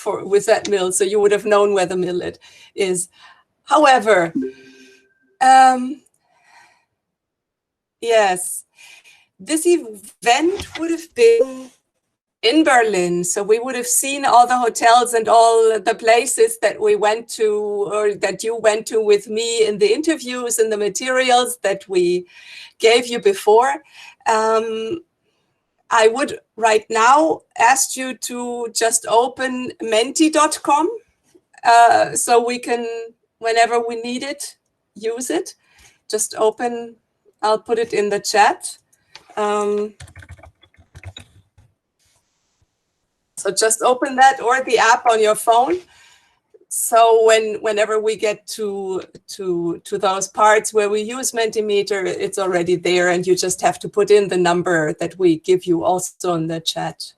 with that mill, so you would have known where the mill is. However, yes, this event would have been in Berlin, so we would have seen all the hotels and all the places that we went to, or that you went to with me in the interviews and the materials that we gave you before. I would right now ask you to just open menti.com, so we can, whenever we need it, use it. Just open, I'll put it in the chat. So just open that or the app on your phone. So whenever we get to those parts where we use Mentimeter, it's already there, and you just have to put in the number that we give you also in the chat.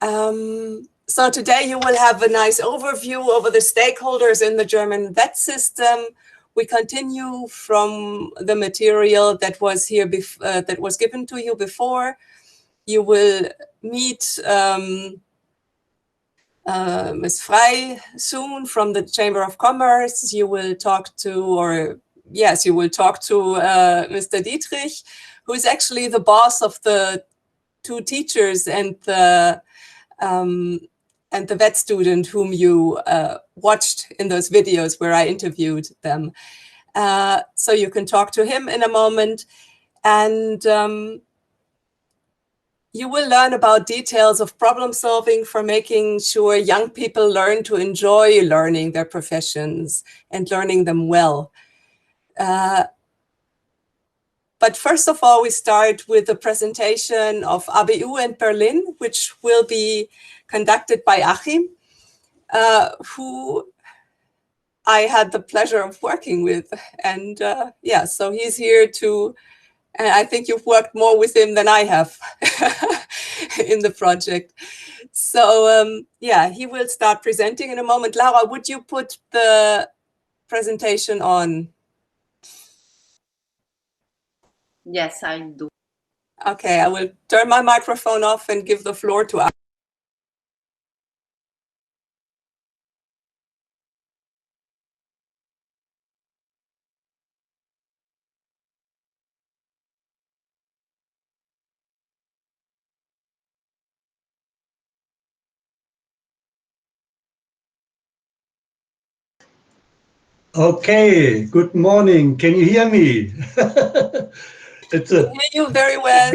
So today you will have a nice overview over the stakeholders in the German VET system. We continue from the material that was here that was given to you before. You will meet Ms. Frey soon from the Chamber of Commerce. You will talk to, or yes, you will talk to Mr. Dietrich, who is actually the boss of the 2 teachers and the vet student whom you watched in those videos where I interviewed them. So you can talk to him in a moment, and you will learn about details of problem solving for making sure young people learn to enjoy learning their professions and learning them well. But first of all, we start with the presentation of ABU in Berlin, which will be conducted by Achim, who I had the pleasure of working with. And yeah, so he's here to, and I think you've worked more with him than I have in the project. So yeah, he will start presenting in a moment. Laura, would you put the presentation on? Yes, I do. Okay, I will turn my microphone off and give the floor to Achim. Okay, good morning. Can you hear me? It's a hear you very well.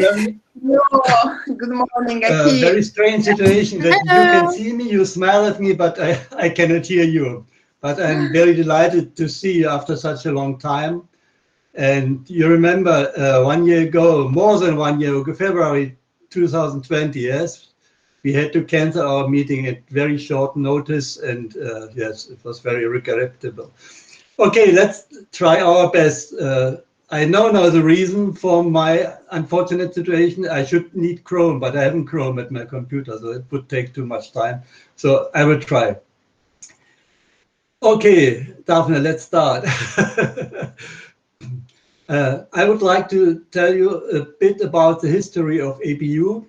Good morning. Very strange situation that you can see me, you smile at me, but I cannot hear you. But I'm very delighted to see you after such a long time. And you remember 1 year ago, more than 1 year ago, February 2020, yes? We had to cancel our meeting at very short notice, and yes, it was very regrettable. Okay, let's try our best. I know now the reason for my unfortunate situation. I should need Chrome, but I haven't Chrome at my computer, so it would take too much time. So I will try. Okay, Daphne, let's start. I would like to tell you a bit about the history of ABU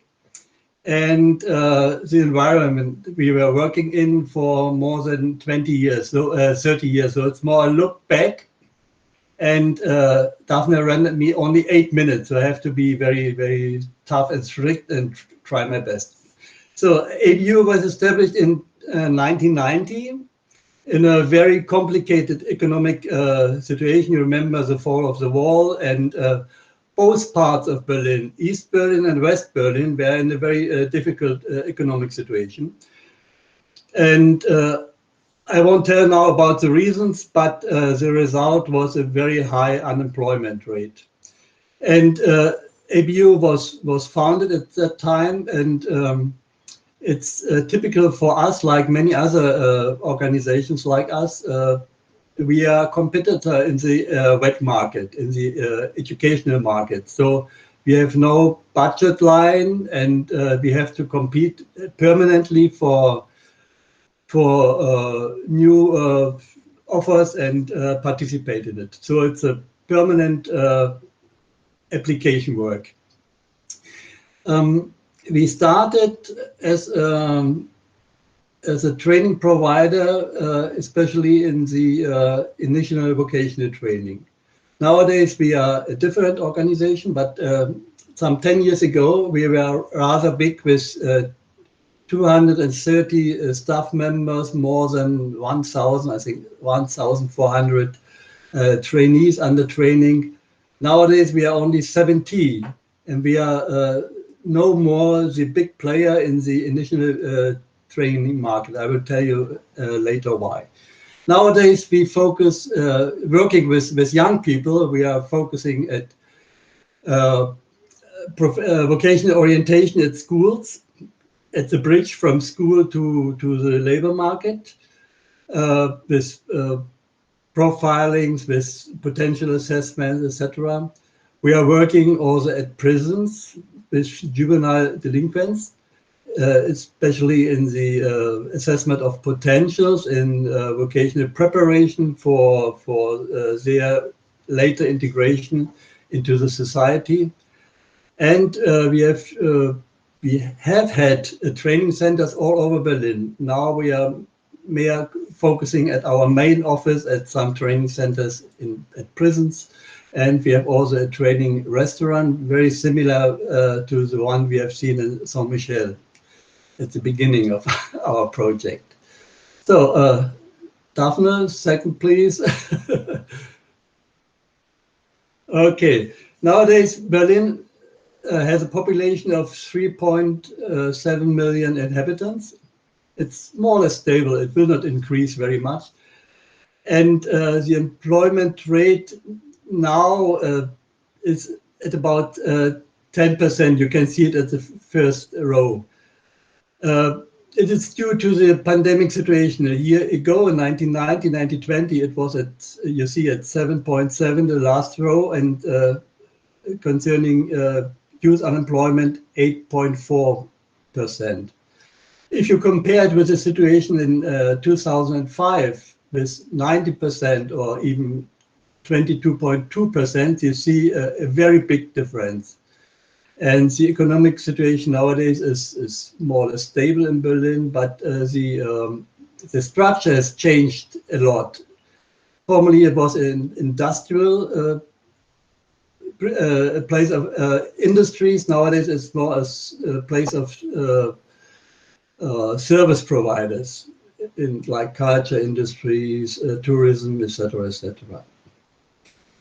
and the environment we were working in for more than 20 years, so 30 years. So it's more a look back. And Daphne ran at me only 8 minutes, so I have to be very, very tough and strict and try my best. So ABU was established in 1990 in a very complicated economic situation. You remember the fall of the wall, and both parts of Berlin, East Berlin and West Berlin, were in a very difficult economic situation. And I won't tell now about the reasons, but the result was a very high unemployment rate. And ABU was founded at that time, and it's typical for us, like many other organizations like us. We are a competitor in the wet market, in the educational market. So we have no budget line, and we have to compete permanently for new offers and participate in it. So it's a permanent application work. We started as as a training provider, especially in the initial vocational training. Nowadays, we are a different organization, but some 10 years ago, we were rather big with 230 staff members, more than 1,000, I think 1,400 trainees under training. Nowadays, we are only 70, and we are no more the big player in the initial training market. I will tell you later why. Nowadays, we focus, working with young people, we are focusing at vocational orientation at schools, at the bridge from school to the labor market, with profilings, with potential assessments, etc. We are working also at prisons with juvenile delinquents, especially in the assessment of potentials in vocational preparation for their later integration into the society. And we have had training centers all over Berlin. Now we are more focusing at our main office at some training centers at prisons. And we have also a training restaurant, very similar to the one we have seen in Saint-Michel at the beginning of our project. So, Daphne, second, please. Okay, nowadays Berlin has a population of 3.7 million inhabitants. It's more or less stable. It will not increase very much. And the employment rate now is at about 10%. You can see it at the first row. It is due to the pandemic situation. A year ago, in 1990, it was at, you see, at 7.7, the last row, and concerning youth unemployment, 8.4%. If you compare it with the situation in 2005, with 90% or even 22.2%, you see a very big difference. And the economic situation nowadays is more or less stable in Berlin, but the structure has changed a lot. Formerly, it was an industrial a place of industries. Nowadays, it's more a place of service providers in like culture industries, tourism, etc., etc.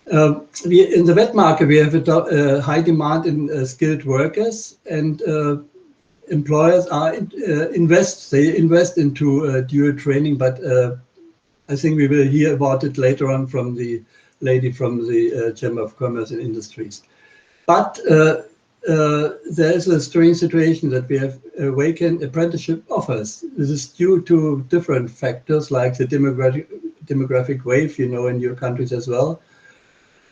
In the wet market, we have a high demand in skilled workers, and employers are invest into dual training, but I think we will hear about it later on from the lady from the Chamber of Commerce and Industries. But there is a strange situation that we have vacant apprenticeship offers. This is due to different factors like the demographic wave, you know, in your countries as well.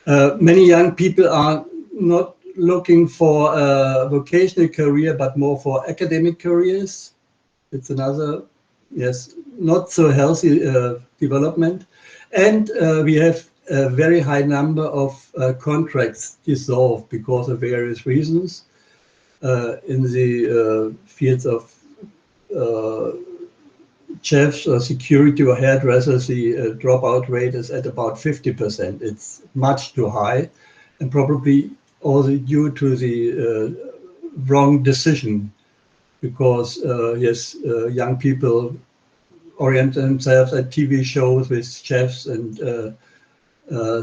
Many young people are not looking for a vocational career, but more for academic careers. It's another, yes, not so healthy development. And we have a very high number of contracts dissolved because of various reasons. In the fields of chefs or security or hairdressers, the dropout rate is at about 50%. It's much too high, and probably also due to the wrong decision, because yes, young people orient themselves at TV shows with chefs, and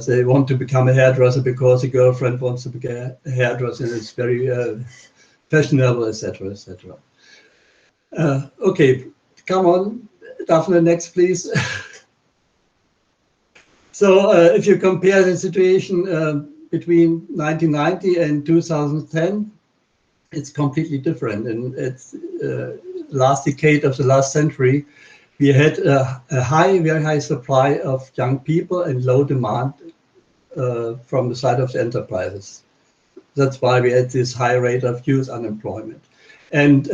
they want to become a hairdresser because the girlfriend wants to become a hairdresser, and it's very fashionable, etc., etc. Okay, come on, Daphne, next, please. So if you compare the situation between 1990 and 2010, it's completely different. And it's last decade of the last century, we had a very high supply of young people and low demand from the side of the enterprises. That's why we had this high rate of youth unemployment. And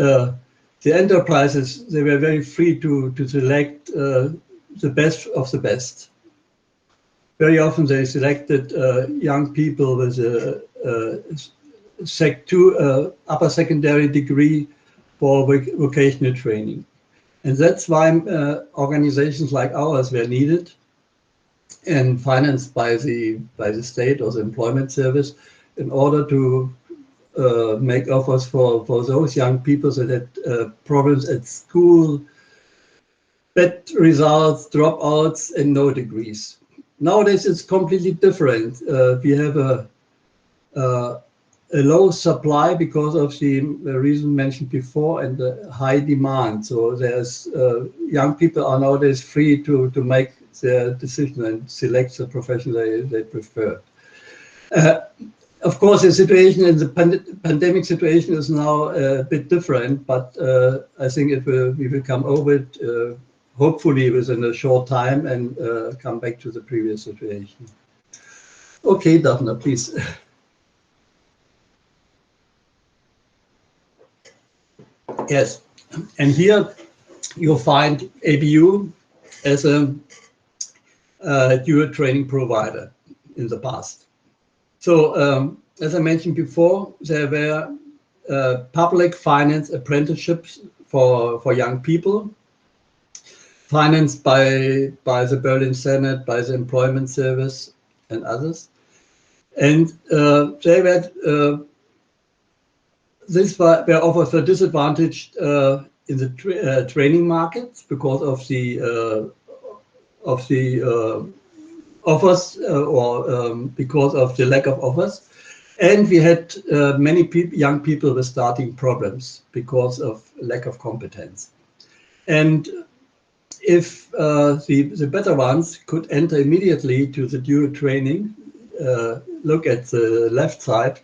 the enterprises, they were very free to select the best of the best. Very often they selected young people with a upper secondary degree for vocational training. And that's why organizations like ours were needed and financed by the state or the employment service in order to make offers for those young people that had problems at school, bad results, dropouts, and no degrees. Nowadays, it's completely different. We have a low supply because of the reason mentioned before and the high demand. So there's young people are nowadays free to make their decision and select the profession they prefer. Of course, the situation in the pandemic situation is now a bit different, but I think we will come over it hopefully within a short time and come back to the previous situation. Okay, Daphne, please. Yes, and here you'll find ABU as a dual training provider in the past. So, as I mentioned before, there were public finance apprenticeships for young people, financed by the Berlin Senate, by the Employment Service, and others. And they were these were offered for disadvantaged in the training markets because of the offers or because of the lack of offers. And we had many young people with starting problems because of lack of competence. And if the better ones could enter immediately to the dual training, look at the left side,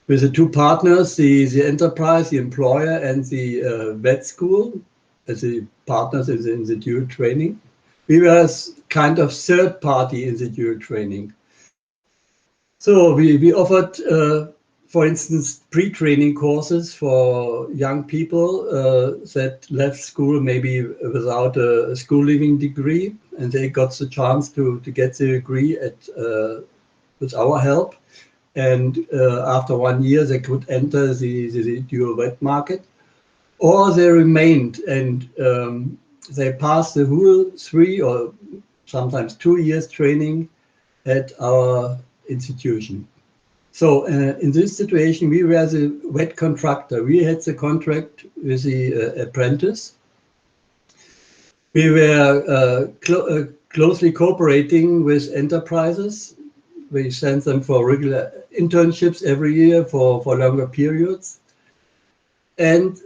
with the two partners, the enterprise, the employer, and the vet school, as the partners in the dual training. We were kind of third party in the dual training. So we offered, for instance, pre-training courses for young people that left school maybe without a school leaving degree, and they got the chance to get the degree with our help. And after 1 year, they could enter the dual vet market, or they remained and they passed the whole 3 or sometimes 2 years training at our institution. So in this situation, we were the vet contractor. We had the contract with the apprentice. We were closely cooperating with enterprises. We sent them for regular internships every year for longer periods. And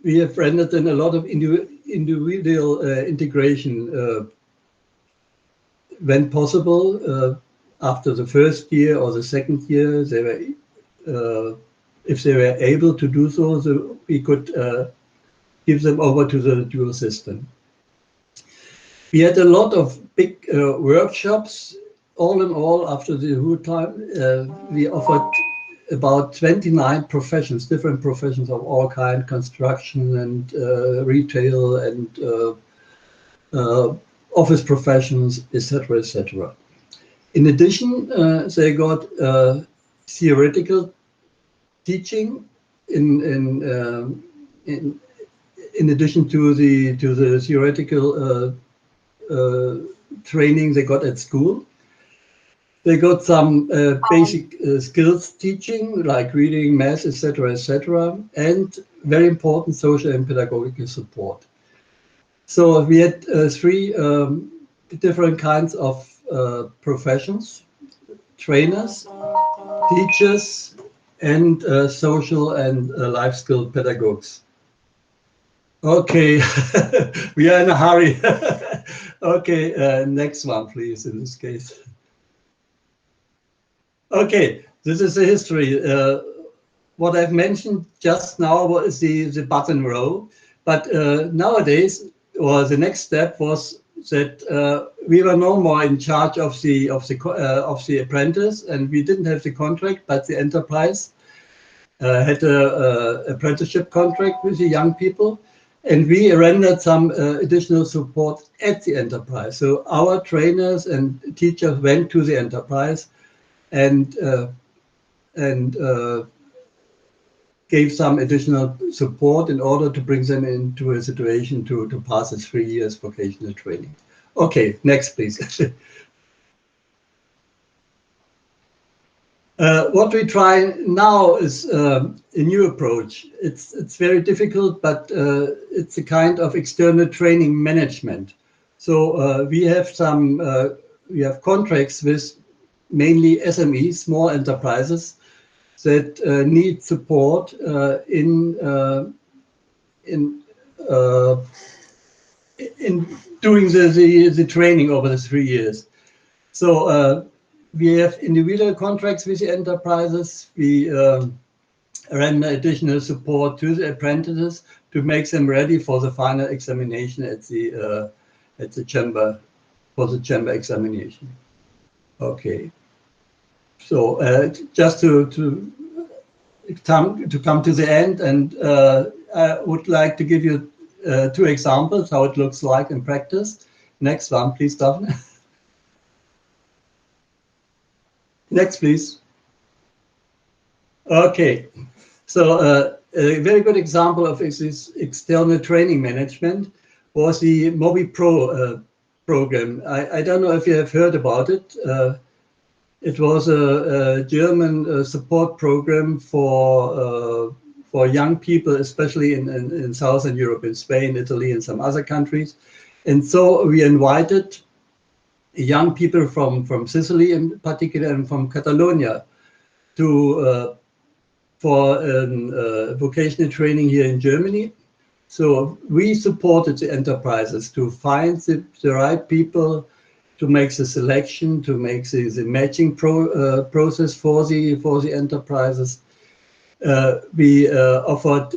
we have rendered in a lot of individual integration when possible. After the first year or the second year, they were, if they were able to do so, we could give them over to the dual system. We had a lot of big workshops. All in all, after the whole time, we offered about 29 professions, different professions of all kinds, construction and retail and office professions, etc., etc. In addition, they got theoretical teaching in addition to the theoretical training they got at school. They got some basic skills teaching, like reading, math, etc., and very important social and pedagogical support. So we had 3 different kinds of professions: trainers, teachers, and social and life skill pedagogues. Okay, we are in a hurry. Okay, next one, please, in this case. Okay, this is the history. What I've mentioned just now is the button row, but nowadays, or the next step was that we were no more in charge of the apprentice, and we didn't have the contract, but the enterprise had a apprenticeship contract with the young people, and we rendered some additional support at the enterprise. So our trainers and teachers went to the enterprise and gave some additional support in order to bring them into a situation to pass the 3 years vocational training. Okay, next please. What we try now is a new approach. It's very difficult, but it's a kind of external training management. So we have contracts with mainly SMEs, small enterprises, that need support in doing the training over the 3 years. So we have individual contracts with the enterprises. We render additional support to the apprentices to make them ready for the final examination at the chamber, for the chamber examination. Okay. So just to come to the end, and I would like to give you 2 examples how it looks like in practice. Next one, please, Daphne. Next, please. Okay, so a very good example of this external training management was the MobiPro program. I don't know if you have heard about it. It was a German support program for young people, especially in Southern Europe, in Spain, Italy, and some other countries. And so we invited young people from Sicily in particular and from Catalonia for vocational training here in Germany. So we supported the enterprises to find the right people, to make the selection, to make the matching process for the enterprises. We offered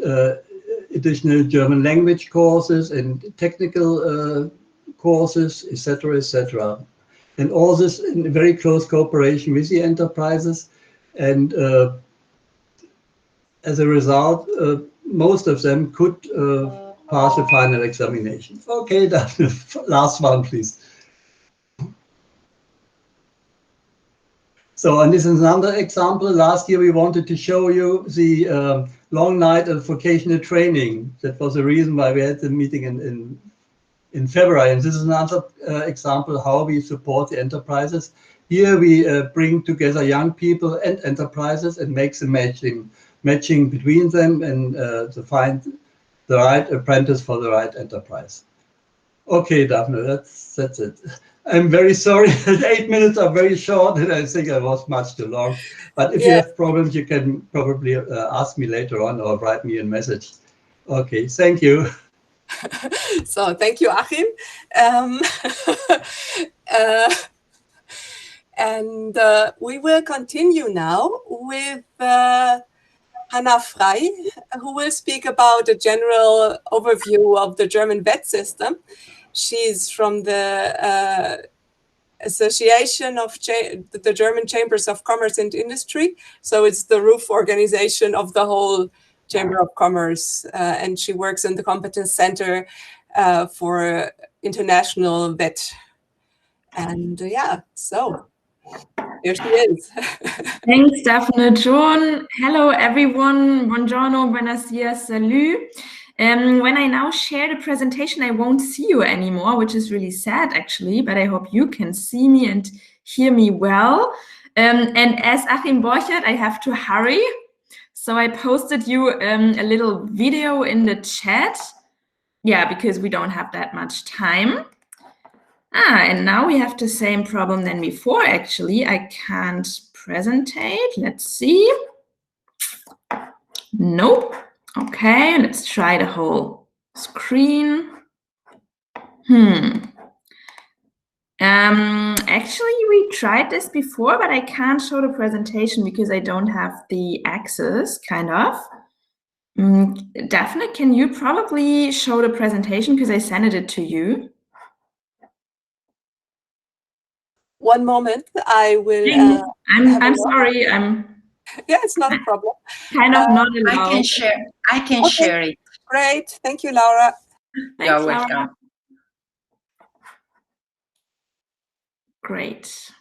additional German language courses and technical courses, etc., etc. And all this in very close cooperation with the enterprises. And as a result, most of them could pass the final examination. Okay, the last one, please. So, and this is another example. Last year, we wanted to show you the long night of vocational training. That was the reason why we had the meeting in February. And this is another example how we support the enterprises. Here we bring together young people and enterprises and make the matching between them and to find the right apprentice for the right enterprise. Okay, Daphne, that's it. I'm very sorry. 8 minutes are very short, and I think I was much too long. But if you have problems, you can probably ask me later on or write me a message. Okay, thank you. So thank you, Achim. And we will continue now with Hannah Frey, who will speak about a general overview of the German VET system. She's from the Association of the German Chambers of Commerce and Industry. So it's the roof organization of the whole Chamber of Commerce. And she works in the Competence Center for International VET. And yeah, so here she is. Thanks, Daphne John. Hello, everyone. Buongiorno, buenos dias, salut. When I now share the presentation, I won't see you anymore, which is really sad, actually, but I hope you can see me and hear me well. And as Achim Borchert, I have to hurry. So I posted you a little video in the chat. Yeah, because we don't have that much time. And now we have the same problem than before, actually. I can't presentate. Let's see. Nope. Okay, let's try the whole screen. Actually, we tried this before, but I can't show the presentation because I don't have the access, kind of. Daphne, can you probably show the presentation because I sent it to you? One moment, I will. I'm sorry. Yeah, it's not a problem. Kind of not allowed. I can share. I can share it. Great, thank you, Laura. Thanks, You're welcome. Laura. Great.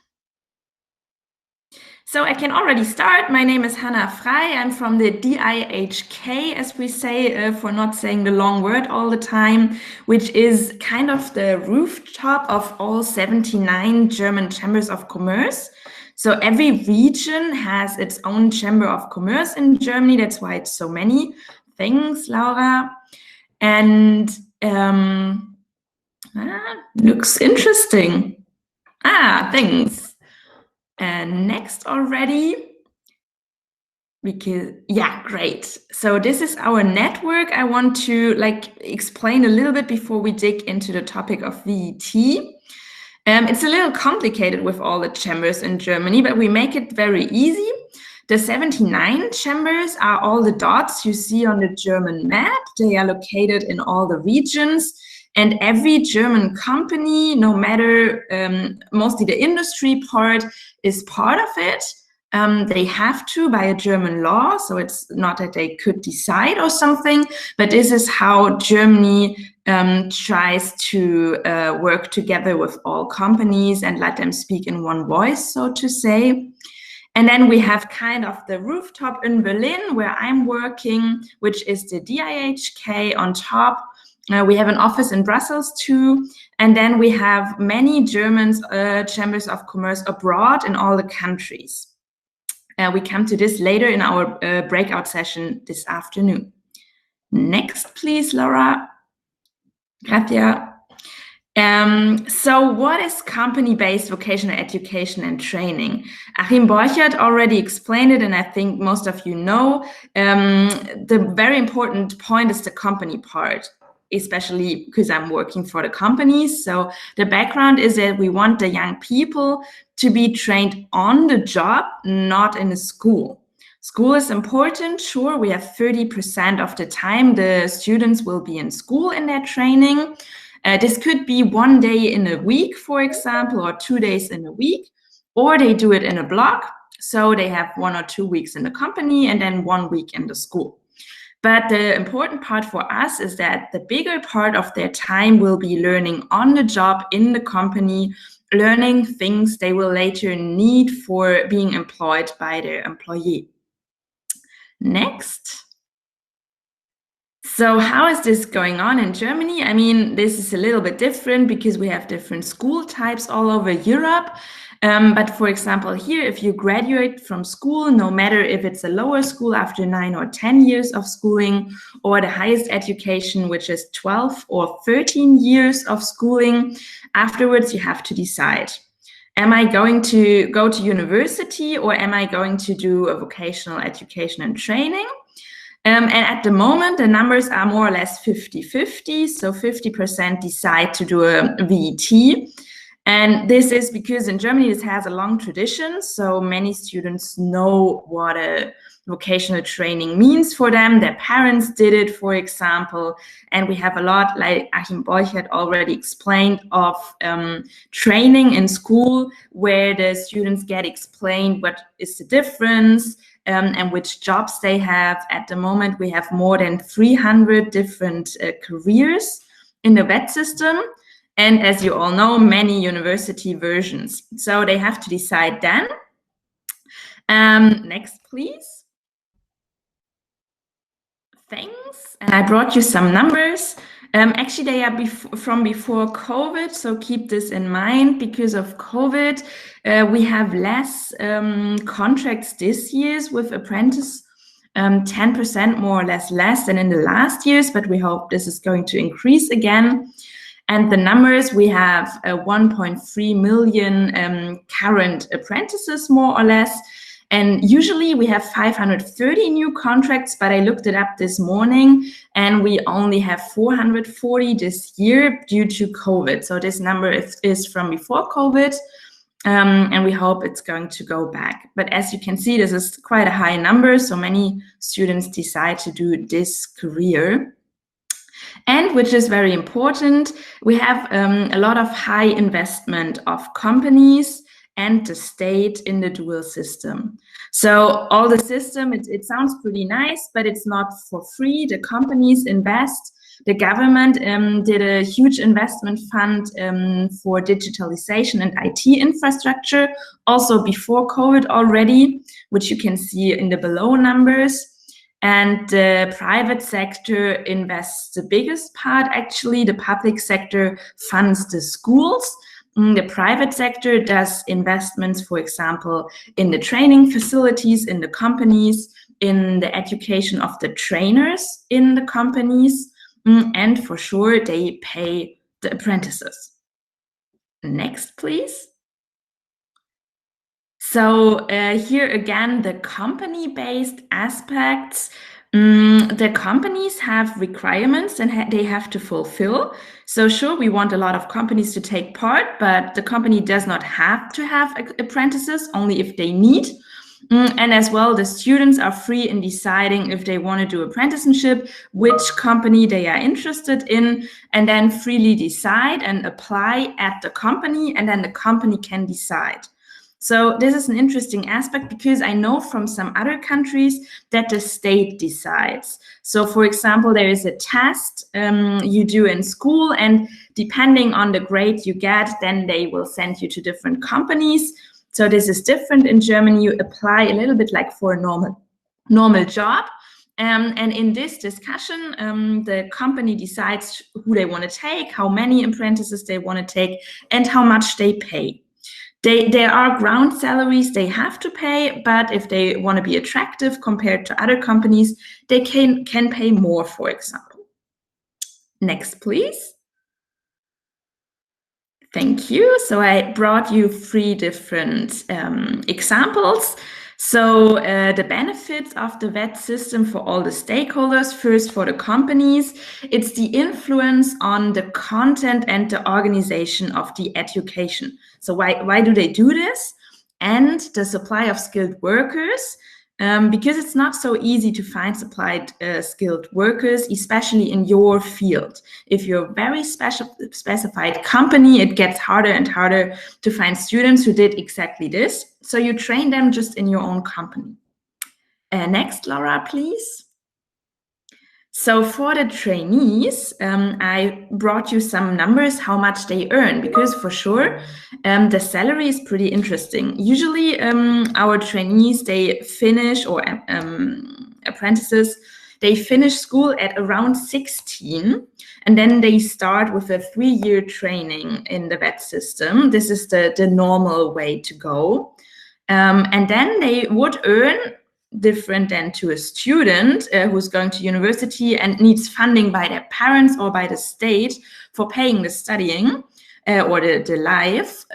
So I can already start. My name is Hannah Frey. I'm from the DIHK, as we say, for not saying the long word all the time, which is kind of the rooftop of all 79 German chambers of commerce. So every region has its own chamber of commerce in Germany. That's why it's so many. Thanks, Laura. And looks interesting. Thanks. And next already, because, yeah, great. So this is our network. I want to explain a little bit before we dig into the topic of VET. It's a little complicated with all the chambers in Germany, but we make it very easy. The 79 chambers are all the dots you see on the German map. They are located in all the regions. And every German company, no matter mostly the industry part, is part of it. They have to by a German law, so it's not that they could decide or something, but this is how Germany tries to work together with all companies and let them speak in one voice, so to say. And then we have kind of the rooftop in Berlin where I'm working, which is the DIHK on top. We have an office in Brussels too, and then we have many German chambers of commerce abroad in all the countries. We come to this later in our breakout session this afternoon. Next, please, Laura. Katja. So what is company-based vocational education and training? Achim Borchert already explained it, and I think most of you know. The very important point is the company part, especially because I'm working for the companies. So the background is that we want the young people to be trained on the job, not in a school. School is important, sure. We have 30% of the time the students will be in school in their training. This could be 1 day in a week, for example, or 2 days in a week, or they do it in a block. So they have 1 or 2 weeks in the company and then 1 week in the school. But the important part for us is that the bigger part of their time will be learning on the job in the company, learning things they will later need for being employed by their employee. Next. So how is this going on in Germany? I mean, this is a little bit different because we have different school types all over Europe. But for example, here, if you graduate from school, no matter if it's a lower school after 9 or 10 years of schooling, or the highest education, which is 12 or 13 years of schooling, afterwards you have to decide. Am I going to go to university or am I going to do a vocational education and training? And at the moment, the numbers are more or less 50-50. So 50% decide to do a VET. And this is because in Germany, this has a long tradition. So many students know what a vocational training means for them. Their parents did it, for example. And we have a lot, like Achim Borchert already explained, of training in school where the students get explained what is the difference and which jobs they have. At the moment, we have more than 300 different careers in the VET system. And as you all know, many university versions. So they have to decide then. Next, please. Thanks. And I brought you some numbers. Actually, they are from before COVID, so keep this in mind. Because of COVID, we have less contracts this year with apprentice, 10% more or less than in the last years, but we hope this is going to increase again. And the numbers, we have 1.3 million current apprentices, more or less. And usually we have 530 new contracts, but I looked it up this morning and we only have 440 this year due to COVID. So this number is from before COVID, and we hope it's going to go back. But as you can see, this is quite a high number. So many students decide to do this career. And which is very important, we have a lot of high investment of companies and the state in the dual system. So all the system, it sounds pretty nice, but it's not for free. The companies invest The government did a huge investment fund for digitalization and IT infrastructure, also before COVID already, which you can see in the below numbers. And the private sector invests the biggest part, actually. The public sector funds the schools. The private sector does investments, for example, in the training facilities, in the companies, in the education of the trainers in the companies, and for sure, they pay the apprentices. Next, please. So here again, the company-based aspects. The companies have requirements and they have to fulfill. So sure, we want a lot of companies to take part, but the company does not have to have apprentices, only if they need. And as well, the students are free in deciding if they want to do apprenticeship, which company they are interested in, and then freely decide and apply at the company, and then the company can decide. So this is an interesting aspect because I know from some other countries that the state decides. So for example, there is a test you do in school, and depending on the grade you get, then they will send you to different companies. So this is different in Germany. You apply a little bit like for a normal job. And in this discussion, the company decides who they want to take, how many apprentices they want to take, and how much they pay. There are ground salaries they have to pay, but if they want to be attractive compared to other companies, they can pay more, for example. Next, please. Thank you. So I brought you 3 different examples. So the benefits of the VET system for all the stakeholders, first for the companies, it's the influence on the content and the organization of the education. So why do they do this? And the supply of skilled workers, because it's not so easy to find supplied skilled workers, especially in your field. If you're a very specified company, it gets harder and harder to find students who did exactly this. So you train them just in your own company. Next, Laura, please. So for the trainees, I brought you some numbers, how much they earn, because for sure, the salary is pretty interesting. Usually our trainees, they finish, or apprentices, they finish school at around 16, and then they start with a 3-year training in the VET system. This is the normal way to go. And then they would earn, different than to a student who's going to university and needs funding by their parents or by the state for paying the studying or the life.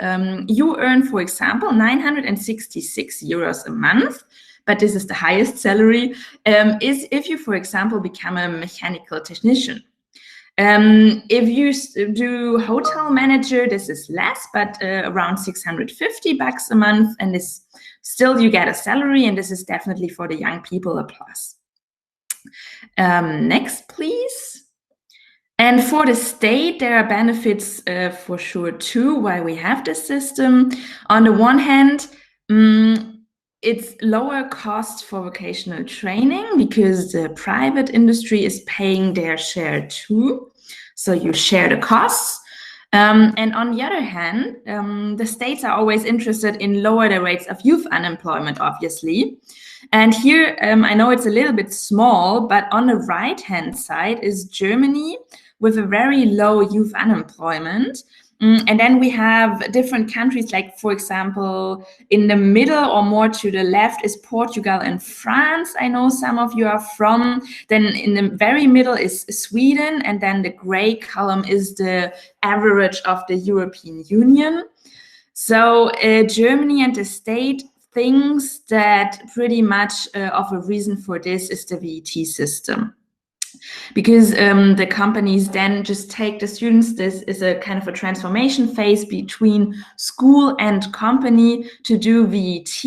You earn, for example, 966 euros a month, but this is the highest salary, is if you, for example, become a mechanical technician. If you do hotel manager, this is less, but around 650 bucks a month, and this still you get a salary, and this is definitely for the young people a plus. Next, please. And for the state, there are benefits for sure too, why we have this system. On the one hand, it's lower costs for vocational training because the private industry is paying their share too. So you share the costs. And on the other hand, the states are always interested in lower the rates of youth unemployment, obviously. And here, I know it's a little bit small, but on the right-hand side is Germany with a very low youth unemployment. And then we have different countries, like, for example, in the middle or more to the left is Portugal and France. I know some of you are from. Then in the very middle is Sweden. And then the gray column is the average of the European Union. So Germany and the state thinks that pretty much of a reason for this is the VET system. Because the companies then just take the students. This is a kind of a transformation phase between school and company to do VET,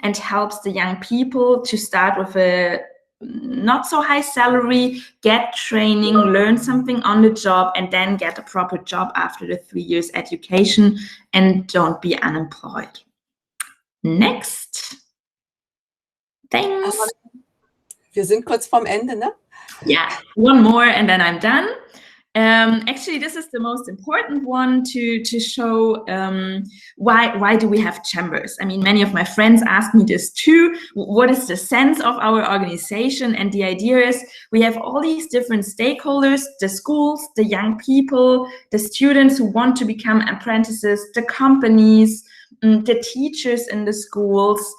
and helps the young people to start with a not so high salary, get training, learn something on the job, and then get a proper job after the 3 years education and don't be unemployed. Next. Thanks. Wir sind kurz vorm Ende, ne? Yeah, one more and then I'm done. Actually, this is the most important one to show why do we have chambers? I mean, many of my friends ask me this too. What is the sense of our organization? And the idea is we have all these different stakeholders, the schools, the young people, the students who want to become apprentices, the companies, the teachers in the schools,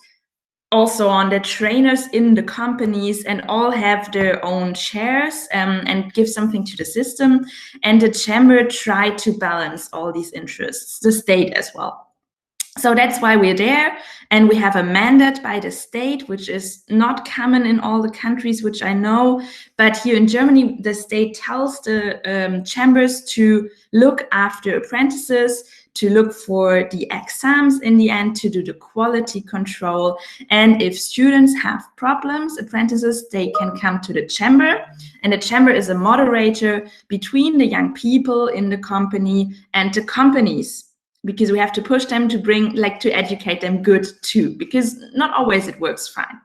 also on the trainers in the companies, and all have their own shares and give something to the system. And the chamber tried to balance all these interests, the state as well. So that's why we're there, and we have a mandate by the state, which is not common in all the countries, which I know, but here in Germany, the state tells the chambers to look after apprentices, to look for the exams in the end, to do the quality control. And if students have problems, apprentices, they can come to the chamber. And the chamber is a moderator between the young people in the company and the companies, because we have to push them to to educate them good too, because not always it works fine.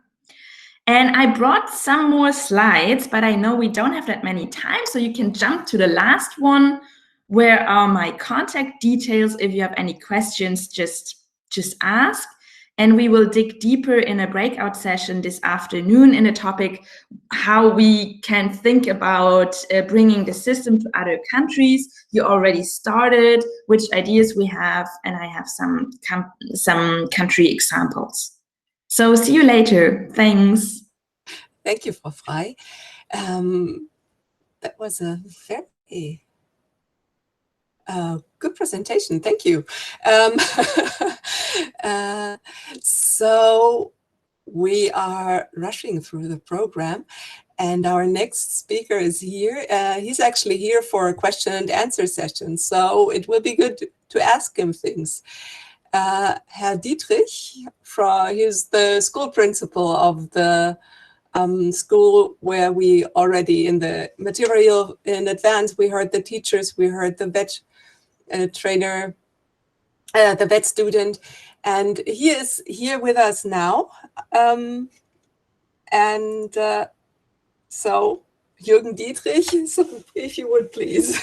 And I brought some more slides, but I know we don't have that many time, so you can jump to the last one. Where are my contact details? If you have any questions, just ask. And we will dig deeper in a breakout session this afternoon in the topic how we can think about bringing the system to other countries. You already started, which ideas we have, and I have some country examples. So see you later. Thanks. Thank you, Frau Frei. That was a very good presentation. Thank you. So we are rushing through the program, and our next speaker is here. He's actually here for a question and answer session, so it will be good to ask him things. Herr Dietrich, he's the school principal of the school where we already in the material in advance, we heard the teachers, we heard the vet trainer, the vet student, and he is here with us now. So Jürgen Dietrich, so if you would please.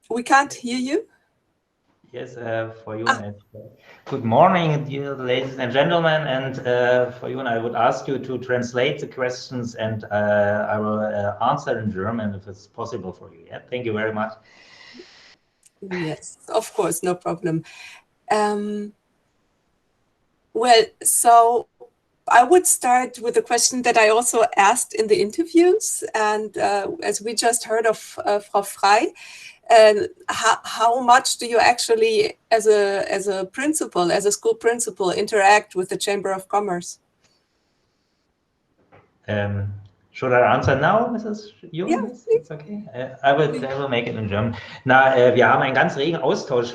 We can't hear you. Yes, for you. Good morning, dear ladies and gentlemen. And for you, I would ask you to translate the questions, and I will answer in German if it's possible for you. Yeah, thank you very much. Yes, of course, no problem. Well, so I would start with a question that I also asked in the interviews, and as we just heard of Frau Frei, how much do you actually, as a principal, as a school principal, interact with the Chamber of Commerce? Should I answer now, Mrs. Jung? Yeah, it's okay. I will make it in German. Wir haben einen ganz regen Austausch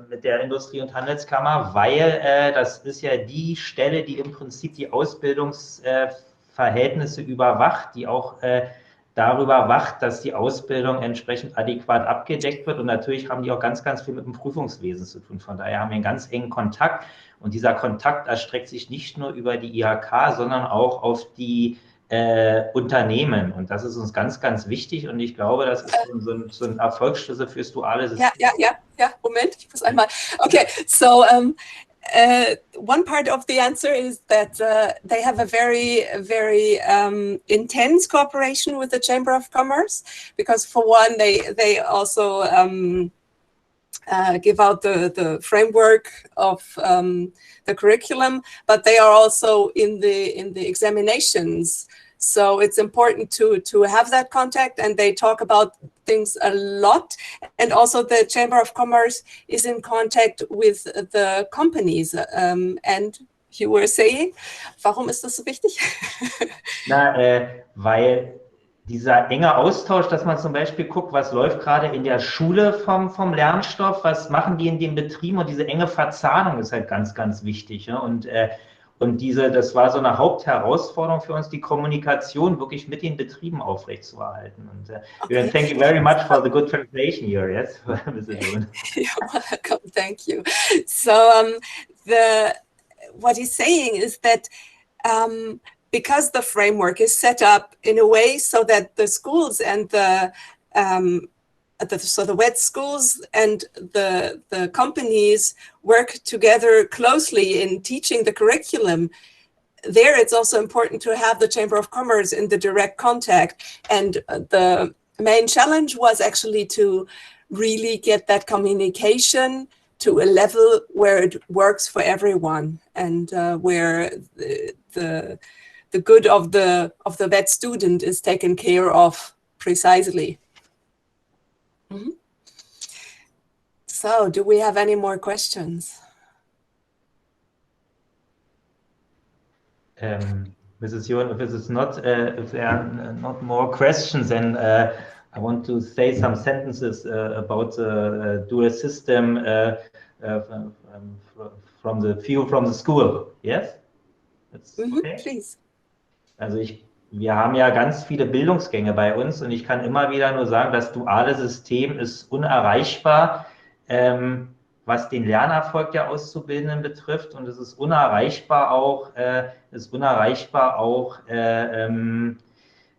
mit der Industrie- und Handelskammer, weil das ist ja die Stelle, die im Prinzip die Ausbildungsverhältnisse überwacht, die auch darüber wacht, dass die Ausbildung entsprechend adäquat abgedeckt wird. Und natürlich haben die auch ganz, ganz viel mit dem Prüfungswesen zu tun. Von daher haben wir einen ganz engen Kontakt. Und dieser Kontakt erstreckt sich nicht nur über die IHK, sondern auch auf die Unternehmen. Und das ist uns ganz, ganz wichtig. Und ich glaube, das ist so ein Erfolgsschlüssel fürs duale System. Ja, Moment, ich muss einmal. Okay, so one part of the answer is that they have a very, very intense cooperation with the Chamber of Commerce, because for one, they also give out the framework of the curriculum, but they are also in the examinations. So it's important to have that contact, and they talk about things a lot. And also the Chamber of Commerce is in contact with the companies. And you were saying, warum ist das so wichtig? Weil dieser enge Austausch, dass man zum Beispiel guckt, was läuft gerade in der Schule vom Lernstoff, was machen die in den Betrieben, und diese enge Verzahnung ist halt ganz, ganz wichtig. Ne? Und das war so eine Hauptherausforderung für uns, die Kommunikation wirklich mit den Betrieben aufrechtzuerhalten. Und Okay. Thank you very much for the good translation here. Yes, Mrs. Jung. You're welcome. Thank you. So what he's saying is that because the framework is set up in a way so that the schools and the vet schools and the companies work together closely in teaching the curriculum, there it's also important to have the Chamber of Commerce in the direct contact. And the main challenge was actually to really get that communication to a level where it works for everyone, and where the good of the vet student is taken care of precisely. Mm-hmm. So, do we have any more questions? Mrs. Johan, if there are not more questions, then I want to say some sentences about the dual system from the view from the school. Yes? That's okay? Please. Also wir haben ja ganz viele Bildungsgänge bei uns und ich kann immer wieder nur sagen, das duale System ist unerreichbar, was den Lernerfolg der Auszubildenden betrifft, und es ist unerreichbar auch,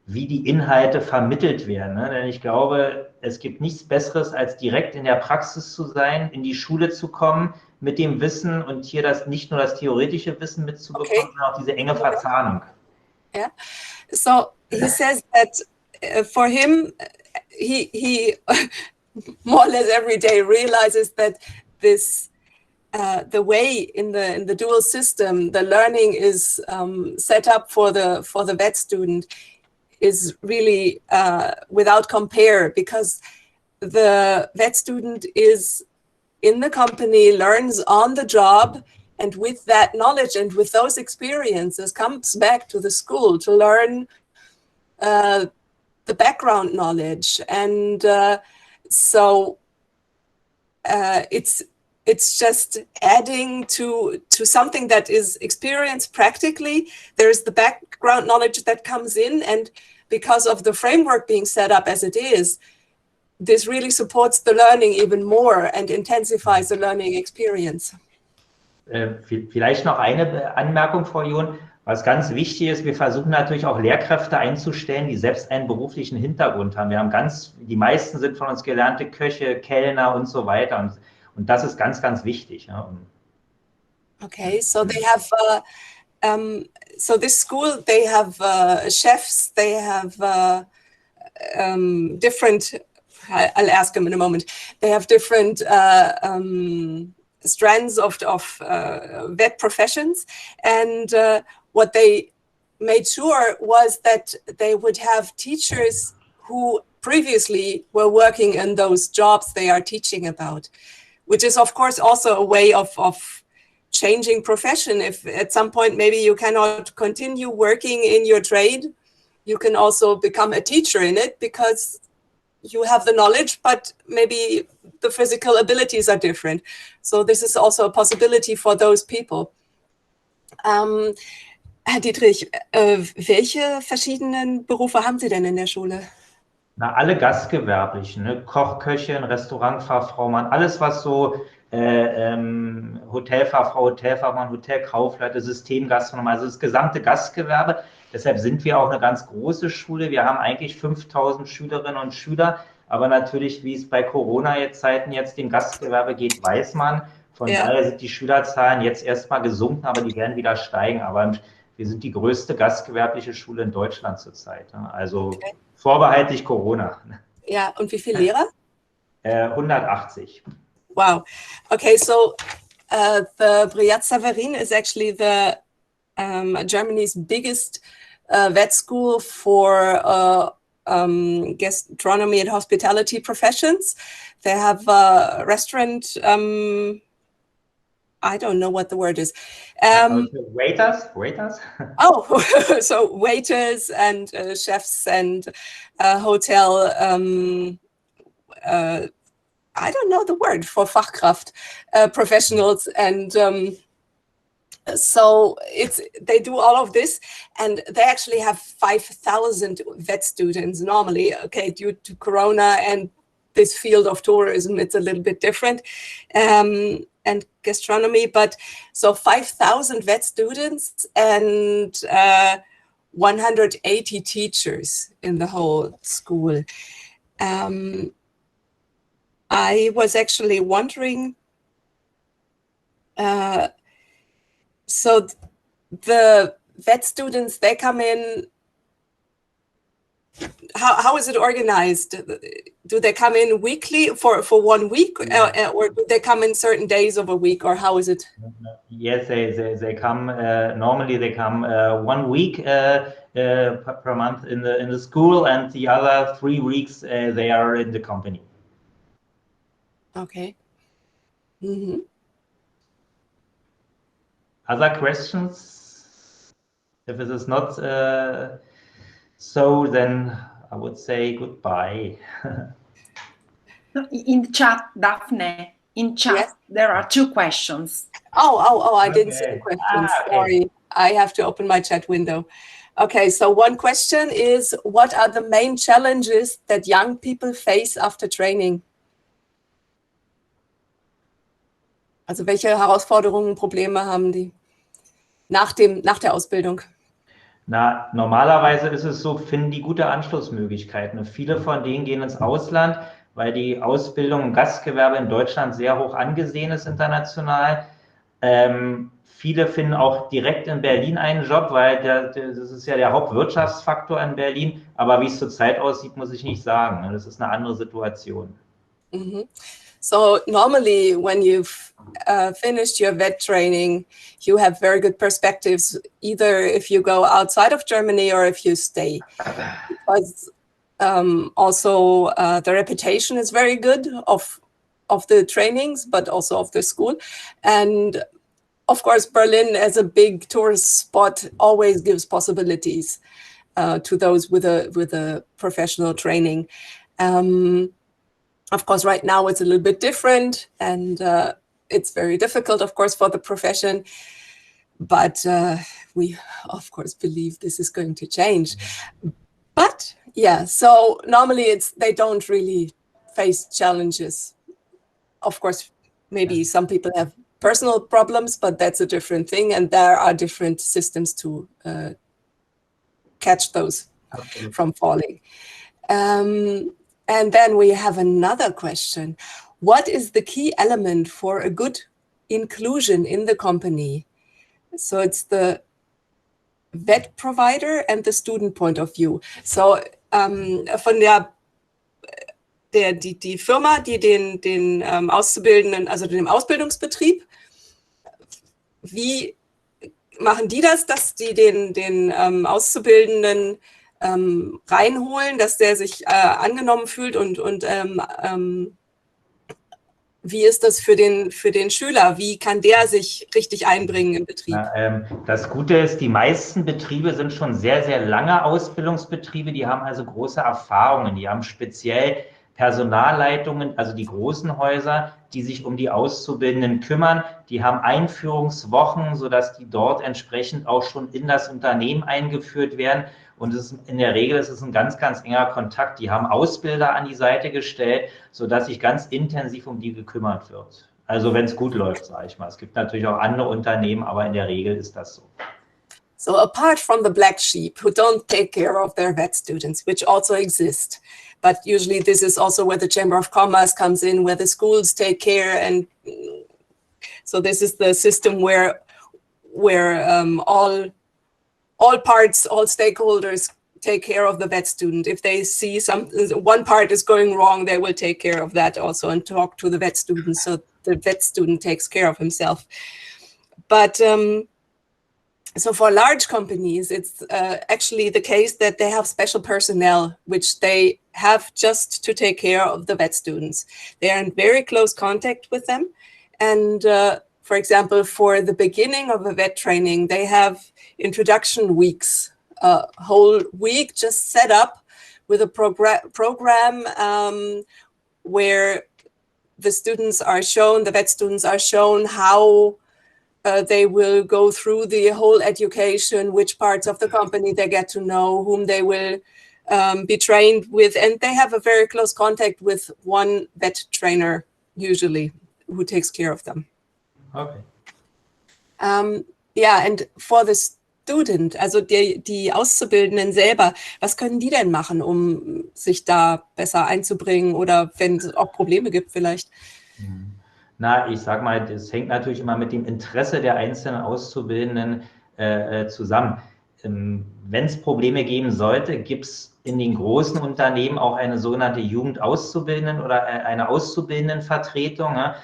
wie die Inhalte vermittelt werden. Ne? Denn ich glaube, es gibt nichts Besseres, als direkt in der Praxis zu sein, in die Schule zu kommen mit dem Wissen und hier nicht nur das theoretische Wissen mitzubekommen, sondern auch diese enge Verzahnung. Yeah. So he says that for him, he more or less every day realizes that this the way in the dual system, the learning is set up for the vet student is really without compare, because the vet student is in the company, learns on the job, and with that knowledge and with those experiences comes back to the school to learn the background knowledge. And so it's just adding to something that is experienced practically. There's the background knowledge that comes in, and because of the framework being set up as it is, this really supports the learning even more and intensifies the learning experience. Vielleicht noch eine Anmerkung, Frau John. Was ganz wichtig ist, wir versuchen natürlich auch Lehrkräfte einzustellen, die selbst einen beruflichen Hintergrund haben. Wir haben die meisten sind von uns gelernte Köche, Kellner und so weiter. Und das ist ganz, ganz wichtig. Ja. Okay, so they have, so this school, they have chefs, they have different, I'll ask him in a moment, they have different strands of vet professions, and what they made sure was that they would have teachers who previously were working in those jobs they are teaching about, which is of course also a way of changing profession. If at some point maybe you cannot continue working in your trade, you can also become a teacher in it, because you have the knowledge, but maybe the physical abilities are different. So this is also a possibility for those people. Herr Dietrich, welche verschiedenen Berufe haben Sie denn in der Schule? Na, alle gastgewerblichen, ne? Koch, Köchin, Restaurantfachfrau, alles was so Hotelfachfrau, Hotelfachmann, Hotelkaufleute, Systemgastronom, also das gesamte Gastgewerbe. Deshalb sind wir auch eine ganz große Schule. Wir haben eigentlich 5000 Schülerinnen und Schüler, aber natürlich, wie es bei Corona-Zeiten jetzt dem Gastgewerbe geht, weiß man. Von daher sind die Schülerzahlen jetzt erstmal gesunken, aber die werden wieder steigen. Aber wir sind die größte gastgewerbliche Schule in Deutschland zurzeit. Also vorbehaltlich Corona. Ja, und wie viele Lehrer? 180. Wow. Okay, so the Briat Savarin is actually the Germany's biggest vet school for gastronomy and hospitality professions. They have a restaurant, I don't know what the word is. Waiters? Oh, so waiters and chefs and hotel, I don't know the word for Fachkraft, professionals, and so they do all of this, and they actually have 5,000 vet students normally. Okay, due to Corona and this field of tourism, it's a little bit different, and gastronomy. But so 5,000 vet students and 180 teachers in the whole school. I was actually wondering, so the vet students, they come in, how is it organized? Do they come in weekly for 1 week, or do they come in certain days of a week, or how is it? Yes, they come, normally they come 1 week per month in the school, and the other 3 weeks they are in the company. Okay. Mm-hmm. Other questions? If it is not so, then I would say goodbye. In chat, Daphne, in chat, Yes. there are 2 questions. Oh, I didn't see Okay. the questions. Okay. Sorry, I have to open my chat window. Okay, so one question is, what are the main challenges that young people face after training? Also welche Herausforderungen, Probleme haben die nach der Ausbildung? Na, normalerweise ist es so, finden die gute Anschlussmöglichkeiten. Und viele von denen gehen ins Ausland, weil die Ausbildung im Gastgewerbe in Deutschland sehr hoch angesehen ist international. Viele finden auch direkt in Berlin einen Job, weil das ist ja der Hauptwirtschaftsfaktor in Berlin. Aber wie es zurzeit aussieht, muss ich nicht sagen. Das ist eine andere Situation. Mm-hmm. So normally when you've finished your vet training, you have very good perspectives, either if you go outside of Germany or if you stay. Because also the reputation is very good of the trainings, but also of the school. And of course, Berlin as a big tourist spot always gives possibilities to those with a professional training. Of course, right now it's a little bit different, and it's very difficult, of course, for the profession. But we, of course, believe this is going to change. But yeah, so normally they don't really face challenges. Of course, maybe some people have personal problems, but that's a different thing, and there are different systems to catch those from falling. And then we have another question. What is the key element for a good inclusion in the company? So it's the vet provider and the student point of view. So von die Firma, die den Auszubildenden, also dem Ausbildungsbetrieb, wie machen die das, dass die den Auszubildenden reinholen, dass der sich angenommen fühlt und wie ist das für den Schüler? Wie kann der sich richtig einbringen im Betrieb? Das Gute ist, die meisten Betriebe sind schon sehr, sehr lange Ausbildungsbetriebe. Die haben also große Erfahrungen. Die haben speziell Personalleitungen, also die großen Häuser, die sich um die Auszubildenden kümmern. Die haben Einführungswochen, sodass die dort entsprechend auch schon in das Unternehmen eingeführt werden. Und in der Regel ist es ein ganz, ganz enger Kontakt. Die haben Ausbilder an die Seite gestellt, sodass sich ganz intensiv um die gekümmert wird. Also wenn es gut läuft, sage ich mal. Es gibt natürlich auch andere Unternehmen, aber in der Regel ist das so. So apart from the black sheep who don't take care of their vet students, which also exist, but usually this is also where the Chamber of Commerce comes in, where the schools take care, and so this is the system where all parts, all stakeholders take care of the vet student. If they see one part is going wrong, they will take care of that also and talk to the vet student, so the vet student takes care of himself. But so for large companies, it's actually the case that they have special personnel, which they have just to take care of the vet students. They are in very close contact with them. And for example, for the beginning of a vet training, they have introduction weeks, a whole week just set up with a program where the students are shown, the vet students are shown how they will go through the whole education, which parts of the company they get to know, whom they will be trained with, and they have a very close contact with one vet trainer usually who takes care of them. Okay. Yeah, and for the student, also die Auszubildenden selber, was können die denn machen, um sich da besser einzubringen oder wenn es auch Probleme gibt vielleicht? Na, ich sag mal, das hängt natürlich immer mit dem Interesse der einzelnen Auszubildenden zusammen. Wenn es Probleme geben sollte, gibt es in den großen Unternehmen auch eine sogenannte Jugendauszubildenden oder eine Auszubildendenvertretung. Ne?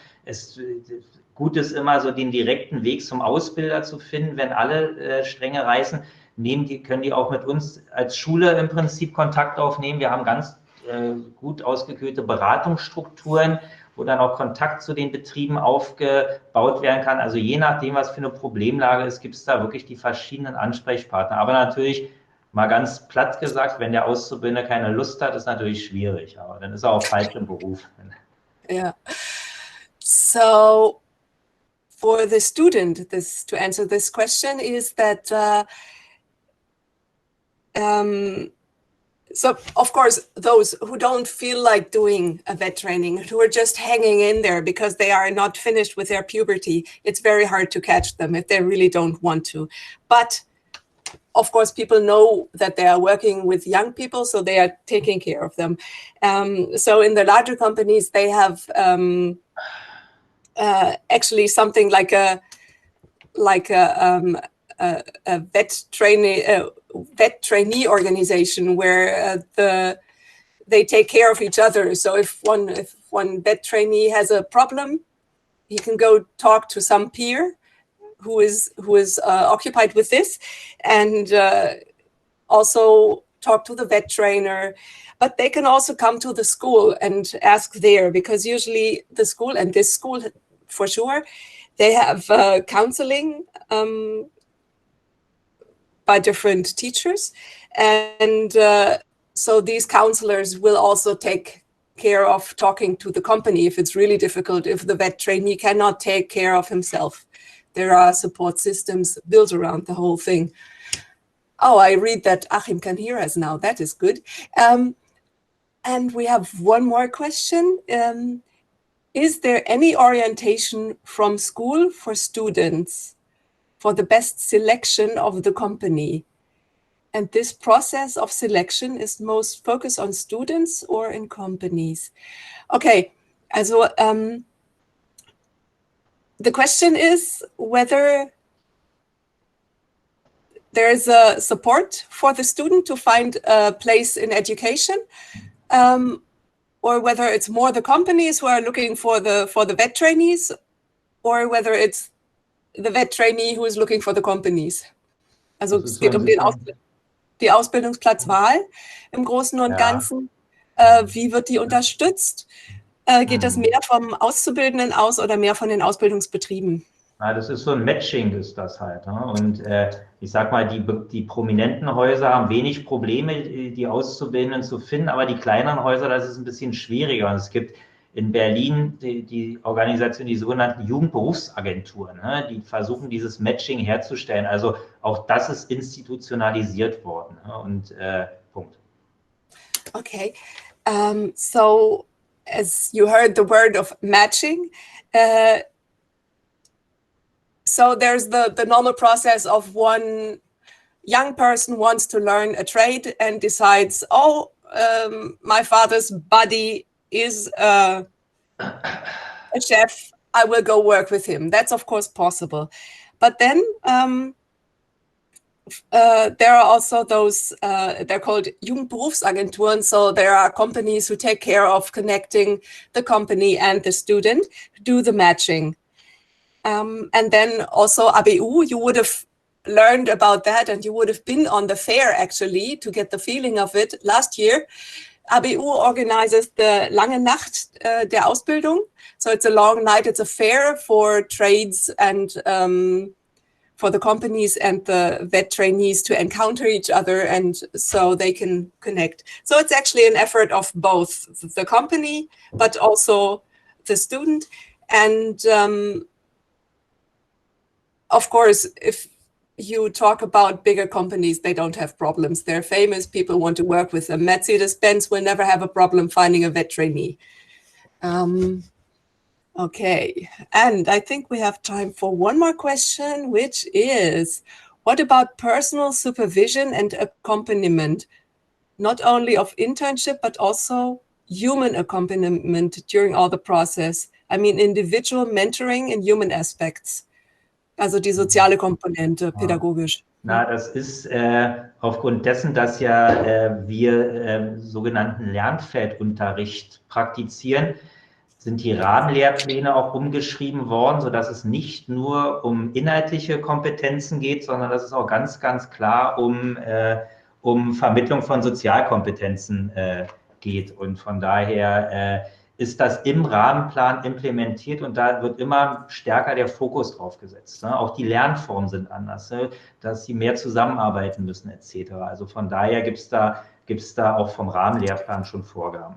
Gut ist immer so den direkten Weg zum Ausbilder zu finden, wenn alle Stränge reißen. Können die auch mit uns als Schule im Prinzip Kontakt aufnehmen. Wir haben ganz gut ausgeklügelte Beratungsstrukturen, wo dann auch Kontakt zu den Betrieben aufgebaut werden kann. Also je nachdem, was für eine Problemlage ist, gibt es da wirklich die verschiedenen Ansprechpartner. Aber natürlich, mal ganz platt gesagt, wenn der Auszubildende keine Lust hat, ist natürlich schwierig. Aber dann ist er auch falsch im Beruf. Yeah. So for the student, to answer this question is that so, of course, those who don't feel like doing a vet training, who are just hanging in there because they are not finished with their puberty, it's very hard to catch them if they really don't want to. But, of course, people know that they are working with young people, so they are taking care of them. So in the larger companies, they have actually something like a vet trainee organization where they take care of each other. So if one vet trainee has a problem, he can go talk to some peer who is occupied with this, and also talk to the vet trainer. But they can also come to the school and ask there, because usually the school, and this school for sure, they have counseling by different teachers. And so these counselors will also take care of talking to the company if it's really difficult, if the vet trainee cannot take care of himself. There are support systems built around the whole thing. Oh, I read that Achim can hear us now. That is good. And we have one more question. Is there any orientation from school for students for the best selection of the company? And this process of selection is most focused on students or in companies? Okay, also the question is whether there is a support for the student to find a place in education, or whether it's more the companies who are looking for the vet trainees, or whether it's the vet trainee who is looking for the companies. Also es geht um die Ausbildungsplatzwahl im Großen und Ganzen. Wie wird die unterstützt? Geht das mehr vom Auszubildenden aus oder mehr von den Ausbildungsbetrieben? Na, das ist so ein Matching, ist das halt. Ne? Und ich sag mal, die prominenten Häuser haben wenig Probleme, die Auszubildenden zu finden, aber die kleineren Häuser, das ist ein bisschen schwieriger. Und es gibt in Berlin die Organisation, die sogenannten Jugendberufsagenturen, ne? Die versuchen, dieses Matching herzustellen. Also auch das ist institutionalisiert worden. Ne? Und Punkt. Okay, so as you heard the word of matching, so there's the normal process of one young person wants to learn a trade and decides, oh, my father's buddy is a chef, I will go work with him. That's of course possible. But then there are also those, they're called Jugendberufsagenturen. So there are companies who take care of connecting the company and the student, do the matching. And then also ABU, you would have learned about that, and you would have been on the fair actually to get the feeling of it last year. ABU organizes the Lange Nacht der Ausbildung. So it's a long night, it's a fair for trades and for the companies and the vet trainees to encounter each other, and so they can connect. So it's actually an effort of both the company, but also the student. And of course, if you talk about bigger companies, they don't have problems. They're famous, people want to work with them. Mercedes-Benz will never have a problem finding a vet trainee. Okay, and I think we have time for one more question, which is, what about personal supervision and accompaniment? Not only of internship, but also human accompaniment during all the process. I mean, individual mentoring in human aspects. Also die soziale Komponente, pädagogisch. Na, das ist aufgrund dessen, dass ja wir sogenannten Lernfeldunterricht praktizieren, sind die Rahmenlehrpläne auch umgeschrieben worden, sodass es nicht nur um inhaltliche Kompetenzen geht, sondern dass es auch ganz, ganz klar um Vermittlung von Sozialkompetenzen geht. Und von daher ist das im Rahmenplan implementiert und da wird immer stärker der Fokus drauf gesetzt. Ne? Auch die Lernformen sind anders, ne? Dass sie mehr zusammenarbeiten müssen etc. Also von daher gibt's da auch vom Rahmenlehrplan schon Vorgaben.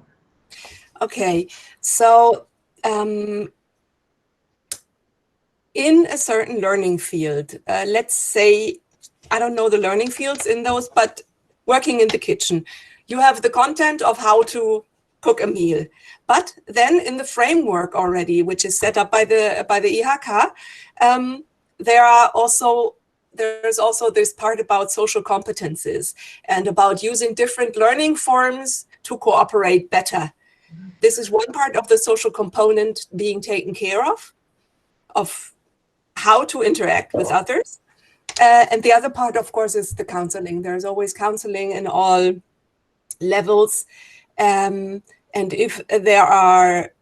Okay, so in a certain learning field, let's say, I don't know the learning fields in those, but working in the kitchen, you have the content of how to cook a meal. But then in the framework already, which is set up by the IHK, there's also this part about social competences and about using different learning forms to cooperate better. This is one part of the social component being taken care of how to interact with others. And the other part, of course, is the counseling. There's always counseling in all levels. And if there are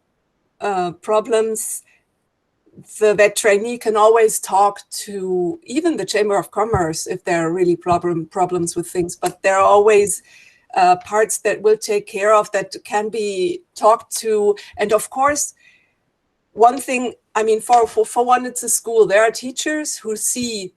problems, the vet trainee can always talk to even the Chamber of Commerce if there are really problems with things. But there are always parts that will take care of, that can be talked to. And of course, one thing, I mean, for one, it's a school. There are teachers who see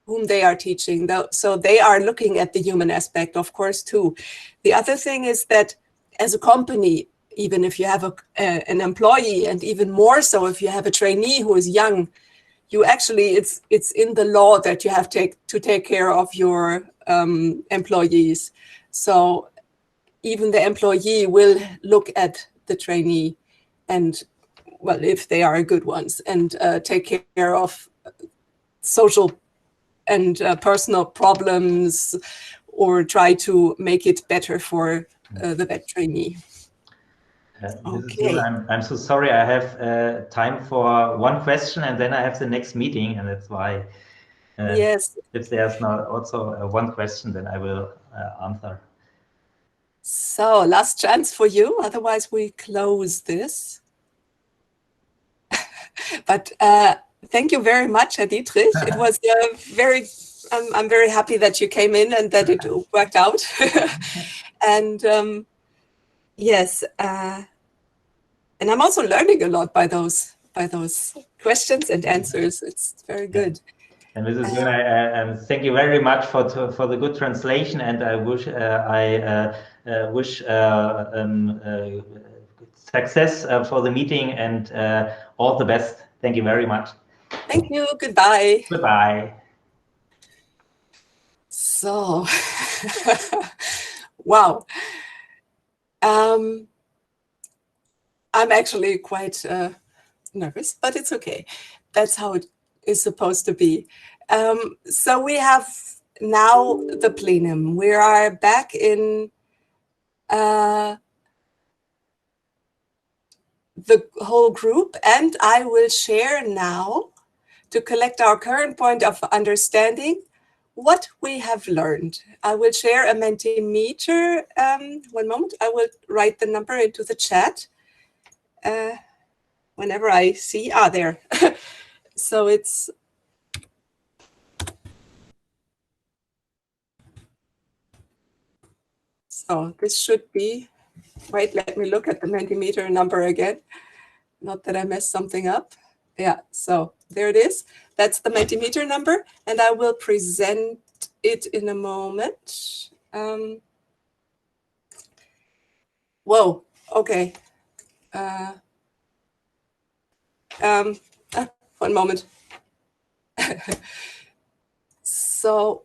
whom they are teaching. So they are looking at the human aspect, of course, too. The other thing is that as a company, even if you have an employee, and even more so if you have a trainee who is young, you actually, it's in the law that you have to take care of your employees. So even the employee will look at the trainee and, well, if they are good ones, and take care of social and personal problems, or try to make it better for the vet trainee. Okay. I'm so sorry. I have time for one question, and then I have the next meeting, and that's why. Yes. If there's not also one question, then I will answer. So last chance for you. Otherwise, we close this. But thank you very much, Herr Dietrich. It was I'm very happy that you came in and that it worked out. And yes, and I'm also learning a lot by those questions and answers. It's very good. And Mrs. Jung, thank you very much for the good translation, and I wish success for the meeting, and all the best. Thank you very much. Thank you. Goodbye. Goodbye. So, wow. I'm actually quite nervous, but it's okay. That's how it is supposed to be. So we have now the plenum. We are back in the whole group, and I will share now, to collect our current point of understanding, what we have learned. I will share a Mentimeter. One moment, I will write the number into the chat. Whenever I see, there. So it's, so this should be, wait, let me look at the Mentimeter number again. Not that I messed something up. Yeah, so there it is. That's the Mentimeter number, and I will present it in a moment. Whoa, okay. One moment. So,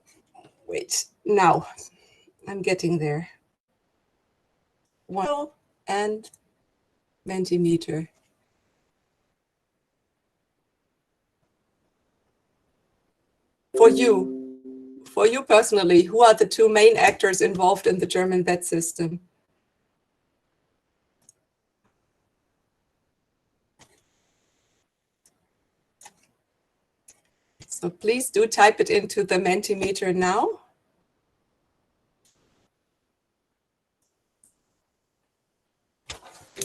wait, now I'm getting there. 1 and Mentimeter. For you personally, who are the two main actors involved in the German vet system? So please do type it into the Mentimeter now.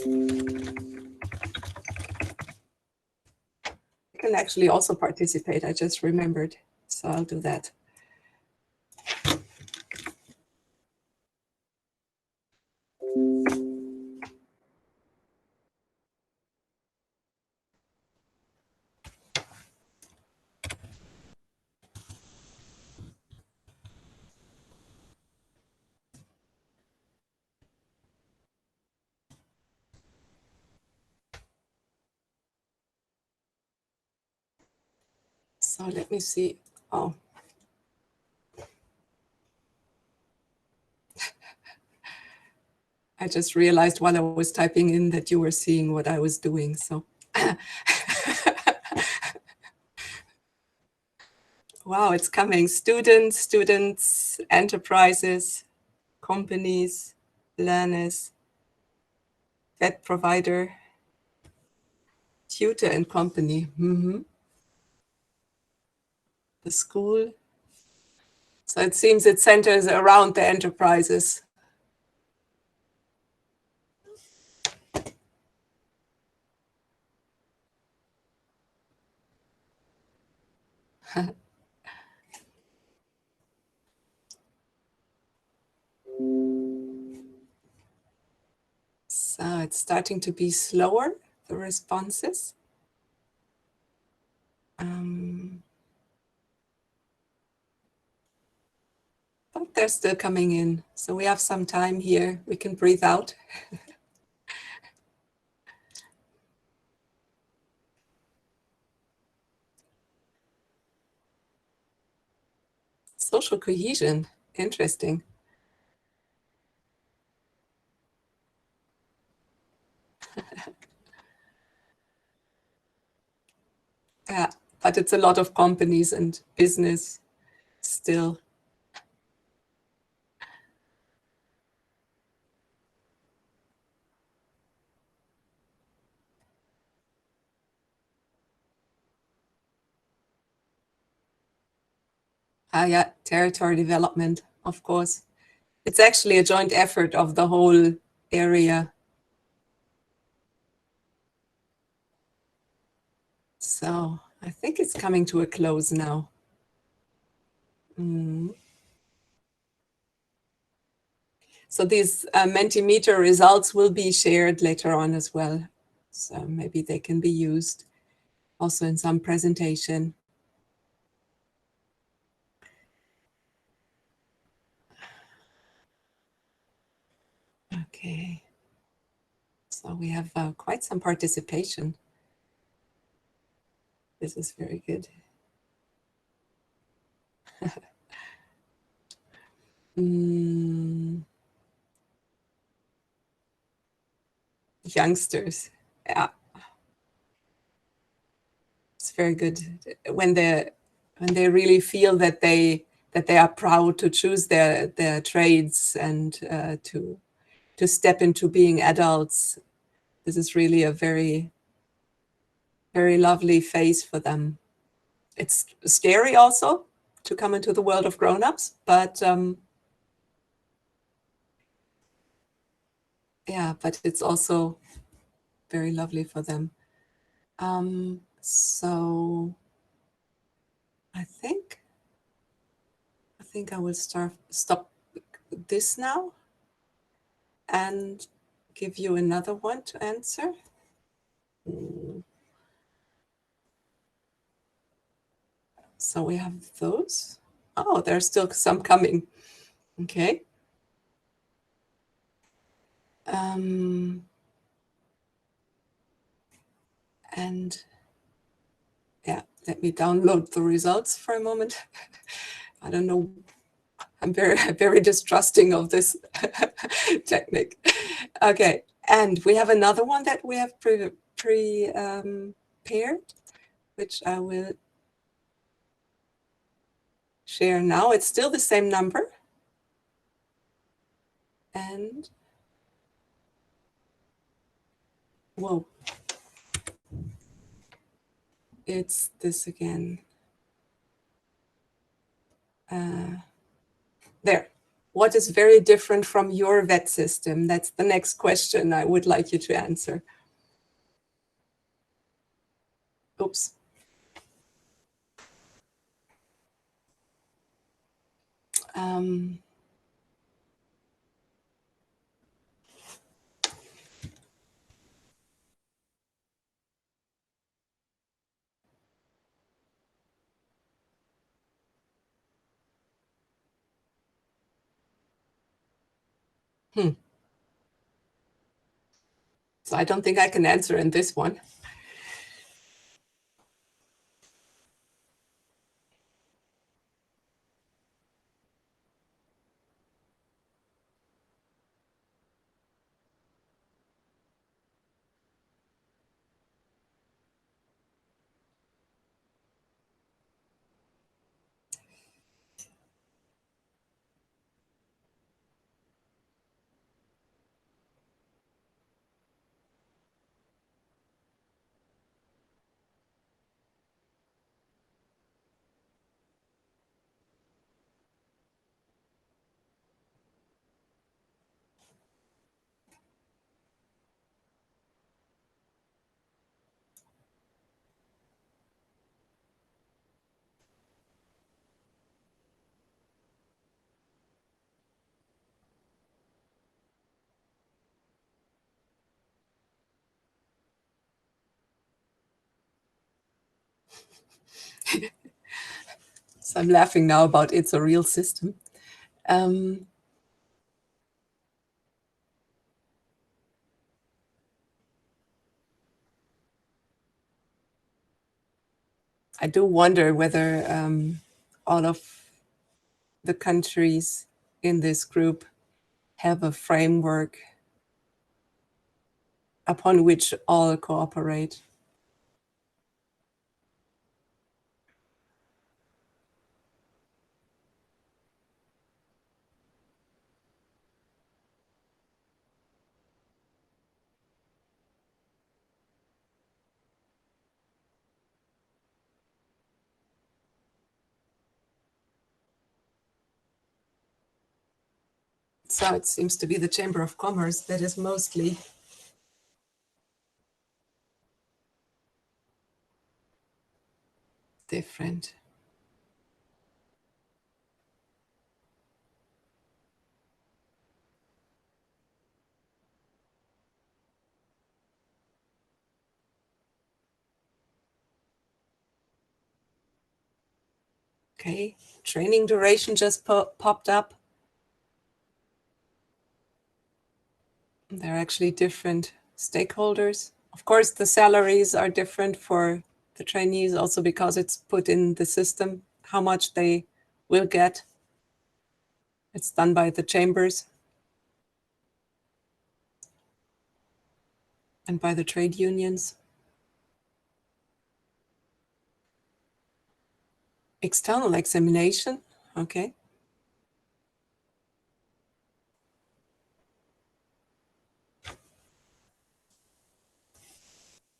You can actually also participate, I just remembered, so I'll do that. So let me see. Oh. I just realized while I was typing in that you were seeing what I was doing. So, wow, it's coming. Students, enterprises, companies, learners, vet provider, tutor and company. The school. So it seems it centers around the enterprises. So it's starting to be slower, the responses. But they're still coming in. So we have some time here. We can breathe out. Social cohesion, interesting. Yeah, but it's a lot of companies and business still. Yeah, territory development, of course. It's actually a joint effort of the whole area. So I think it's coming to a close now. So these Mentimeter results will be shared later on as well. So maybe they can be used also in some presentation. Okay. So we have quite some participation. This is very good. Youngsters, yeah. It's very good when they really feel that they are proud to choose their trades and to step into being adults. This is really a very, very lovely phase for them. It's scary also to come into the world of grown-ups, but yeah, but it's also very lovely for them. So I think I will stop this now and give you another one to answer. So we have those. Oh, there's still some coming. Okay. And yeah, let me download the results for a moment. I don't know. I'm very distrusting of this technique. Okay, and we have another one that we have prepared, which I will share now. It's still the same number. And, whoa, it's this again. There. What is very different from your vet system? That's the next question I would like you to answer. Oops. So I don't think I can answer in this one. So I'm laughing now about it's a real system. I do wonder whether all of the countries in this group have a framework upon which all cooperate. So it seems to be the Chamber of Commerce that is mostly different. Okay, training duration just popped up. They're actually different stakeholders. Of course, the salaries are different for the trainees also because it's put in the system, how much they will get. It's done by the chambers and by the trade unions. External examination, okay.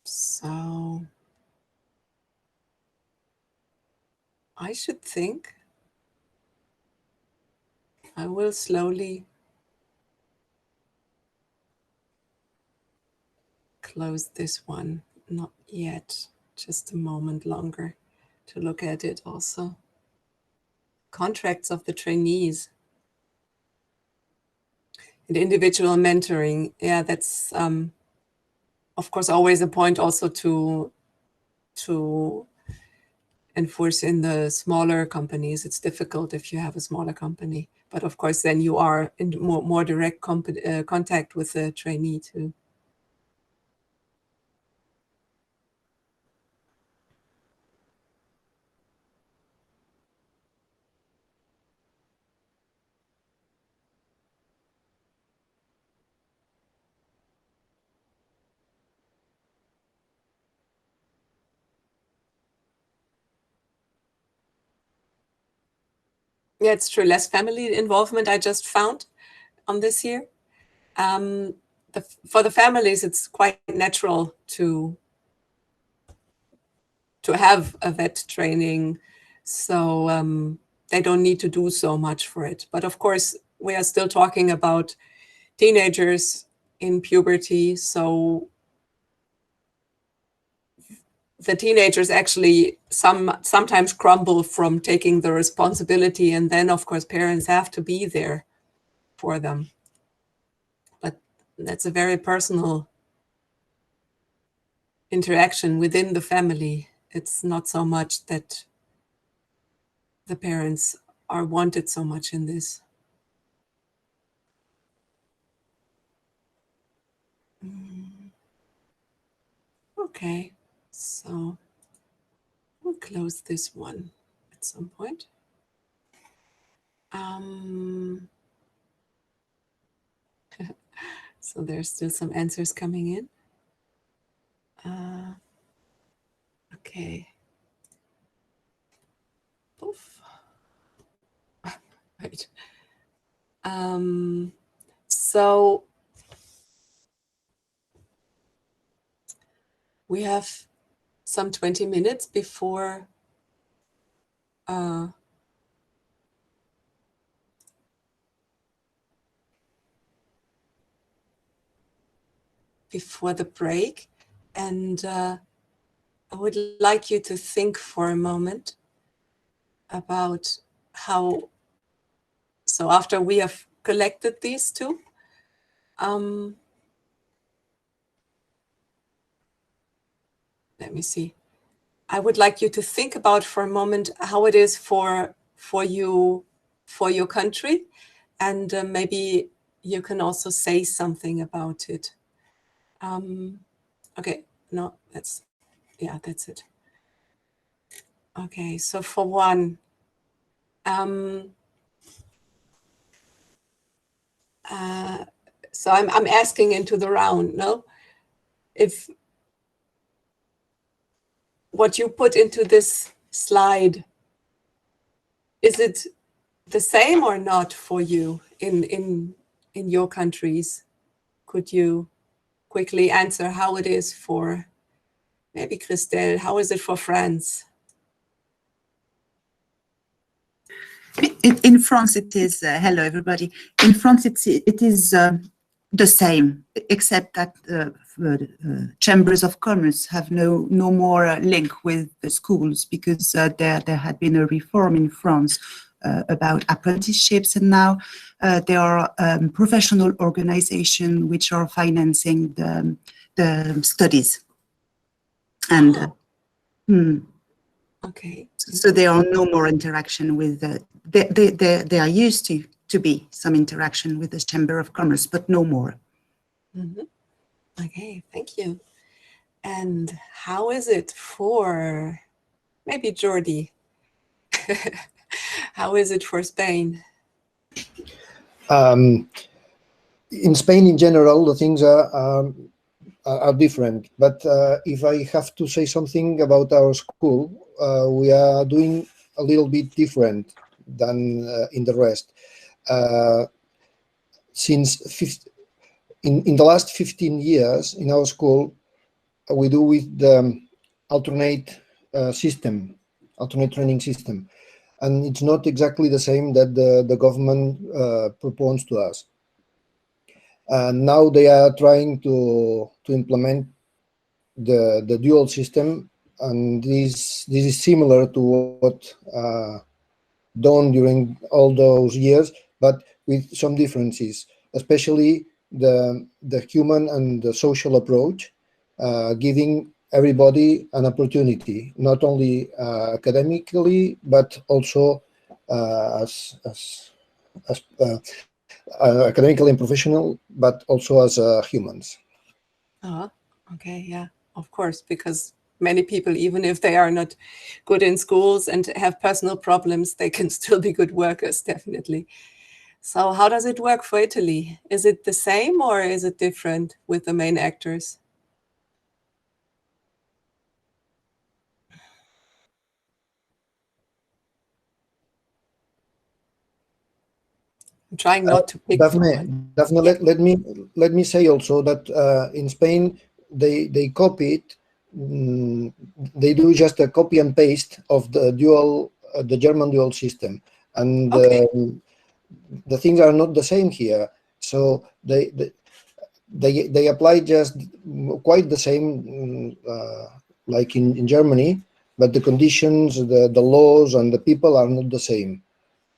So I should think I will slowly close this one. Not yet, just a moment longer to look at it also. Contracts of the trainees and individual mentoring. Yeah, that's of course always a point also to enforce in the smaller companies. It's difficult if you have a smaller company, but of course then you are in more direct contact with the trainee too. Yeah, it's true. Less family involvement, I just found on this year. For the families, it's quite natural to have a vet training, so they don't need to do so much for it. But of course, we are still talking about teenagers in puberty, so the teenagers actually sometimes crumble from taking the responsibility, and then of course parents have to be there for them. But that's a very personal interaction within the family. It's not so much that the parents are wanted so much in this. Okay, so we'll close this one at some point. So there's still some answers coming in. Okay. Oof. Right. So we have some 20 minutes before the break, and I would like you to think for a moment about how, so after we have collected these two, let me see. I would like you to think about for a moment how it is for you, for your country, and maybe you can also say something about it. Okay, no, that's it. Okay, so for one, so I'm asking into the round, no? If what you put into this slide, is it the same or not for you in your countries? Could you quickly answer how it is for maybe Christelle? How is it for France? In France, it is, hello everybody. In France, it is the same, except that chambers of commerce have no more link with the schools, because there had been a reform in France about apprenticeships, and now there are professional organizations which are financing the studies. And okay. So there are no more interaction with there are used to be some interaction with the Chamber of Commerce, but no more. Mm-hmm. Okay, thank you. And how is it for maybe Jordi? How is it for Spain? In Spain, in general, the things are different. But if I have to say something about our school, we are doing a little bit different than in the rest. In the last 15 years in our school, we do with the alternate training system. And it's not exactly the same that the government proposes to us. Now they are trying to implement the dual system, and this is similar to what done during all those years, but with some differences, especially the human and the social approach, giving everybody an opportunity, not only academically, but also academically and professional, but also as humans. Okay, yeah, of course, because many people, even if they are not good in schools and have personal problems, they can still be good workers, definitely. So how does it work for Italy? Is it the same or is it different with the main actors? I'm trying not to pick Daphne, let me say also that in Spain they copied. They do just a copy and paste of the the German dual system, and Okay. the things are not the same here. So they apply just quite the same like in Germany, but the conditions, the laws, and the people are not the same.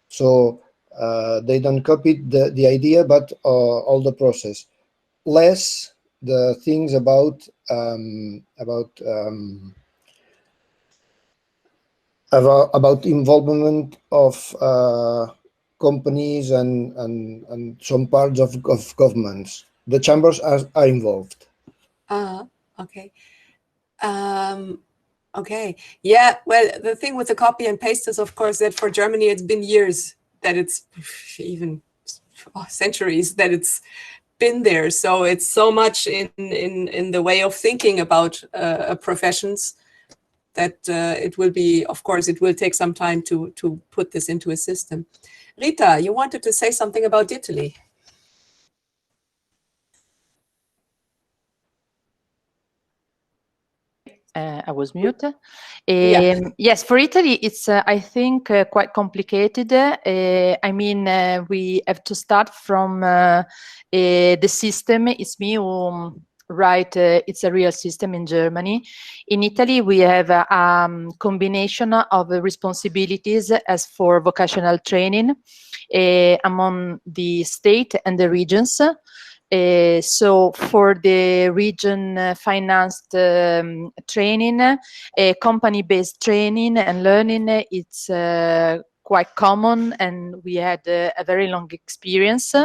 So they don't copy the idea, but all the process. Less the things about involvement of companies and some parts of governments. The chambers are involved. Okay. Okay. Yeah. Well, the thing with the copy and paste is, of course, that for Germany it's been years, that it's even centuries that it's been there. So it's so much in the way of thinking about professions that it will be, of course, it will take some time to put this into a system. Rita, you wanted to say something about Italy. I was muted. Yeah. Yes, for Italy, it's, I think, quite complicated. I mean, we have to start from the system. It's me who write, it's a real system in Germany. In Italy, we have a combination of responsibilities as for vocational training among the state and the regions. So for the region financed training, company-based training and learning, it's quite common, and we had a very long experience.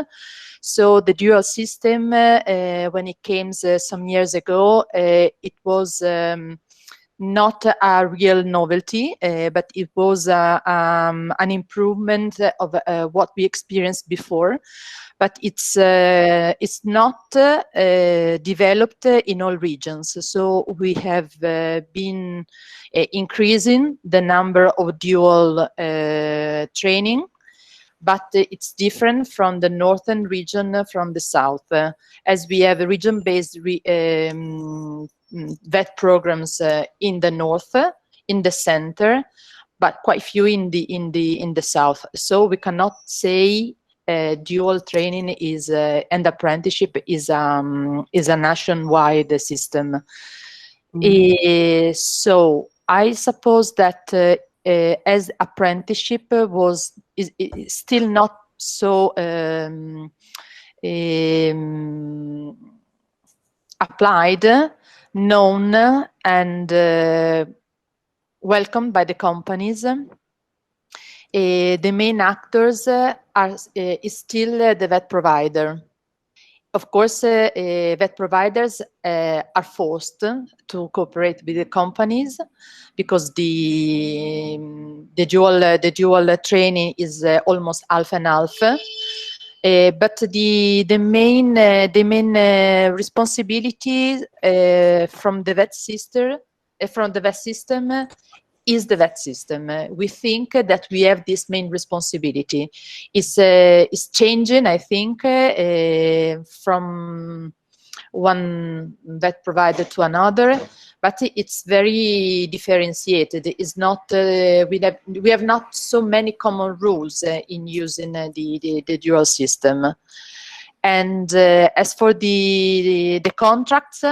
So the dual system, when it came some years ago, it was not a real novelty, but it was an improvement of what we experienced before. But it's not developed in all regions. So we have been increasing the number of dual training, but it's different from the northern region from the south, as we have region-based VET programs in the north, in the center, but quite few in the south. So we cannot say dual training is and apprenticeship is a nationwide system. So I suppose that as apprenticeship is still not so applied, known, and welcomed by the companies. The main actors is still the VET provider. Of course, VET providers are forced to cooperate with the companies because the dual training is almost half and half. But the main responsibility from the VET system is the VET system. We think that we have this main responsibility. It's changing, I think, from one VET provider to another, but it's very differentiated. It's not we have not so many common rules in using the dual system. And as for the contracts,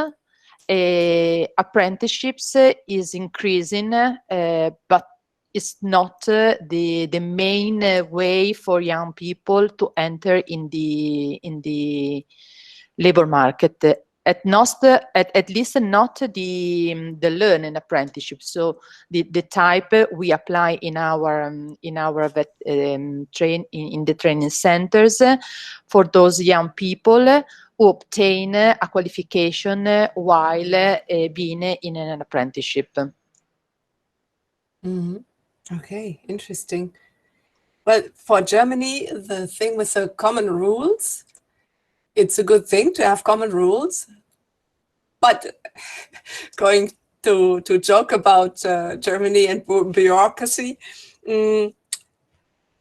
apprenticeships is increasing, but it's not the main way for young people to enter in the labor market. At least not the learning apprenticeship. So the type we apply in our in the training centers for those young people who obtain a qualification while being in an apprenticeship. Mm-hmm. Okay, interesting. Well, for Germany, the thing with the common rules, it's a good thing to have common rules. But going to joke about Germany and bureaucracy,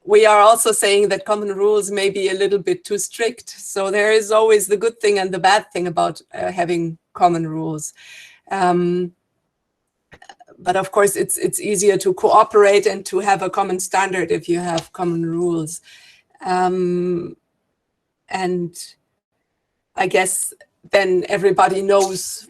we are also saying that common rules may be a little bit too strict. So there is always the good thing and the bad thing about having common rules. But of course, it's easier to cooperate and to have a common standard if you have common rules. And I guess then everybody knows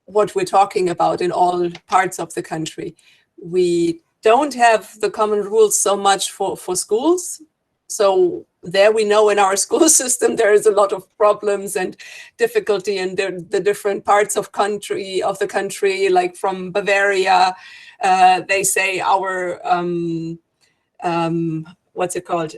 what we're talking about in all parts of the country. We don't have the common rules so much for schools. So there we know in our school system there is a lot of problems and difficulty in the different parts of the country, like from Bavaria, they say our, what's it called?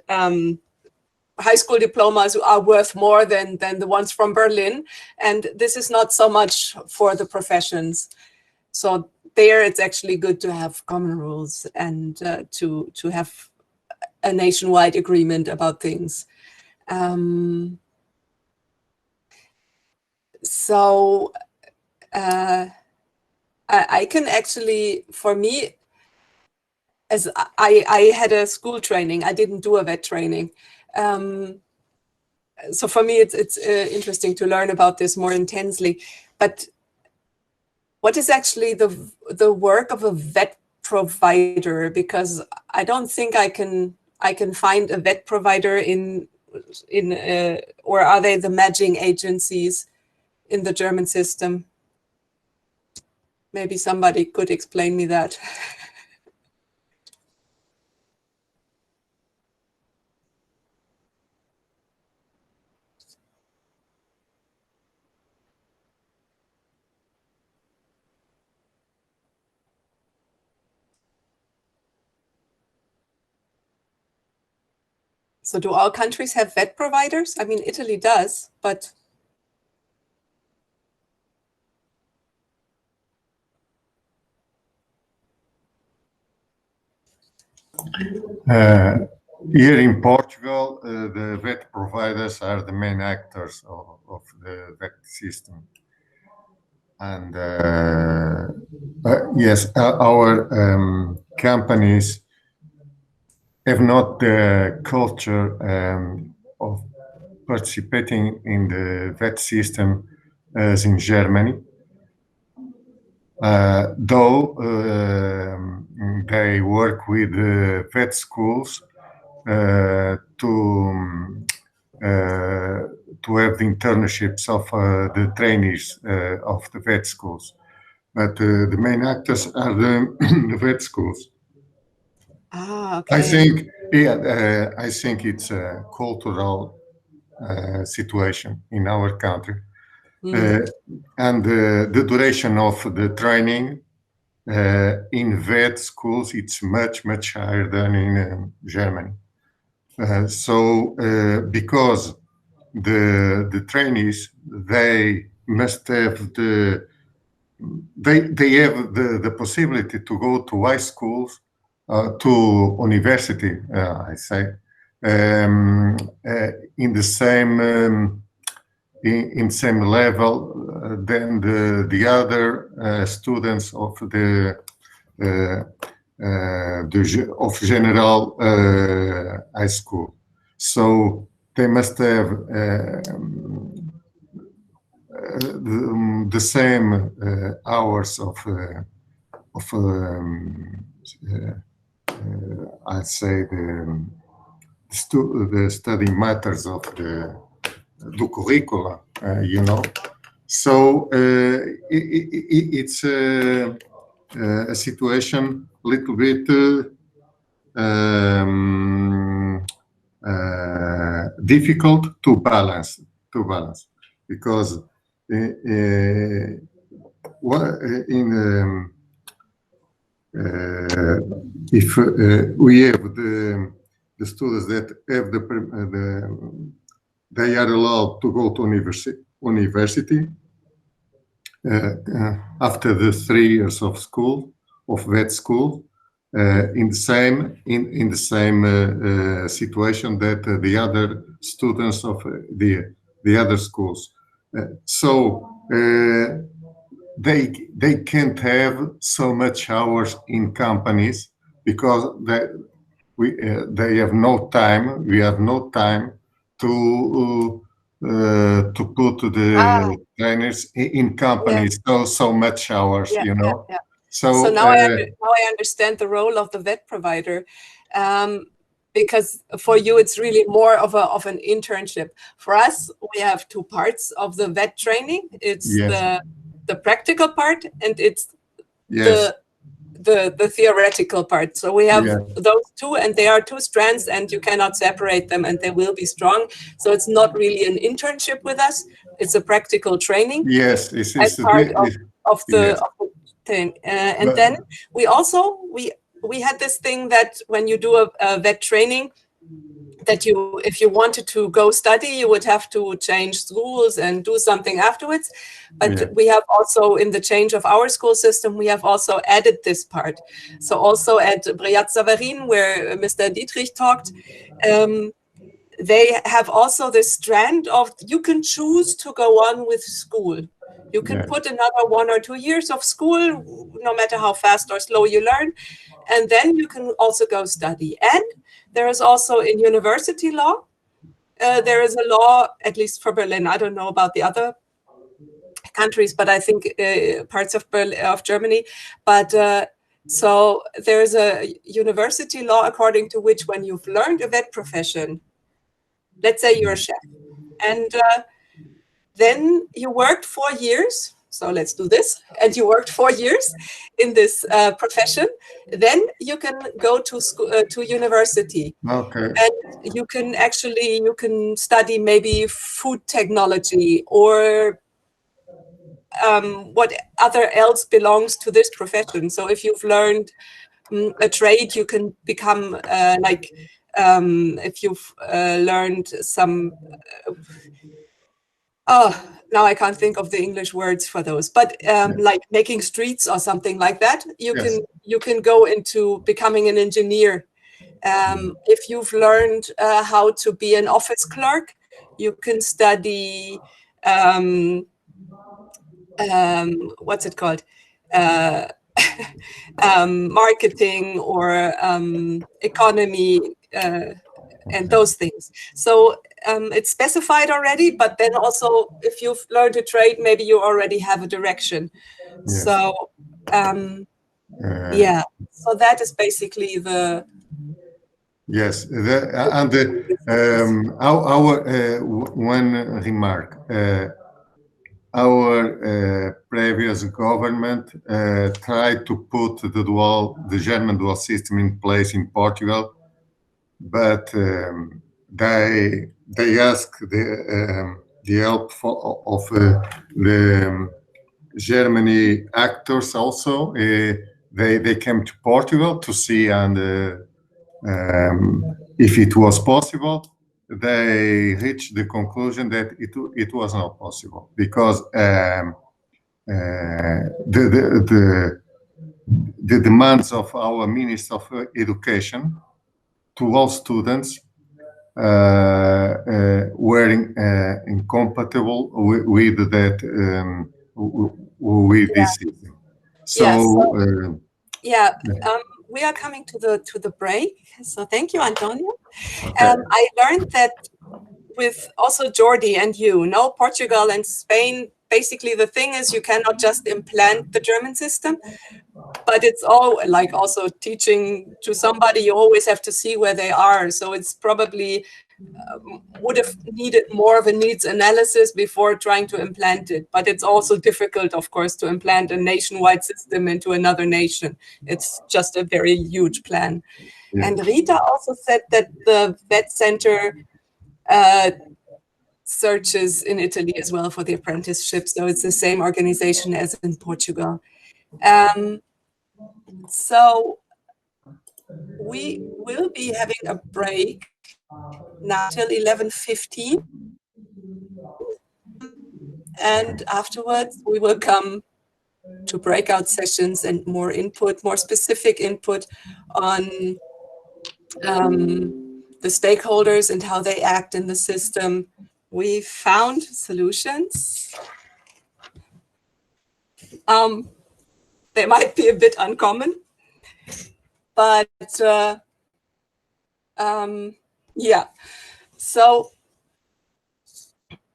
High school diplomas are worth more than the ones from Berlin. And this is not so much for the professions. So there it's actually good to have common rules and to have a nationwide agreement about things. So I can actually, for me, as I had a school training, I didn't do a vet training. So for me, it's interesting to learn about this more intensely. But what is actually the work of a vet provider? Because I don't think I can find a vet provider or are they the matching agencies in the German system? Maybe somebody could explain me that. So do all countries have vet providers? I mean, Italy does, but... Here in Portugal, the vet providers are the main actors of the vet system. And yes, our companies have not the culture of participating in the vet system as in Germany, though they work with vet schools to have the internships of the trainees of the vet schools. But the main actors are the vet schools. Ah, okay. I think, yeah, I think it's a cultural situation in our country. And the duration of the training in vet schools, it's much, much higher than in Germany. So because the trainees, they must have they have the possibility to go to high schools, to university, I say, in the same in same level than the other students of of general high school. So they must have the same hours of I'd say the study matters of the curricula, you know. So it's a situation a little bit difficult to balance because if we have the students that have they are allowed to go to university after the 3 years of school, of vet school, in the same situation that the other students of the other schools. So they can't have so much hours in companies because they have no time. We have no time to put the trainers in companies so much hours. You know. Yeah. So now I understand the role of the VET provider. Because for you, it's really more of an internship. For us, we have two parts of the VET training. It's the practical part, and it's the theoretical part. So we have those two, and they are two strands, and you cannot separate them, and they will be strong. So it's not really an internship with us. It's a practical training. Yes, it's part of the thing. And then we also we had this thing that when you do a VET training, that if you wanted to go study, you would have to change schools and do something afterwards. But we have also, in the change of our school system, we have also added this part. So also at Briat Savarin, where Mr. Dietrich talked, they have also this strand of you can choose to go on with school. You can put another 1 or 2 years of school, no matter how fast or slow you learn. And then you can also go study. And there is also in university law, there is a law, at least for Berlin. I don't know about the other countries, but I think parts of Germany. But so there's a university law according to which when you've learned a VET profession, let's say you're a chef, and then you worked 4 years. So let's do this. And you worked 4 years in this profession. Then you can go to school, to university. Okay. And you can study maybe food technology or what other else belongs to this profession. So if you've learned a trade, you can become if you've learned some. Now I can't think of the English words for those, but like making streets or something like that, you can go into becoming an engineer. If you've learned how to be an office clerk, you can study what's it called? Marketing or economy and those things. So it's specified already, but then also if you've learned a trade, maybe you already have a direction. So so that is basically the one remark. Our previous government tried to put the German dual system in place in Portugal, but they asked the help of the Germany actors also. They came to Portugal to see and if it was possible. They reached the conclusion that it was not possible because the demands of our Minister of Education to all students were incompatible with that with this system. So we are coming to the break. So thank you, Antonio. I learned that with also Jordi and Portugal and Spain, basically the thing is you cannot just implant the German system, but it's all like also teaching to somebody, you always have to see where they are. So it's probably would have needed more of a needs analysis before trying to implant it. But it's also difficult, of course, to implant a nationwide system into another nation. It's just a very huge plan. And Rita also said that the VET Center searches in Italy as well for the apprenticeship. So it's the same organization as in Portugal. So we will be having a break now till 11:15, and afterwards we will come to breakout sessions and more input, more specific input on the stakeholders and how they act in the system. We found solutions. They might be a bit uncommon, but Yeah, so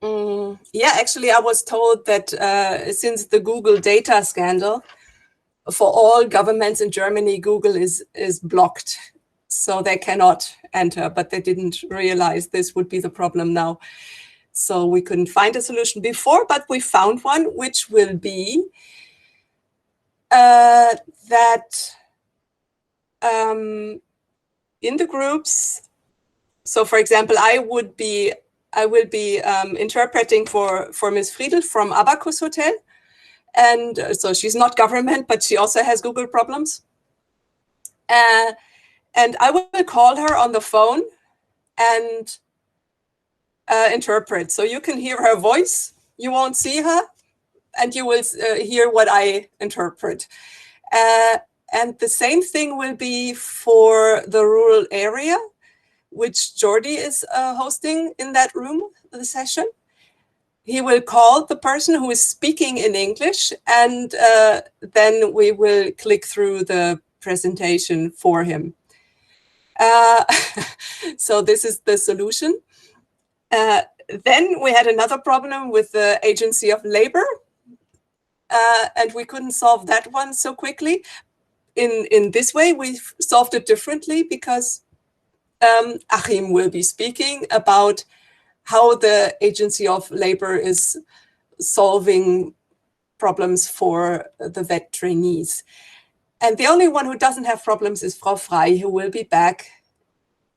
yeah, actually I was told that since the Google data scandal, for all governments in Germany, Google is blocked, so they cannot enter, but they didn't realize this would be the problem now. So we couldn't find a solution before, but we found one, which will be that in the groups, so for example, I will be interpreting for Ms. Friedel from Abacus Hotel. And so she's not government, but she also has Google problems. And I will call her on the phone and interpret. So you can hear her voice, you won't see her, and you will hear what I interpret. And the same thing will be for the rural area, which Jordi is hosting in that room, the session. He will call the person who is speaking in English, and then we will click through the presentation for him. So this is the solution. Then we had another problem with the Agency of Labor, and we couldn't solve that one so quickly. In this way, we solved it differently because Achim will be speaking about how the Agency of Labor is solving problems for the vet trainees. And the only one who doesn't have problems is Frau Frey, who will be back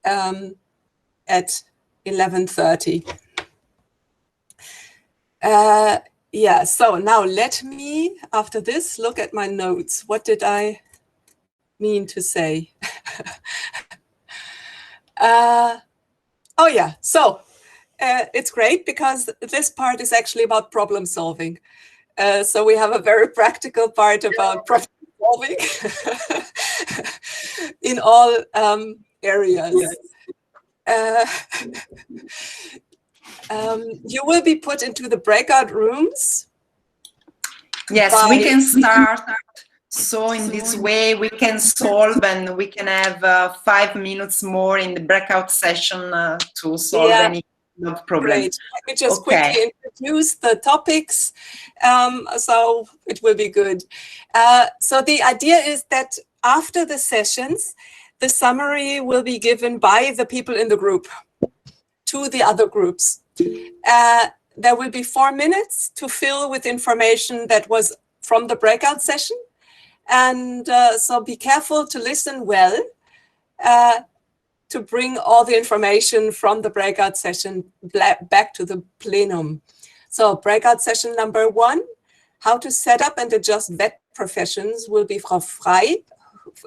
at 11:30. Yeah, so now let me, after this, look at my notes. What did I mean to say? Oh yeah, so it's great because this part is actually about problem solving. So we have a very practical part about problem solving in all areas. You will be put into the breakout rooms. Yes, we can start. So in this way, we can solve and we can have 5 minutes more in the breakout session to solve any problem. Great. Let me just quickly introduce the topics, so it will be good. So the idea is that after the sessions, the summary will be given by the people in the group to the other groups. There will be 4 minutes to fill with information that was from the breakout session. And so be careful to listen well, to bring all the information from the breakout session back to the plenum. So breakout session number 1, how to set up and adjust vet professions, will be Frau Frey,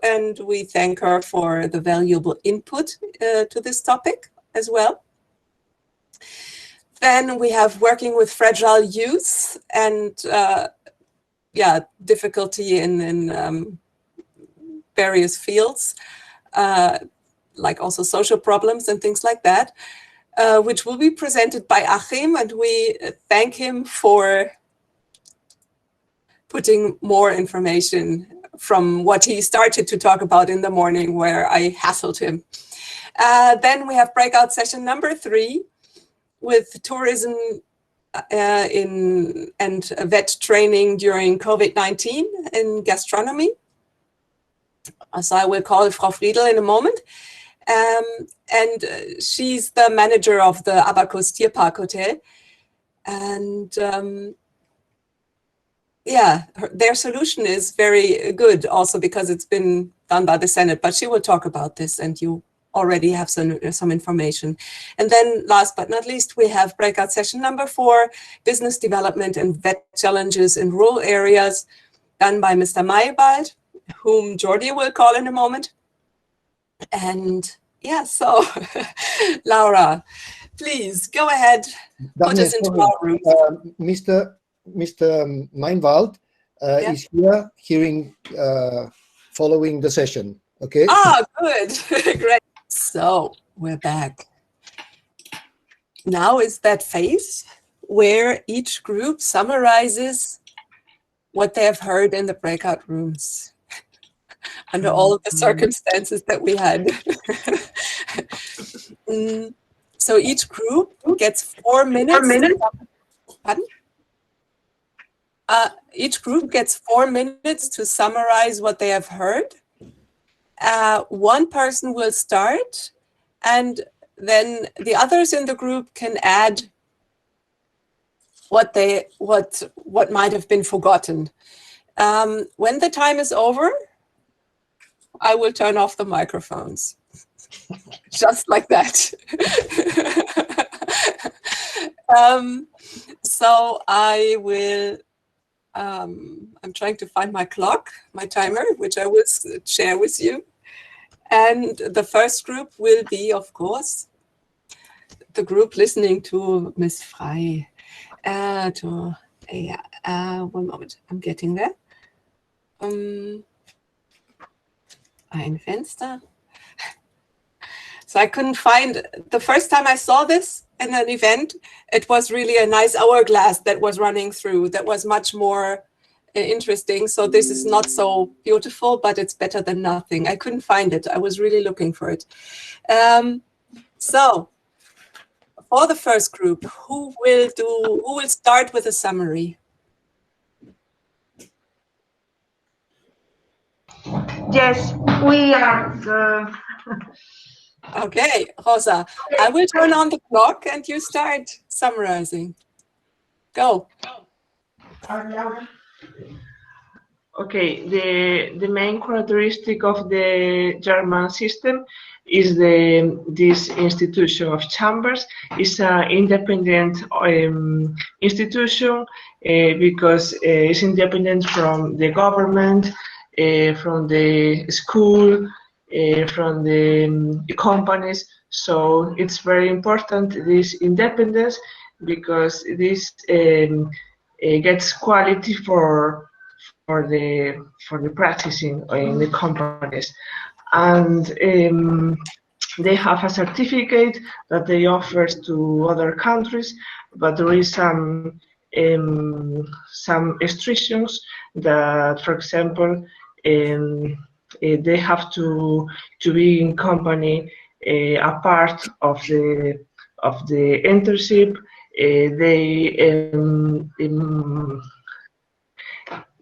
and we thank her for the valuable input to this topic as well. Then we have working with fragile youth and difficulty in various fields, like also social problems and things like that, which will be presented by Achim, and we thank him for putting more information from what he started to talk about in the morning, where I hassled him. Then we have breakout session number 3 with tourism and vet training during COVID-19 in gastronomy. So I will call Frau Friedel in a moment. And she's the manager of the Abacus Tierpark Hotel. And their solution is very good also because it's been done by the Senate, but she will talk about this and you already have some information. And then last but not least, we have breakout session number 4, business development and vet challenges in rural areas, done by Mr. Maybald, whom Jordi will call in a moment. And yeah, so Laura, please go ahead, put us into our room. Mr. Meinwald is here hearing, following the session. Okay. Ah, good. Great. So we're back. Now is that phase where each group summarizes what they have heard in the breakout rooms under all of the circumstances that we had. So each group gets 4 minutes. Pardon? Each group gets 4 minutes to summarize what they have heard. One person will start, and then the others in the group can add what might have been forgotten. When the time is over, I will turn off the microphones. Just like that. So I will, I'm trying to find my clock, my timer, which I will share with you. And the first group will be, of course, the group listening to Miss Fari. One moment, I'm getting there. Ein Fenster. So I couldn't find, the first time I saw this in an event, it was really a nice hourglass that was running through, that was much more interesting. So this is not so beautiful, but it's better than nothing. I couldn't find it. I was really looking for it. So for the first group, who will start with a summary? Yes, we are. Okay, Rosa, I will turn on the clock and you start summarizing. Go. Okay, the main characteristic of the German system is this institution of chambers is an independent institution because it's independent from the government, from the school, from the companies. So it's very important, this independence, because this gets quality for the practicing in the companies. And they have a certificate that they offer to other countries, but there is some restrictions that, for example, they have to be in company a part of the internship.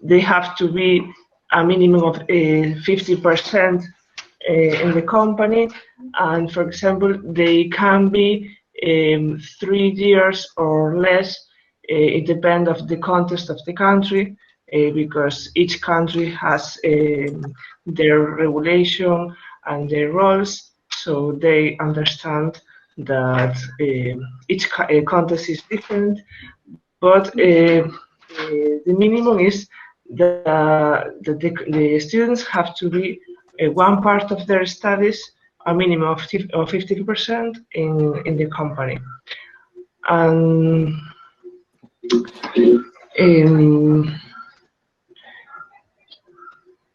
They have to be a minimum of 50% in the company, and for example, they can be 3 years or less. It depends of the context of the country, because each country has their regulation and their rules, so they understand that each context is different, but the minimum is that the students have to be one part of their studies, a minimum of 50% in the company. And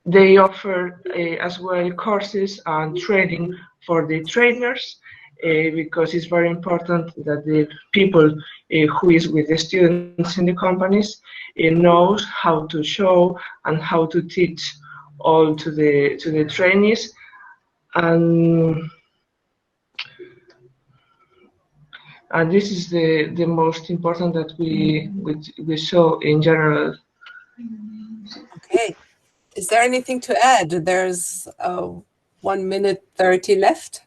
they offer as well courses and training for the trainers, because it's very important that the people who is with the students in the companies knows how to show and how to teach all to the trainees. And this is the most important that we show in general. Okay. Is there anything to add? There's 1 minute 30 left.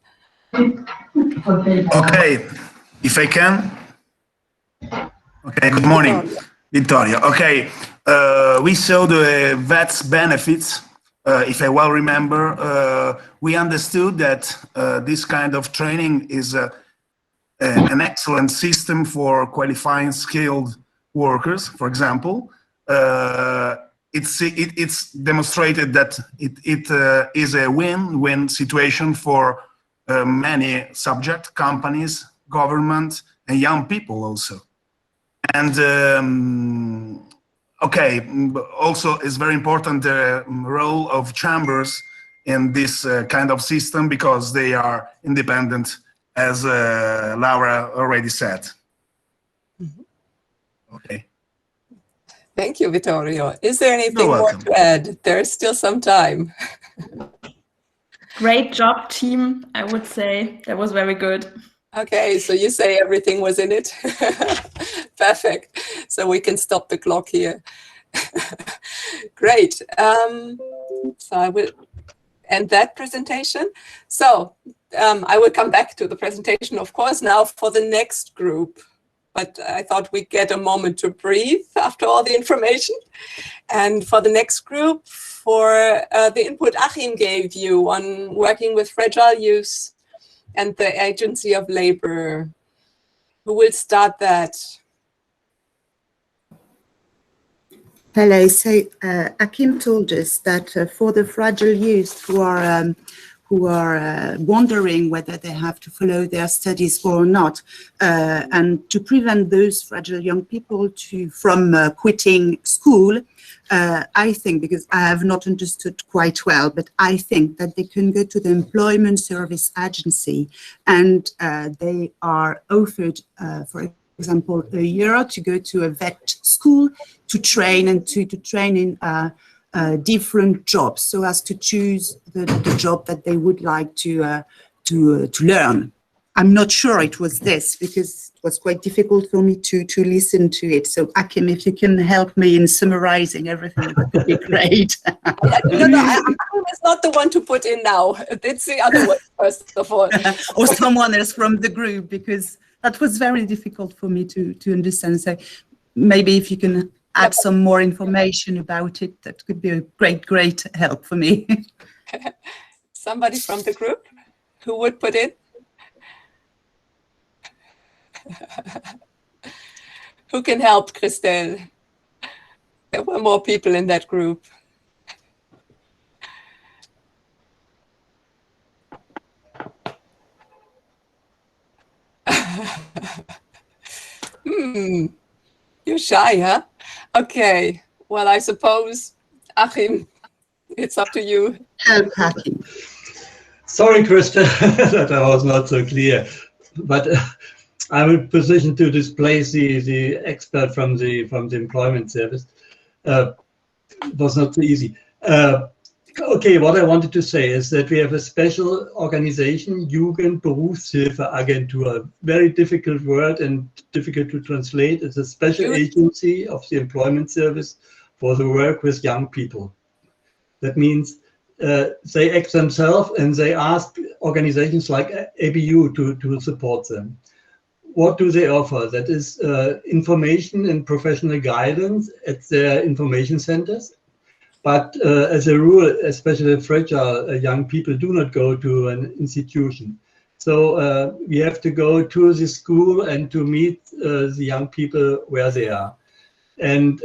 Okay, if I can. Okay, good morning, Vittoria. Okay, we saw the VET's benefits. If I well remember, we understood that this kind of training is an excellent system for qualifying skilled workers, for example. It's demonstrated that it is a win-win situation for many subject companies, government, and young people also. And okay, also it's very important the role of chambers in this kind of system, because they are independent, as Laura already said. Okay. Thank you, Vittorio. Is there anything more to add? There's still some time. Great job, team. I would say that was very good. Okay, so you say everything was in it. Perfect. So we can stop the clock here. Great. So I will end that presentation. So I will come back to the presentation, of course, now for the next group. But I thought we'd get a moment to breathe after all the information. And for the next group, for the input Achim gave you on working with fragile youth and the agency of labor. Who will start that? Hello. So Achim told us that for the fragile youth who are wondering whether they have to follow their studies or not, and to prevent those fragile young people from quitting school, I think, because I have not understood quite well, but I think that they can go to the Employment Service Agency, and they are offered, for example, a year to go to a vet school to train and to train in different jobs, so as to choose the job that they would like to learn. I'm not sure it was this, because it was quite difficult for me to listen to it. So Achim, if you can help me in summarizing everything, that would be great. No, Achim is not the one to put in now. It's the other one, first of all. Or someone else from the group, because that was very difficult for me to understand. So maybe if you can add some more information about it, that could be a great help for me. Somebody from the group who would put in? Who can help, Christelle? There were more people in that group. You're shy, huh? Okay. Well, I suppose, Achim, it's up to you. Help, Achim. Sorry, Krista, that I was not so clear, but I'm in position to displace the expert from the employment service. It was not so easy. Okay, what I wanted to say is that we have a special organization, Jugendberufshilfeagentur, a very difficult word and difficult to translate. It's a special agency of the employment service for the work with young people. That means they act themselves and they ask organizations like ABU to support them. What do they offer? That is information and professional guidance at their information centers. But as a rule, especially fragile young people do not go to an institution. So we have to go to the school and to meet the young people where they are. And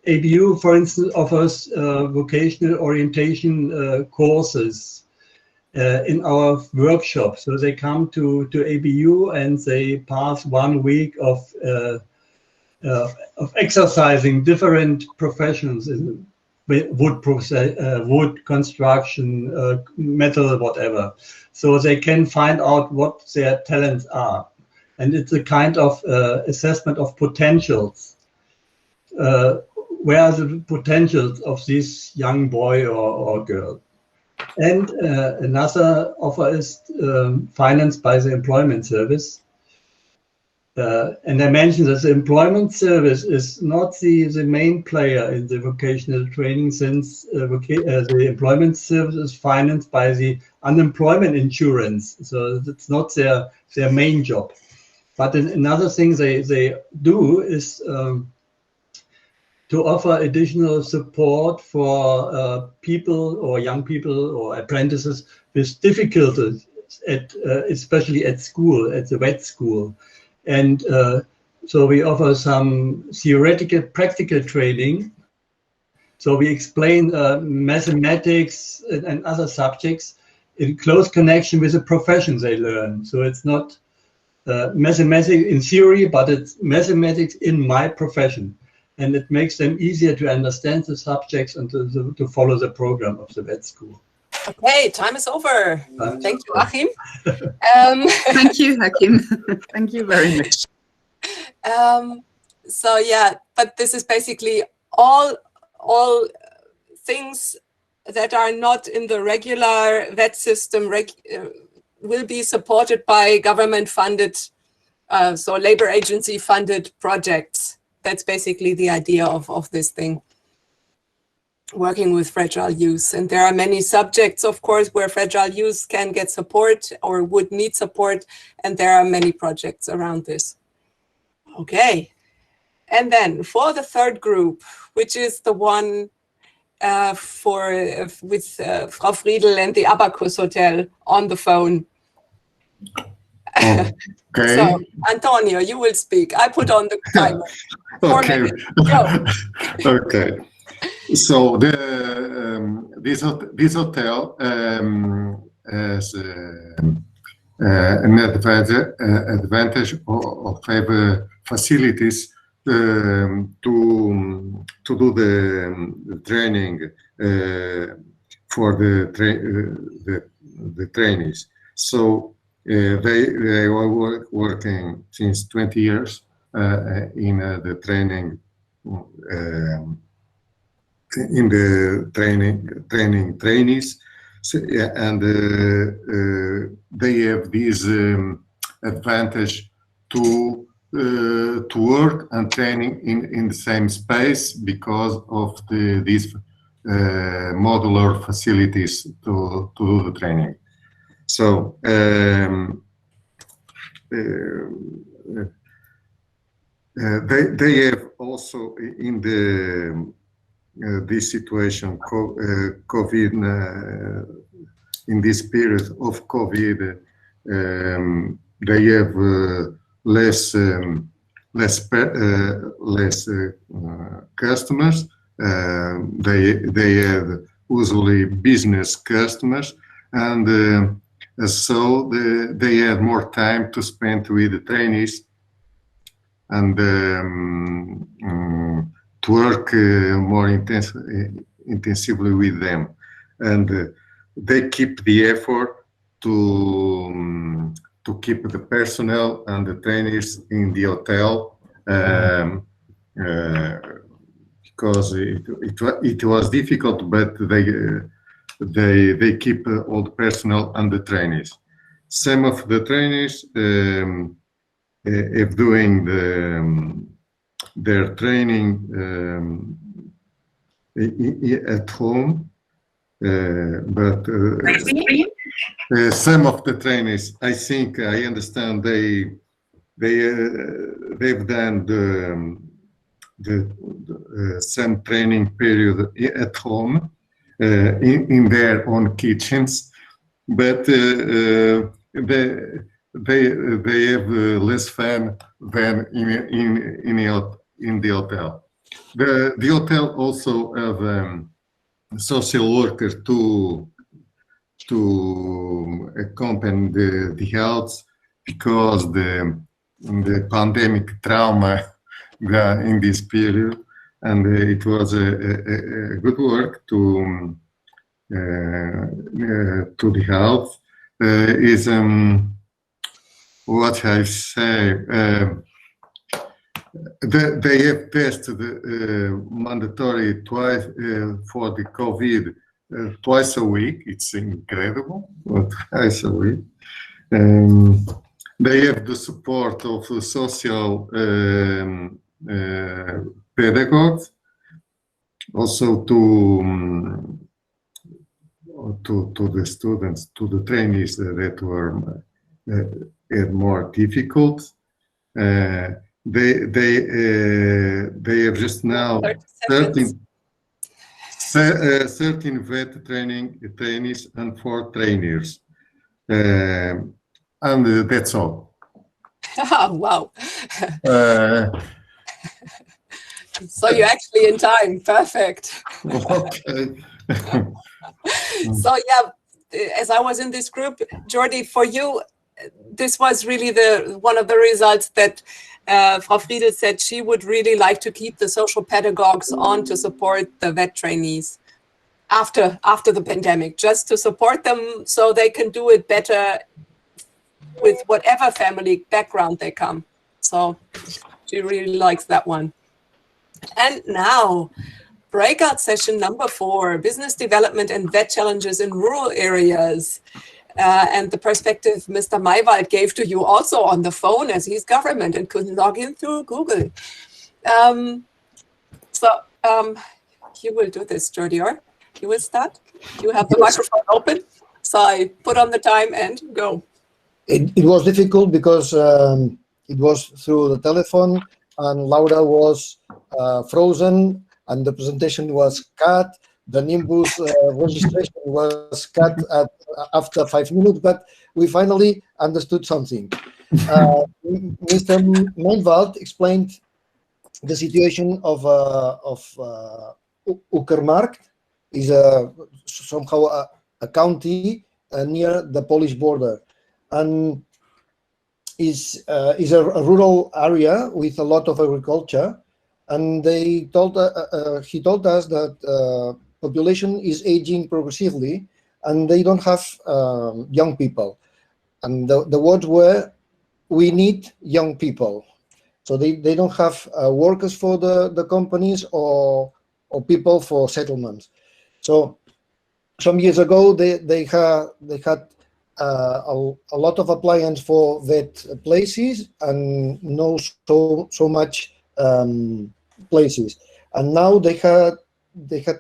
ABU, for instance, offers vocational orientation courses in our workshop. So they come to ABU and they pass 1 week of exercising different professions in wood construction, metal, whatever. So they can find out what their talents are. And it's a kind of assessment of potentials. Where are the potentials of this young boy or girl? And another offer is financed by the Employment Service. And I mentioned that the Employment Service is not the main player in the vocational training, since the Employment Service is financed by the unemployment insurance. So it's not their main job. But another thing they do is to offer additional support for people or young people or apprentices with difficulties, especially at school, at the vet school. And so we offer some theoretical, practical training. So we explain mathematics and other subjects in close connection with the professions they learn. So it's not mathematics in theory, but it's mathematics in my profession. And it makes them easier to understand the subjects and to follow the program of the vet school. Okay, time is over. Thank you, Achim. Thank you, Achim. Thank you very much. So yeah, but this is basically all things that are not in the regular VET system will be supported by government-funded, so labor agency-funded projects. That's basically the idea of this thing, working with fragile youth. And there are many subjects, of course, where fragile youth can get support or would need support, and there are many projects around this. Okay. And then for the third group, which is the one with Frau Friedl and the Abacus Hotel on the phone. Okay. So, Antonio, you will speak. I put on the timer. 4 minutes. Go. Okay. So this hotel has an advantage of have facilities to do the training for the trainees. So they were working since 20 years in the training trainees. So, and they have this advantage to work and training in the same space because of these modular facilities to do the training. So they have also in this situation, COVID, in this period of COVID, they have less customers. They have usually business customers, and so they have more time to spend with the trainees and to work more intensively with them, and they keep the effort to keep the personnel and the trainees in the hotel because it was difficult, but they keep all the personnel and the trainees. Some of the trainees if doing their training at home, but some of the trainees, I think, I understand they've done the some training period at home in their own kitchens, but they have less fun than in the hotel. The hotel also have social workers to accompany the health because the pandemic trauma in this period, and it was a good work to the health is what I say. They have tested mandatory twice for the COVID twice a week. It's incredible, twice a week. They have the support of the social pedagogues, also to the students, to the trainees that were more difficult. They have just now 13 vet trainees and 4 trainers, and that's all. Oh, wow. So you're actually in time. Perfect. Okay. So yeah, as I was in this group, Jordi, for you, this was really one of the results that Frau Friedl said she would really like to keep the social pedagogues on to support the vet trainees after the pandemic, just to support them so they can do it better with whatever family background they come. So she really likes that one. And now breakout session number 4, business development and VET challenges in rural areas. And the perspective Mr. Maywald gave to you also on the phone, as he's government and couldn't log in through Google. You will do this, Jordior. You will start. You have the microphone open. So I put on the time and go. It was difficult because it was through the telephone, and Laura was frozen, and the presentation was cut. The Nimbus registration was cut after 5 minutes, but we finally understood something. Mr. Maywald explained the situation of Uckermark, is somehow a county near the Polish border, and is a rural area with a lot of agriculture. And he told us that population is aging progressively, and they don't have young people. And the words were, we need young people. So they don't have workers for the companies or people for settlements. So some years ago, they had a lot of appliance for vet places and no so much places. And now they had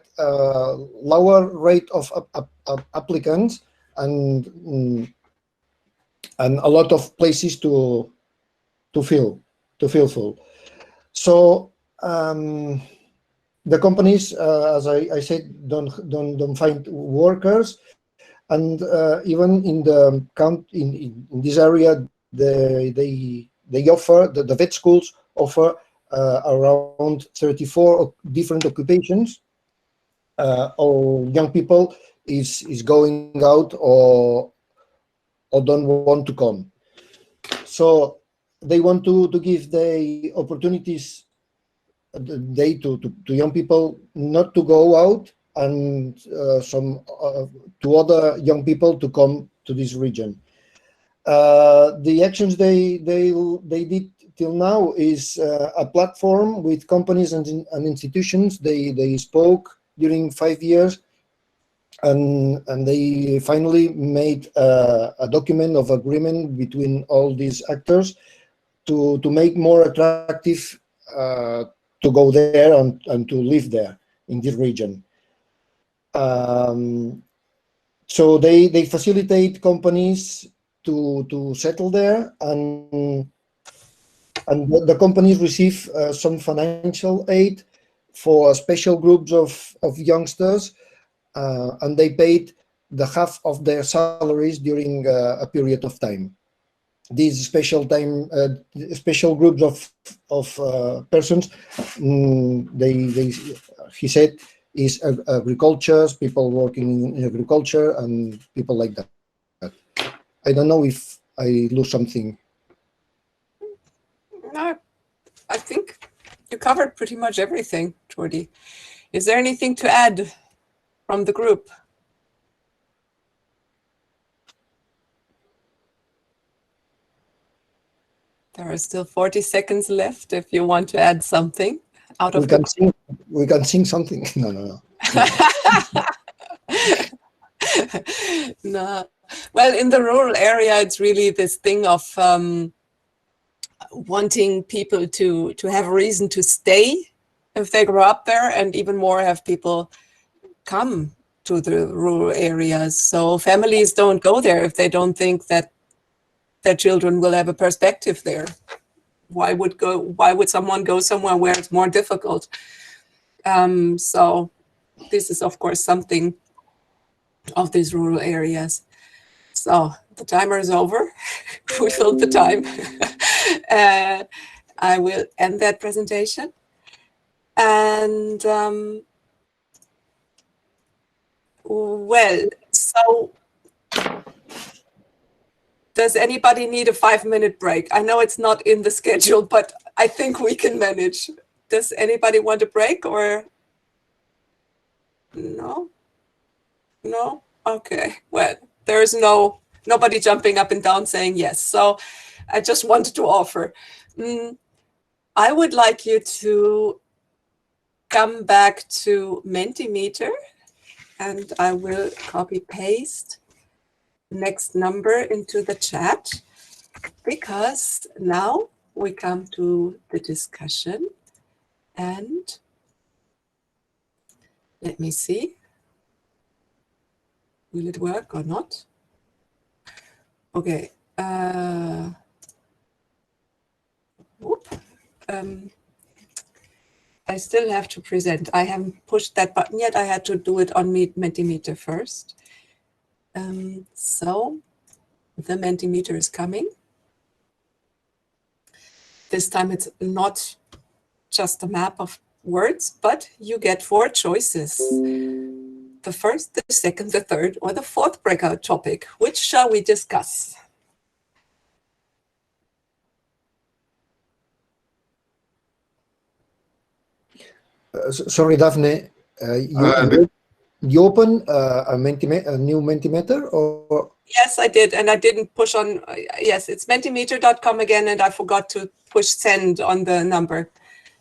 lower rate of applicants and a lot of places to fill full. So the companies, as I said, don't find workers, and even in the in this area, they offer the vet schools offer around 34 different occupations. Or young people is going out or don't want to come. So they want to give the opportunities to young people not to go out, and to other young people to come to this region. The actions they did till now is a platform with companies and institutions. They spoke during 5 years, and they finally made a document of agreement between all these actors to make more attractive to go there and to live there in this region. So they facilitate companies to settle there, and the companies receive some financial aid for special groups of youngsters, and they paid the half of their salaries during a period of time. These special groups of persons, he said, is agriculture, people working in agriculture, and people like that. I don't know if I lose something. No, I think you covered pretty much everything, Jordi. Is there anything to add from the group? There are still 40 seconds left if you want to add something out of we can sing something. No. No. Well, in the rural area, it's really this thing of wanting people to have a reason to stay if they grow up there, and even more have people come to the rural areas. So families don't go there if they don't think that their children will have a perspective there. Why would someone go somewhere where it's more difficult? So this is, of course, something of these rural areas. So the timer is over. We filled the time. I will end that presentation. And well, so does anybody need a 5-minute break? I know it's not in the schedule, but I think we can manage. Does anybody want a break, or no? No? Okay. Well, there's nobody jumping up and down saying yes. So I just wanted to offer. I would like you to come back to Mentimeter, and I will copy paste next number into the chat, because now we come to the discussion. And let me see, will it work or not? Okay. I still have to present. I haven't pushed that button yet. I had to do it on Mentimeter first. So the Mentimeter is coming. This time it's not just a map of words, but you get 4 choices. The first, the second, the third, or the fourth breakout topic. Which shall we discuss? Sorry, Daphne, you open a new Mentimeter, or? Yes, I did, and I didn't push on, yes, it's mentimeter.com again, and I forgot to push send on the number.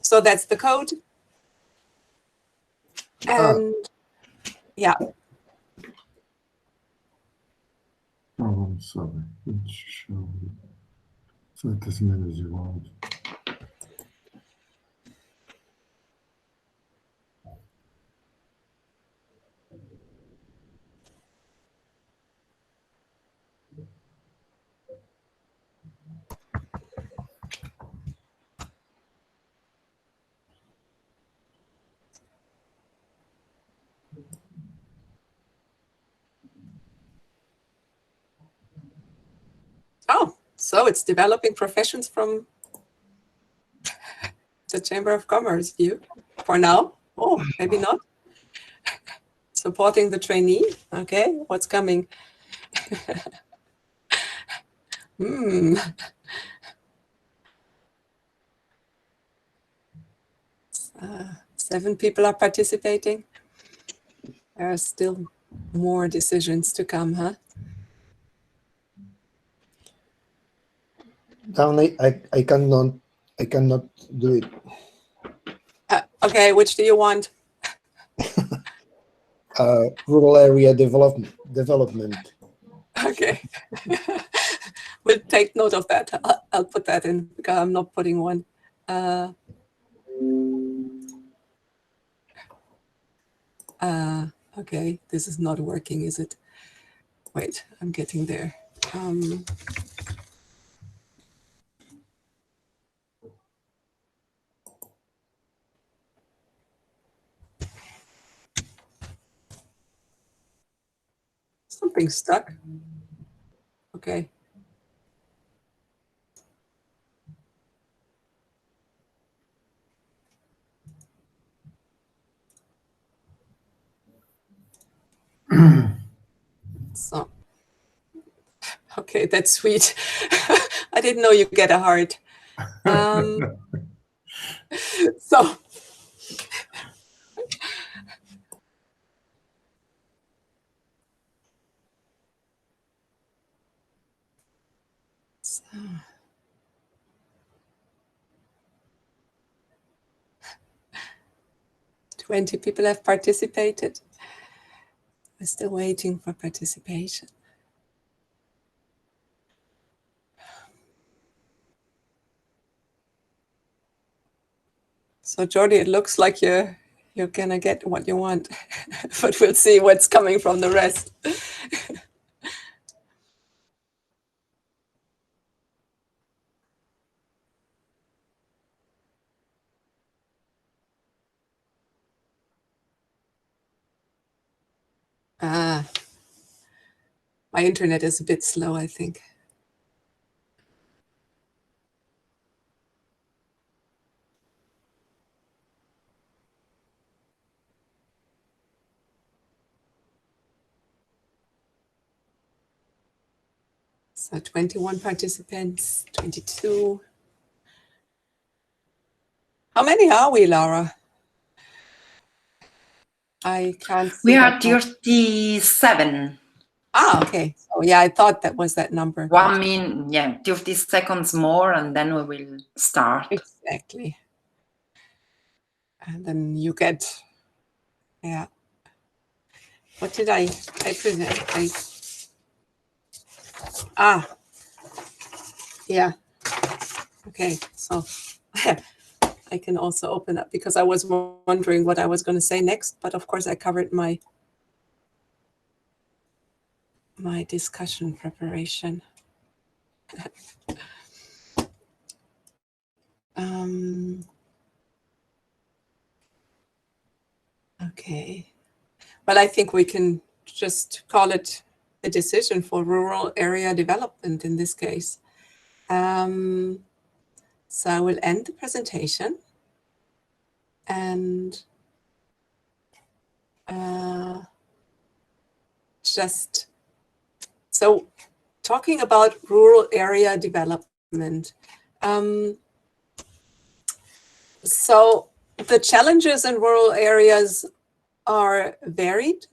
So that's the code. And yeah. Oh, I'm sorry. So it as many as you want. Oh, so it's developing professions from the Chamber of Commerce view for now. Oh, maybe not. Supporting the trainee. Okay, what's coming? 7 people are participating. There are still more decisions to come, huh? Down, I cannot do it. Okay, which do you want? Rural area development. Okay. We'll take note of that. I'll put that in, because I'm not putting one. Okay, this is not working, is it? Wait, I'm getting there. Something stuck. Okay. So, okay, that's sweet. I didn't know you get a heart. So, "20 people have participated. We're still waiting for participation." So, Jordi, it looks like you're gonna get what you want, but we'll see what's coming from the rest. My internet is a bit slow, I think. So 21 participants, 22. How many are we, Laura? I can't see. We are 37. Ah, okay. So yeah, I thought that was that number. 1 minute, yeah, 30 seconds more, and then we will start. Exactly. And then you get, yeah. What did I present? Yeah. Okay, so I can also open up because I was wondering what I was going to say next, but of course I covered my discussion preparation. Okay. Well, I think we can just call it a decision for rural area development in this case. So I will end the presentation and so talking about rural area development. So the challenges in rural areas are varied.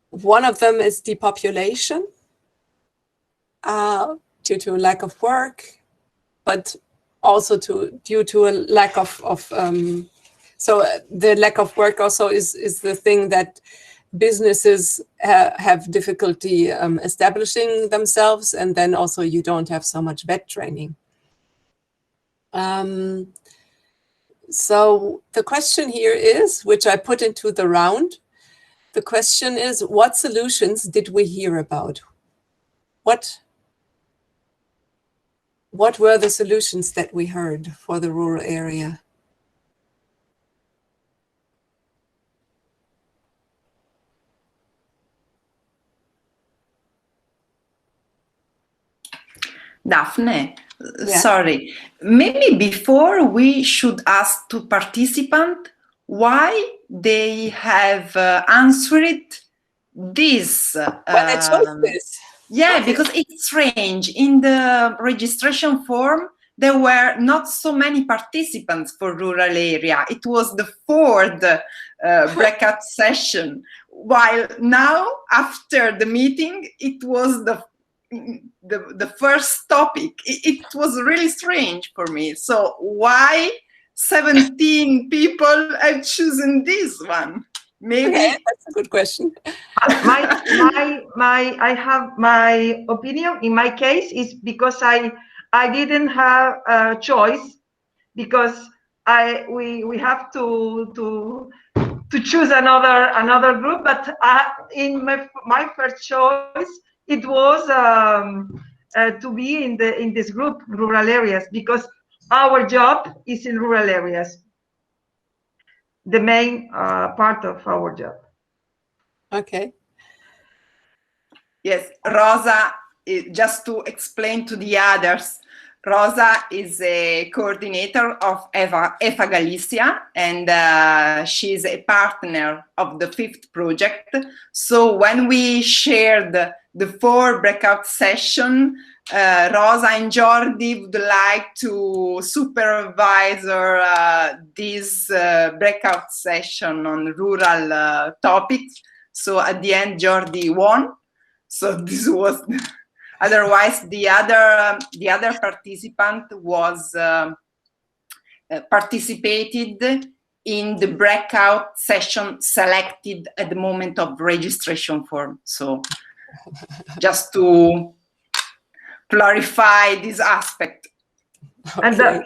One of them is depopulation due to a lack of work, but also due to a lack of so the lack of work also is the thing that businesses have difficulty establishing themselves, and then also you don't have so much vet training. So the question here is, which I put into the round, the question is, what solutions did we hear about? What were the solutions that we heard for the rural area? Daphne, Yeah. sorry, maybe before we should ask to participants why they have answered this. When I chose this. Yeah, because it's strange. In the registration form, there were not so many participants for rural area. It was the fourth breakout session, while now, after the meeting, it was the first topic. It was really strange for me. So why 17 people have chosen this one? Maybe that's a good question. I have my opinion. In my case, is because I didn't have a choice, because we have to choose another group. But in my first choice, it was to be in this group, rural areas, because our job is in rural areas. The main part of our job. Okay. Yes, Rosa, just to explain to the others, Rosa is a coordinator of EFA Galicia, and she's a partner of the FIFT project. So when we shared the 4 breakout sessions, Rosa and Jordi would like to supervise this breakout session on rural topics. So at the end, Jordi won. So this was, otherwise the other participant was participated in the breakout session selected at the moment of registration form. So just to clarify this aspect. Okay. And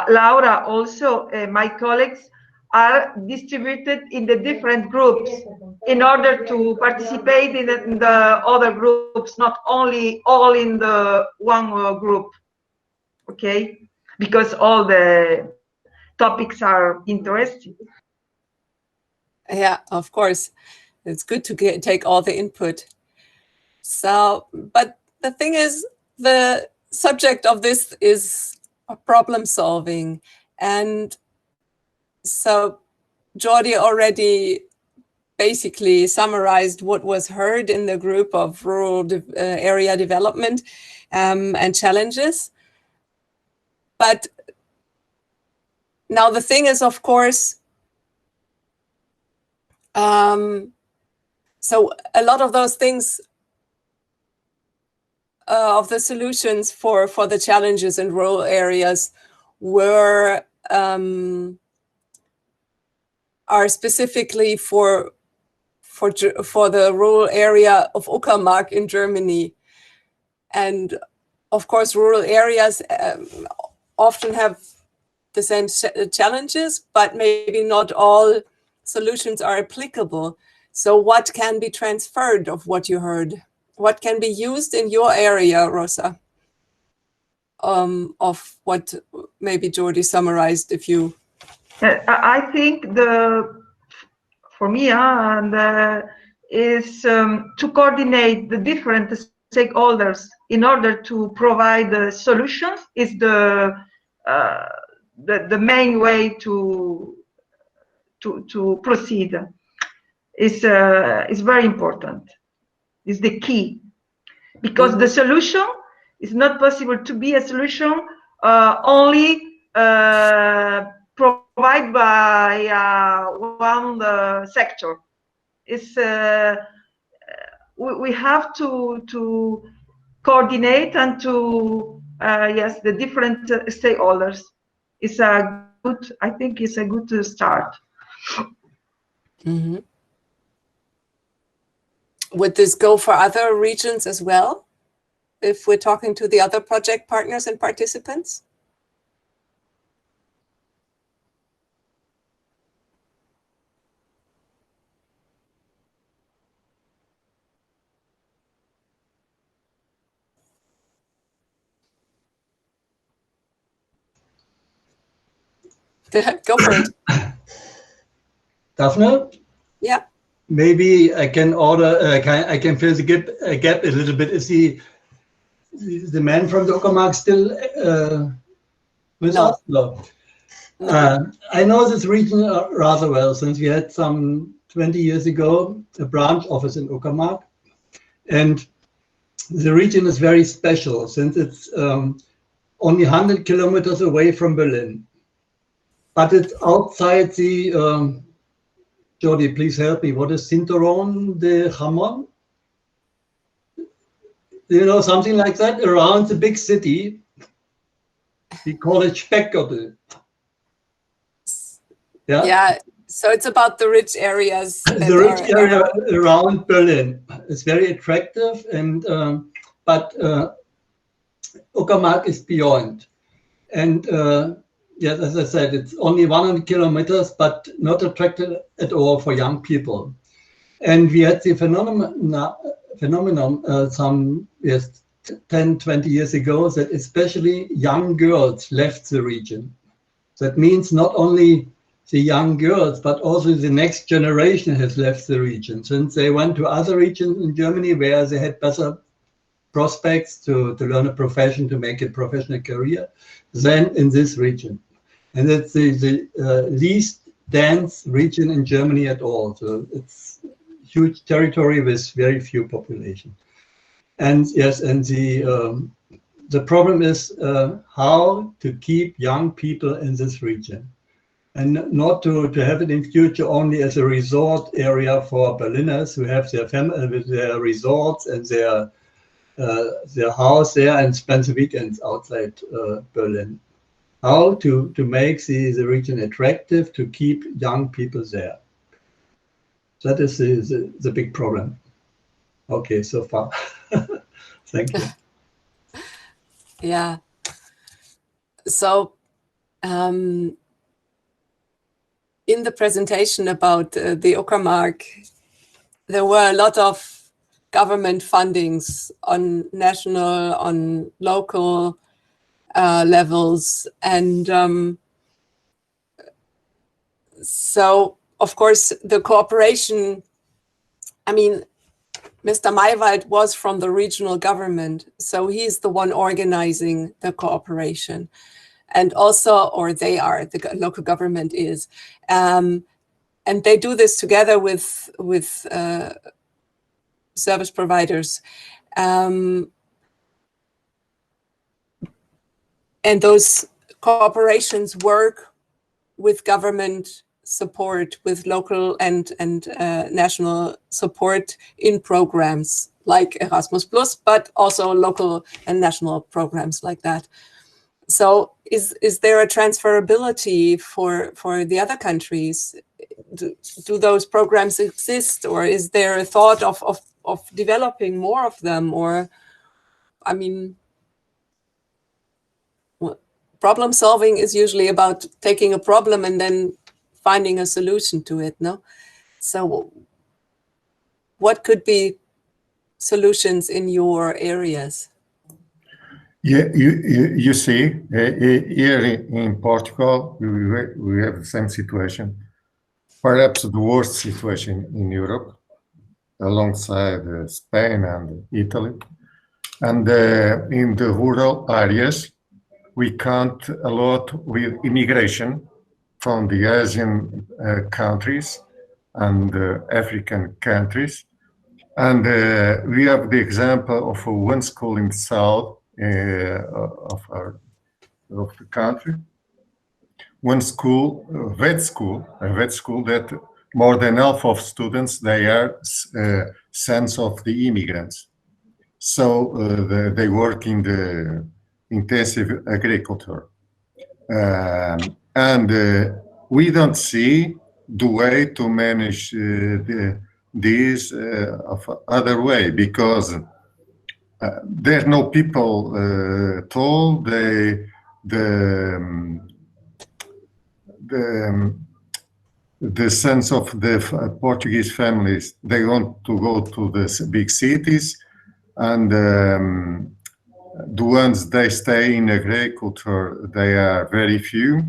Laura, also my colleagues are distributed in the different groups in order to participate in the other groups, not only all in the one group, okay? Because all the topics are interesting. Yeah, of course. It's good to take all the input. So, but the thing is, the subject of this is problem solving. And so Jordi already basically summarized what was heard in the group of rural area development and challenges. But now the thing is, of course, so a lot of those things of the solutions for the challenges in rural areas are specifically for the rural area of Uckermark in Germany. And of course, rural areas often have the same challenges, but maybe not all solutions are applicable. So what can be transferred of what you heard? What can be used in your area, Rosa? Of what maybe Jordi summarized, if you... I think for me, is to coordinate the different stakeholders in order to provide solutions is the main way to proceed. Is very important. Is the key, because the solution is not possible to be a solution only provided by one sector. It's we have to coordinate and to yes, the different stakeholders. It's a good, I think it's a good start. Mm-hmm. Would this go for other regions as well, if we're talking to the other project partners and participants? Go for it. Daphne? Yeah. Maybe I can I can fill the gap a little bit. Is the man from the Uckermark still with us? No. I know this region rather well, since we had some 20 years ago a branch office in Uckermark, and the region is very special since it's only 100 kilometers away from Berlin, but it's outside the Jordi, please help me. What is Cinturón de Jamón? You know, something like that around the big city. We call it Speckgürtel. Yeah. Yeah. So it's about the rich areas. The rich area around Berlin. It's very attractive, and but Uckermark is beyond. And yes, as I said, it's only 100 kilometers, but not attractive at all for young people. And we had the phenomenon some 10, 20 years ago that especially young girls left the region. That means not only the young girls, but also the next generation has left the region, since they went to other regions in Germany where they had better prospects to learn a profession, to make a professional career, than in this region. And it's the least dense region in Germany at all. So it's huge territory with very few population. And yes, and the problem is how to keep young people in this region, and not to have it in future only as a resort area for Berliners who have their family with their resorts and their house there and spend the weekends outside Berlin. How to make the region attractive to keep young people there. That is the big problem. Okay, so far. Thank you. Yeah. So in the presentation about the Uckermark, there were a lot of government fundings on national, on local levels. And so, of course, the cooperation, I mean, Mr. Maywald was from the regional government, so he's the one organizing the cooperation. And also, or they are, the local government is. And they do this together with service providers. And those cooperations work with government support with local and national support in programs like Erasmus+, but also local and national programs like that. So is there a transferability for the other countries? Do those programs exist, or is there a thought of developing more of them? Or, I mean, problem solving is usually about taking a problem and then finding a solution to it, no? So what could be solutions in your areas? Yeah, you see, here in Portugal, we have the same situation, perhaps the worst situation in Europe, alongside Spain and Italy. And in the rural areas, we count a lot with immigration from the Asian countries and African countries. And we have the example of one school in the south of the country. One school, a vet school that more than half of students, they are sons of the immigrants. So they work in the intensive agriculture. And we don't see the way to manage this of other way, because there's no people told the sons of the Portuguese families, they want to go to the big cities, and the ones they stay in agriculture, they are very few,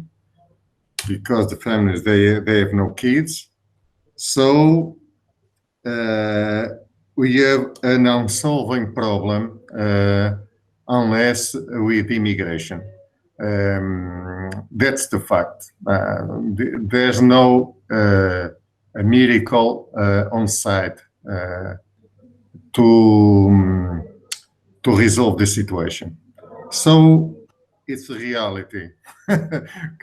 because the families, they have no kids. So we have an unsolving problem unless with immigration. That's the fact. There's no a miracle on site to resolve the situation. So it's a reality.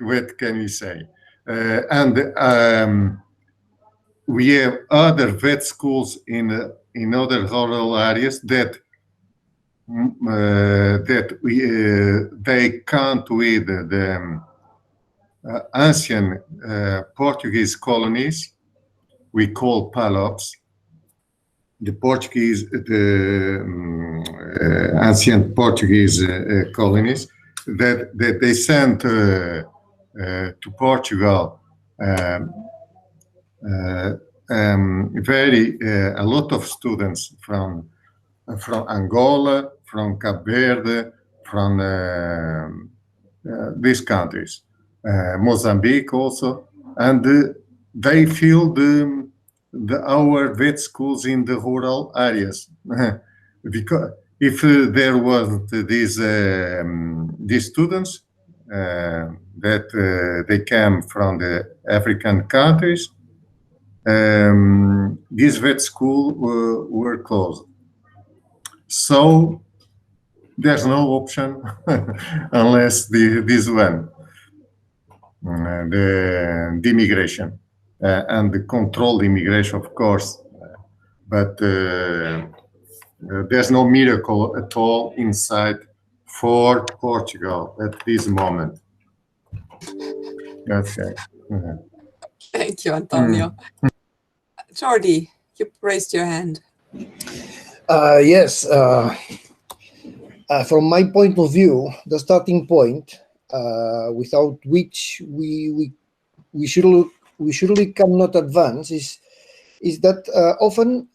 What can we say? And we have other vet schools in other rural areas that they count with the ancient Portuguese colonies. We call PALOPs. The Portuguese, ancient Portuguese colonies that they sent to Portugal a lot of students from Angola, from Cape Verde, from these countries, Mozambique also, and they fill our vet schools in the rural areas. Because if there wasn't these students that they came from the African countries, these vet schools were closed. So there's no option unless this one, the immigration. And the controlled immigration, of course, but there's no miracle at all inside for Portugal at this moment. That's it. Thank you, Antonio. Jordi, you raised your hand. Yes. From my point of view, the starting point, without which we surely cannot advance, is that often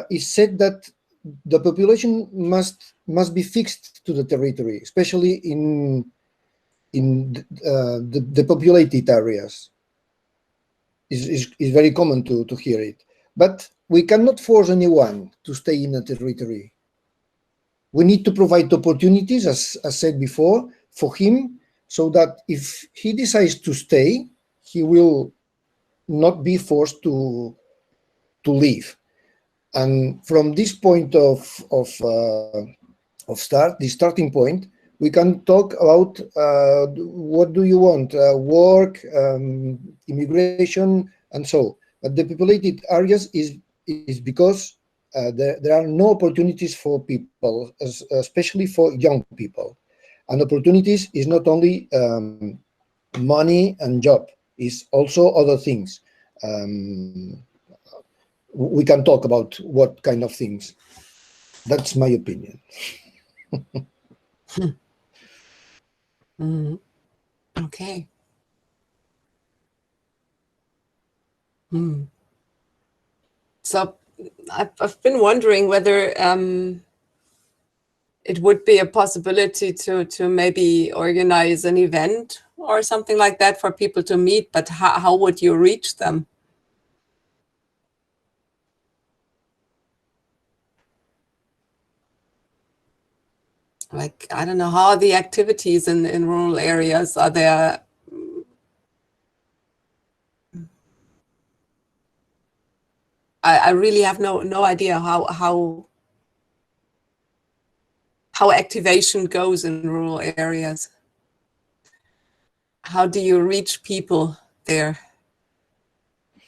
is said that the population must be fixed to the territory, especially in the populated areas. Is very common to hear it, but we cannot force anyone to stay in a territory. We need to provide opportunities, as said before, for him, so that if he decides to stay, he will not be forced to leave. And from this point of start, the starting point, we can talk about what do you want, work, immigration, and so. But the populated areas is because there are no opportunities for people, especially for young people. And opportunities is not only money and job, it's also other things. We can talk about what kind of things. That's my opinion. Okay. So I've been wondering whether it would be a possibility to maybe organize an event or something like that for people to meet, but how would you reach them? Like, I don't know, how are the activities in rural areas? Are there I really have no idea how activation goes in rural areas. How do you reach people there?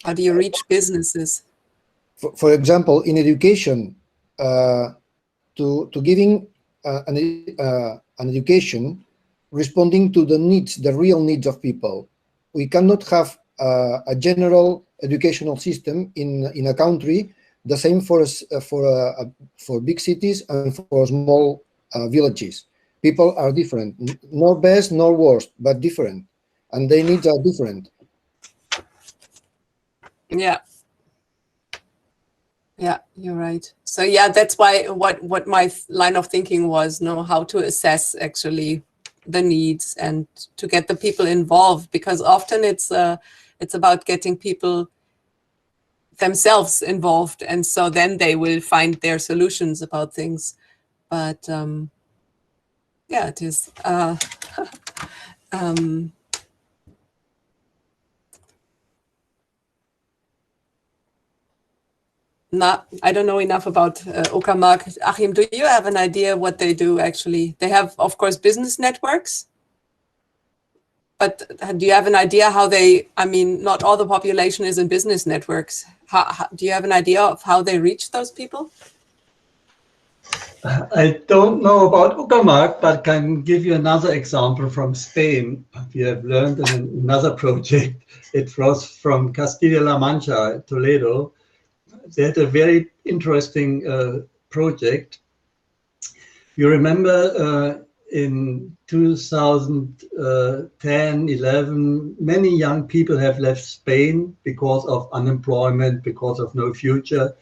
How do you reach businesses? For example, in education, to giving an education responding to the needs, the real needs of people. We cannot have a general educational system in a country the same for big cities and for small villages. People are different, nor best nor worst, but different, and their needs are different. Yeah. Yeah, you're right. So yeah, that's why what my line of thinking was, how to assess actually the needs and to get the people involved, because often it's about getting people themselves involved, and so then they will find their solutions about things. But yeah, it is I don't know enough about Uckermark. Achim, do you have an idea what they do actually? They have, of course, business networks. But do you have an idea how they, I mean, not all the population is in business networks. Do you have an idea of how they reach those people? I don't know about Uckermark, but can give you another example from Spain. We have learned in another project. It was from Castilla-La Mancha, Toledo. They had a very interesting project. You remember in 2010, 11, many young people have left Spain because of unemployment, because of no future.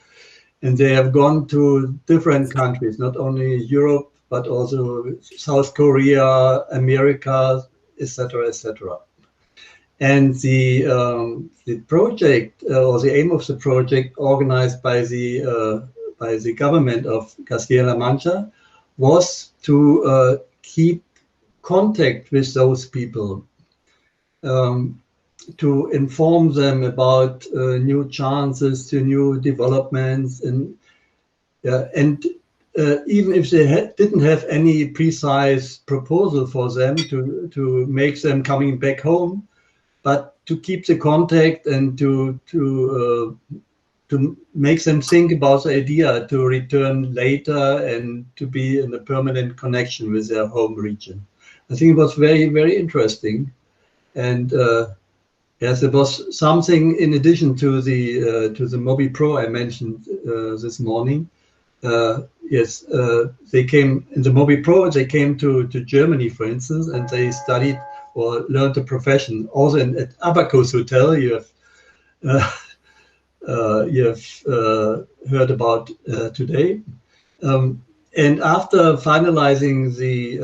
And they have gone to different countries, not only Europe, but also South Korea, America, etc., etc. And the project, or the aim of the project, organized by the government of Castilla-La Mancha, was to keep contact with those people, to inform them about new chances, to new developments, and even if they didn't have any precise proposal for them to make them coming back home, but to keep the contact and to make them think about the idea to return later and to be in a permanent connection with their home region. I think it was very, very interesting. And yes, there was something in addition to the Mobi Pro I mentioned this morning. Yes, they came in the Mobi Pro. They came to Germany, for instance, and they studied or learned a profession. Also at Abacus Hotel, you have heard about today. And after finalizing the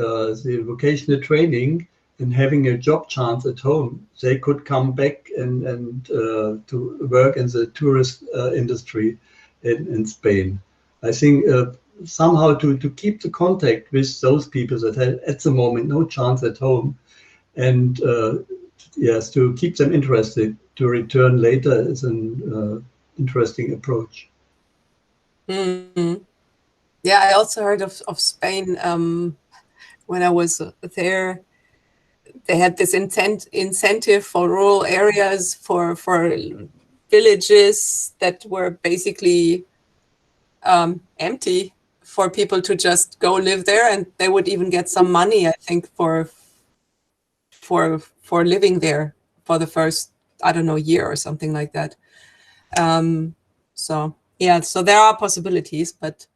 vocational training and having a job chance at home, they could come back and to work in the tourist industry in Spain. I think somehow to keep the contact with those people that had at the moment no chance at home, and yes, to keep them interested to return later is an interesting approach. Mm-hmm. Yeah, I also heard of Spain when I was there, they had this incentive for rural areas, for villages that were basically empty, for people to just go live there, and they would even get some money, I think, for living there for the first, I don't know, year or something like that. So yeah, so there are possibilities, but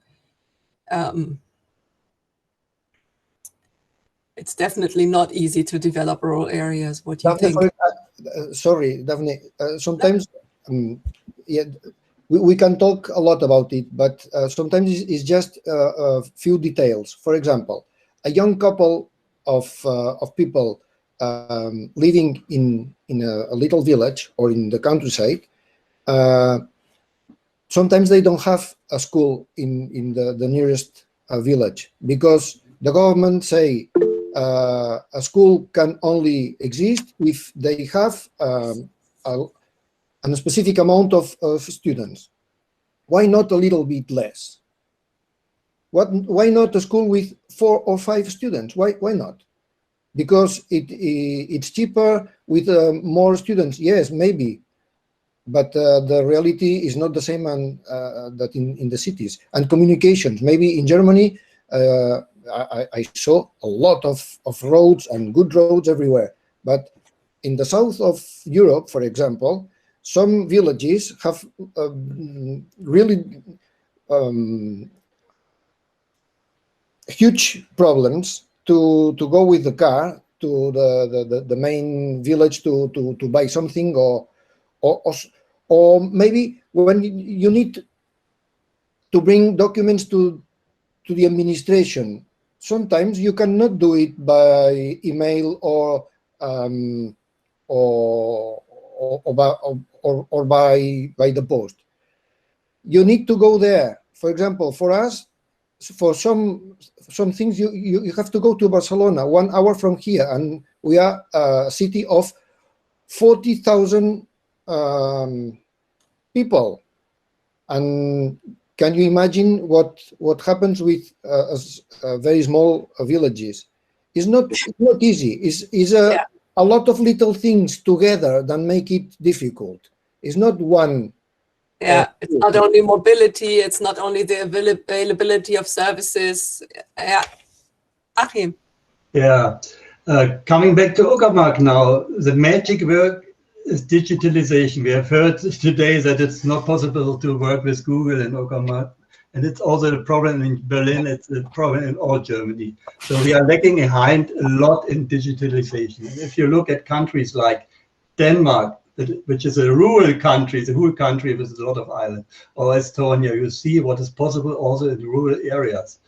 it's definitely not easy to develop rural areas. What do you think? Sorry, Daphne. Sometimes, yeah, we can talk a lot about it, but sometimes it's just a few details. For example, a young couple of people living in a little village or in the countryside. Sometimes they don't have a school in the nearest village, because the government say a school can only exist if they have a specific amount of students. Why not a little bit less? Why not a school with 4 or 5 students? Why not? Because it's cheaper with more students. Yes, maybe. But the reality is not the same that in the cities. And communications, maybe in Germany, I saw a lot of roads and good roads everywhere. But in the south of Europe, for example, some villages have really huge problems to go with the car to the main village to buy something, or maybe when you need to bring documents to the administration, sometimes you cannot do it by email or by the post. You need to go there. For example, for us, for some things, you have to go to Barcelona, 1 hour from here, and we are a city of 40,000 people. And can you imagine what happens with very small villages? It's not easy. It's a lot of little things together that make it difficult. It's not one. Yeah, it's not only mobility, it's not only the availability of services. Yeah, Achim. Yeah, coming back to Uckermark now, the magic word is digitalization. We have heard today that it's not possible to work with Google in Uckermark, and it's also a problem in Berlin, it's a problem in all Germany. So we are lagging behind a lot in digitalization. And if you look at countries like Denmark, which is a rural country, it's a rural country with a lot of islands, or Estonia, you see what is possible also in rural areas.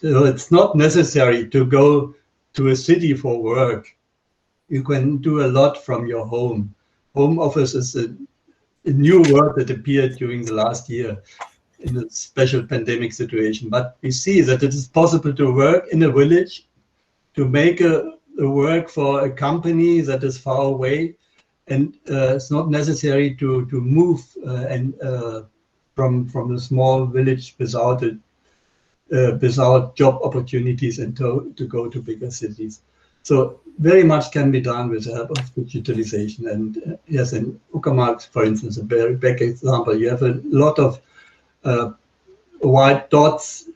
So it's not necessary to go to a city for work. You can do a lot from your home. Home office is a new word that appeared during the last year in a special pandemic situation. But we see that it is possible to work in a village, to make a work for a company that is far away, and it's not necessary to move from a small village without job opportunities and to go to bigger cities. So very much can be done with the help of digitalization. And yes, in Uckermark, for instance, a very big example, you have a lot of white dots,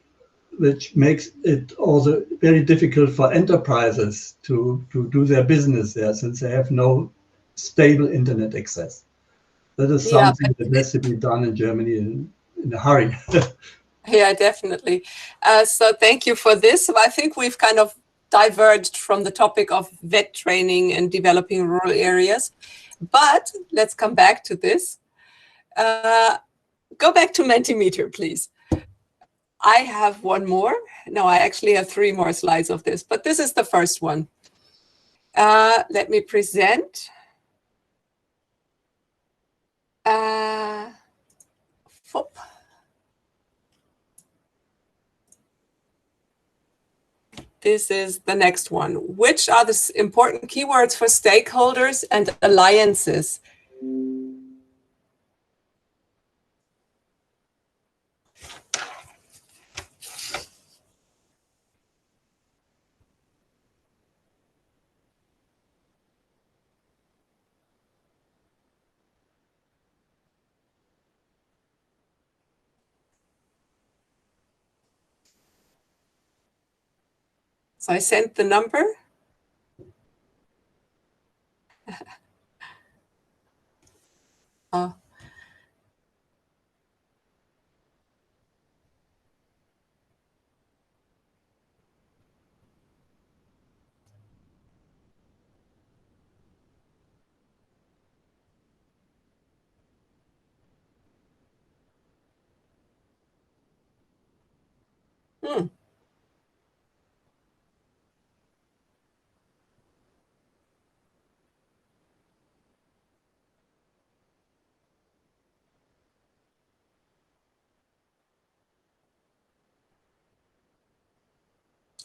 which makes it also very difficult for enterprises to do their business there, since they have no stable internet access. That is something that has to be done in Germany in a hurry. Yeah, definitely. So thank you for this. I think we've kind of diverged from the topic of vet training and developing rural areas, but let's come back to this. Go back to Mentimeter, please. I have one more. No, I actually have 3 more slides of this, but this is the first one. Let me present. This is the next one. Which are the important keywords for stakeholders and alliances? So I sent the number. Oh. Hmm.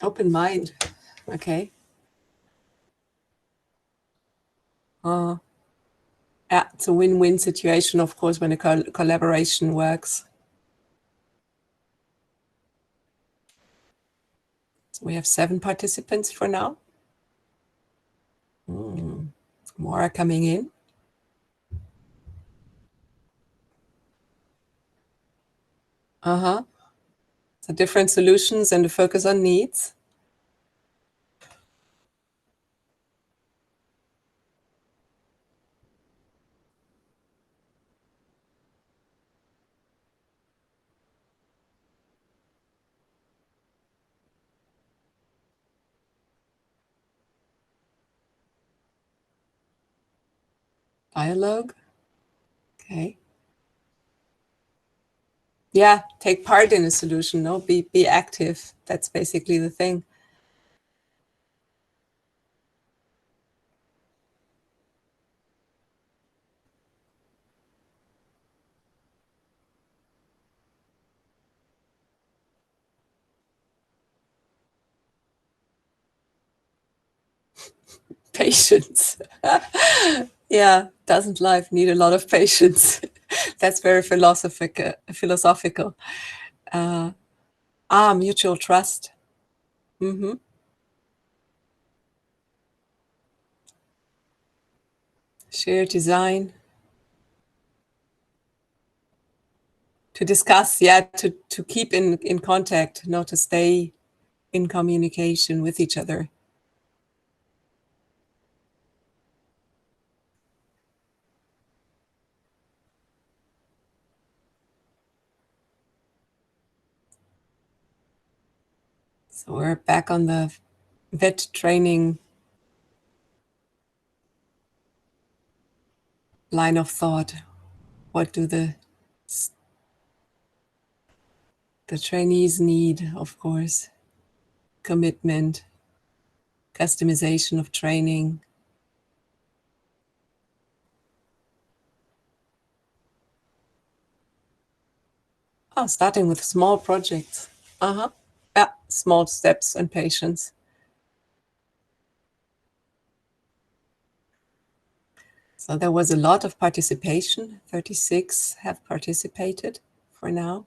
Open mind. Okay. Yeah, it's a win-win situation, of course, when a collaboration works. So we have 7 participants for now. More are coming in. So different solutions and a focus on needs. Dialogue. Okay. Yeah, take part in a solution. No, be active. That's basically the thing. Patience. Yeah, doesn't life need a lot of patience? That's very philosophical. Mutual trust. Shared design. To discuss, yeah, to keep in contact, not to stay in communication with each other. So we're back on the vet training line of thought. What do the trainees need? Of course, commitment, customization of training. Starting with small projects. Yeah, small steps and patience. So there was a lot of participation. 36 have participated for now.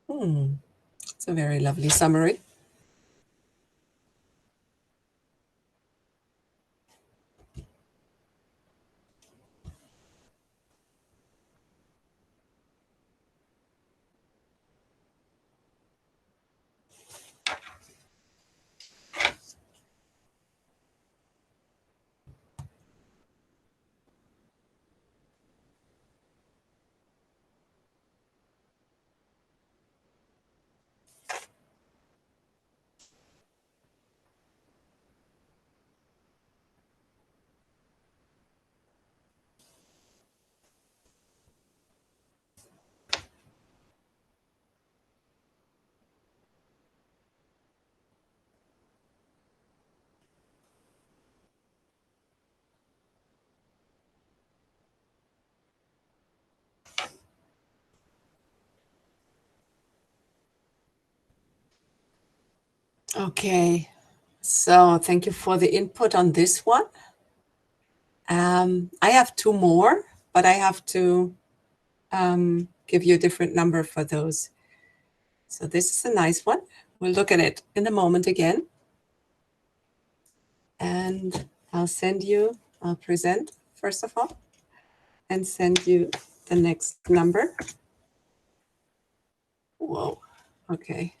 It's a very lovely summary. Okay, so thank you for the input on this one. I have 2 more, but I have to give you a different number for those. So this is a nice one. We'll look at it in a moment again. And I'll present first of all, and send you the next number. Whoa, okay.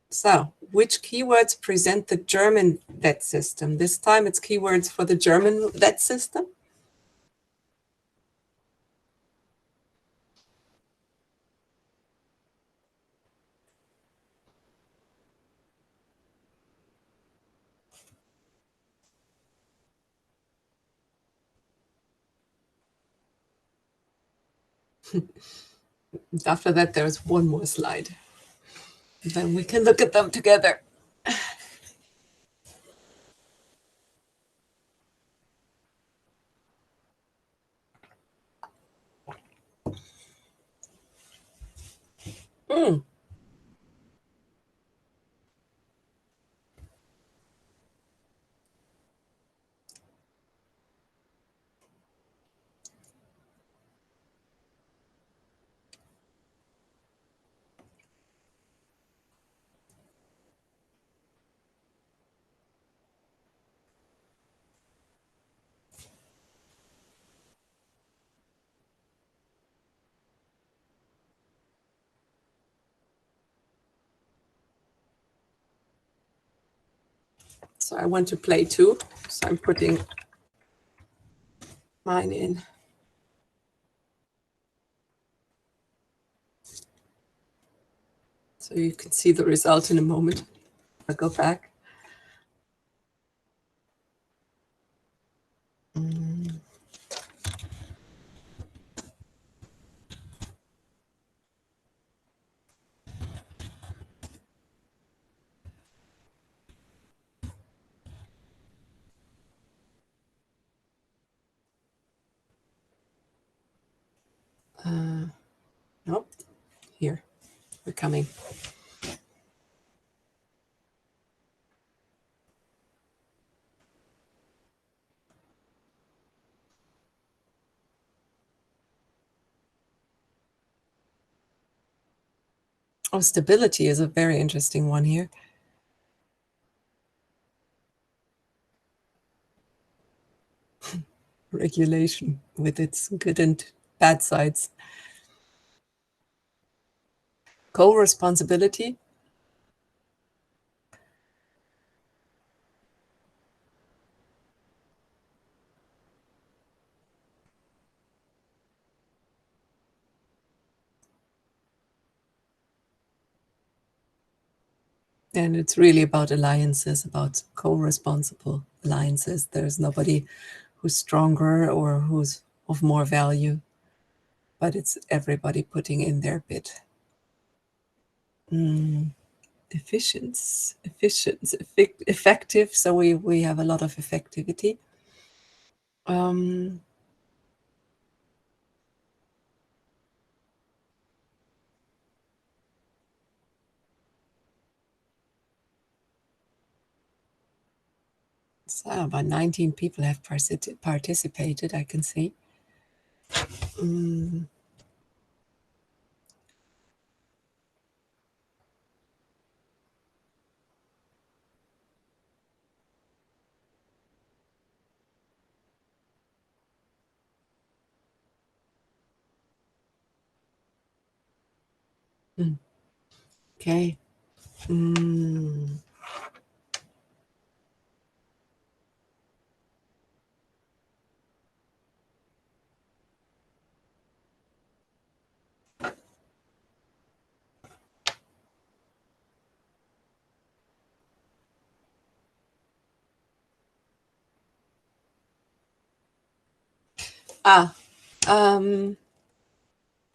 So, which keywords present the German VET system? This time it's keywords for the German VET system. After that, there's one more slide. Then we can look at them together. So I want to play too. So I'm putting mine in. So you can see the result in a moment. I'll go back. Nope, here, we're coming. Oh, stability is a very interesting one here. Regulation with its good and bad sides. Co-responsibility. And it's really about alliances, about co-responsible alliances. There's nobody who's stronger or who's of more value, but it's everybody putting in their bit. Effective. So we have a lot of effectivity. So about 19 people have participated, I can see. Okay.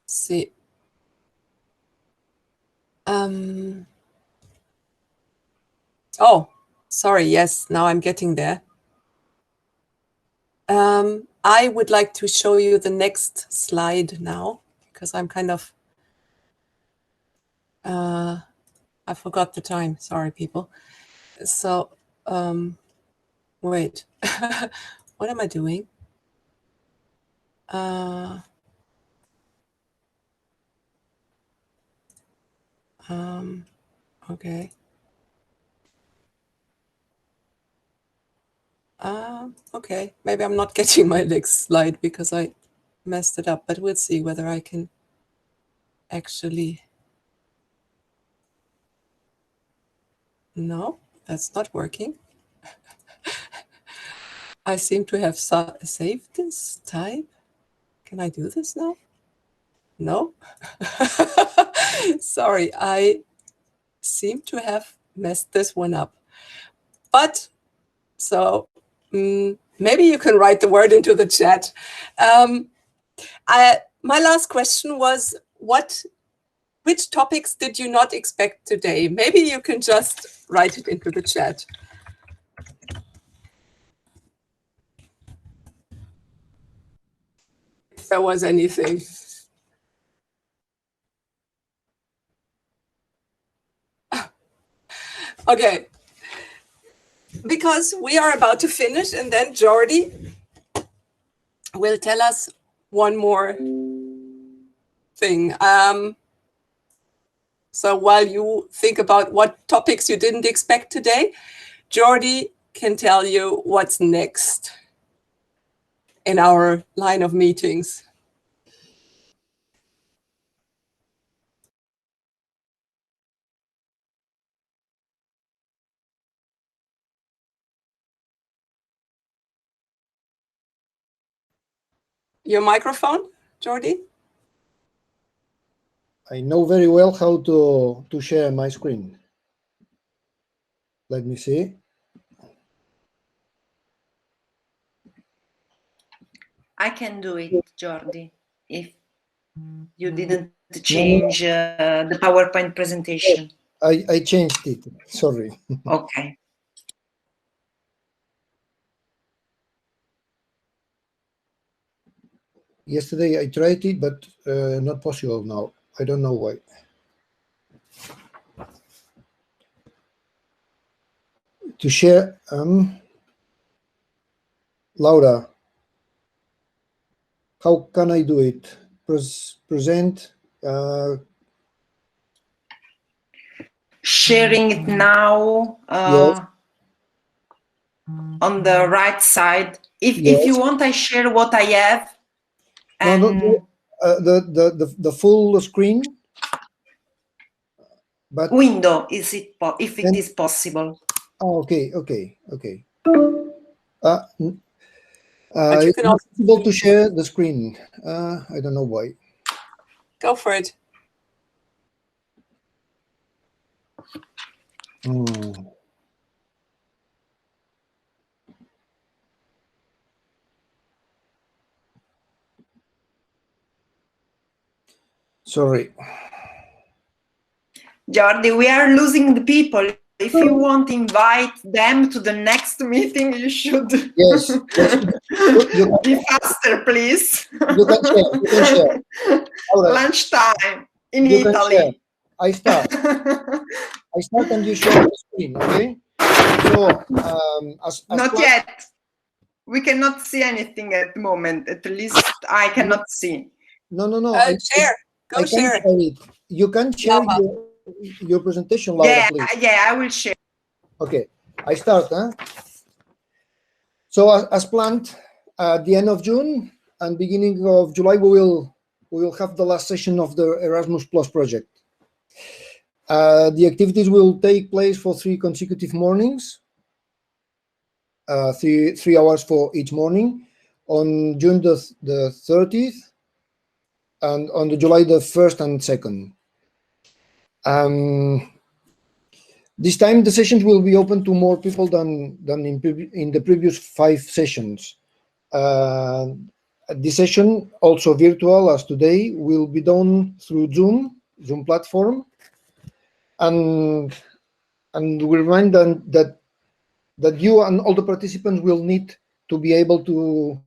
See. Oh, sorry. Yes, now I'm getting there. I would like to show you the next slide now, because I'm kind of, I forgot the time. Sorry, people. So, wait, what am I doing? Okay. Okay, maybe I'm not getting my next slide because I messed it up, but we'll see whether I can actually. No, that's not working. I seem to have saved this type. Can I do this now? No. Sorry, I seem to have messed this one up. But so maybe you can write the word into the chat. My last question was, which topics did you not expect today? Maybe you can just write it into the chat. If there was anything. Okay. Because we are about to finish, and then Jordi will tell us one more thing. So while you think about what topics you didn't expect today, Jordi can tell you what's next in our line of meetings. Your microphone, Jordi? I know very well how to share my screen. Let me see. I can do it, Jordi, if you didn't change the PowerPoint presentation. I changed it, sorry. Okay. Yesterday I tried it, but not possible now. I don't know why. To share, Laura, how can I do it? Present. Sharing it now Yes. on the right side. If you want, I share what I have. And No, the full screen. But window, is it if it is possible? Oh, okay. But you can also possible to share the screen. I don't know why. Go for it. Sorry. Jordi, we are losing the people. If you want to invite them to the next meeting, you should. Yes. Be faster, please. You can share. Right. Lunchtime in Italy. I start and you share the screen, okay? So, not yet. We cannot see anything at the moment. At least I cannot see. No. Share. Go share. You can share your presentation, Laura, please. Yeah, I will share. Okay, I start. So as planned, at the end of June and beginning of July, we will have the last session of the Erasmus Plus project. The activities will take place for 3 consecutive mornings, 3 hours for each morning, on June the 30th and on the July the 1st and 2nd. This time the sessions will be open to more people than in the previous 5 sessions. This session, also virtual as today, will be done through Zoom platform, and we remind them that you and all the participants will need to be able to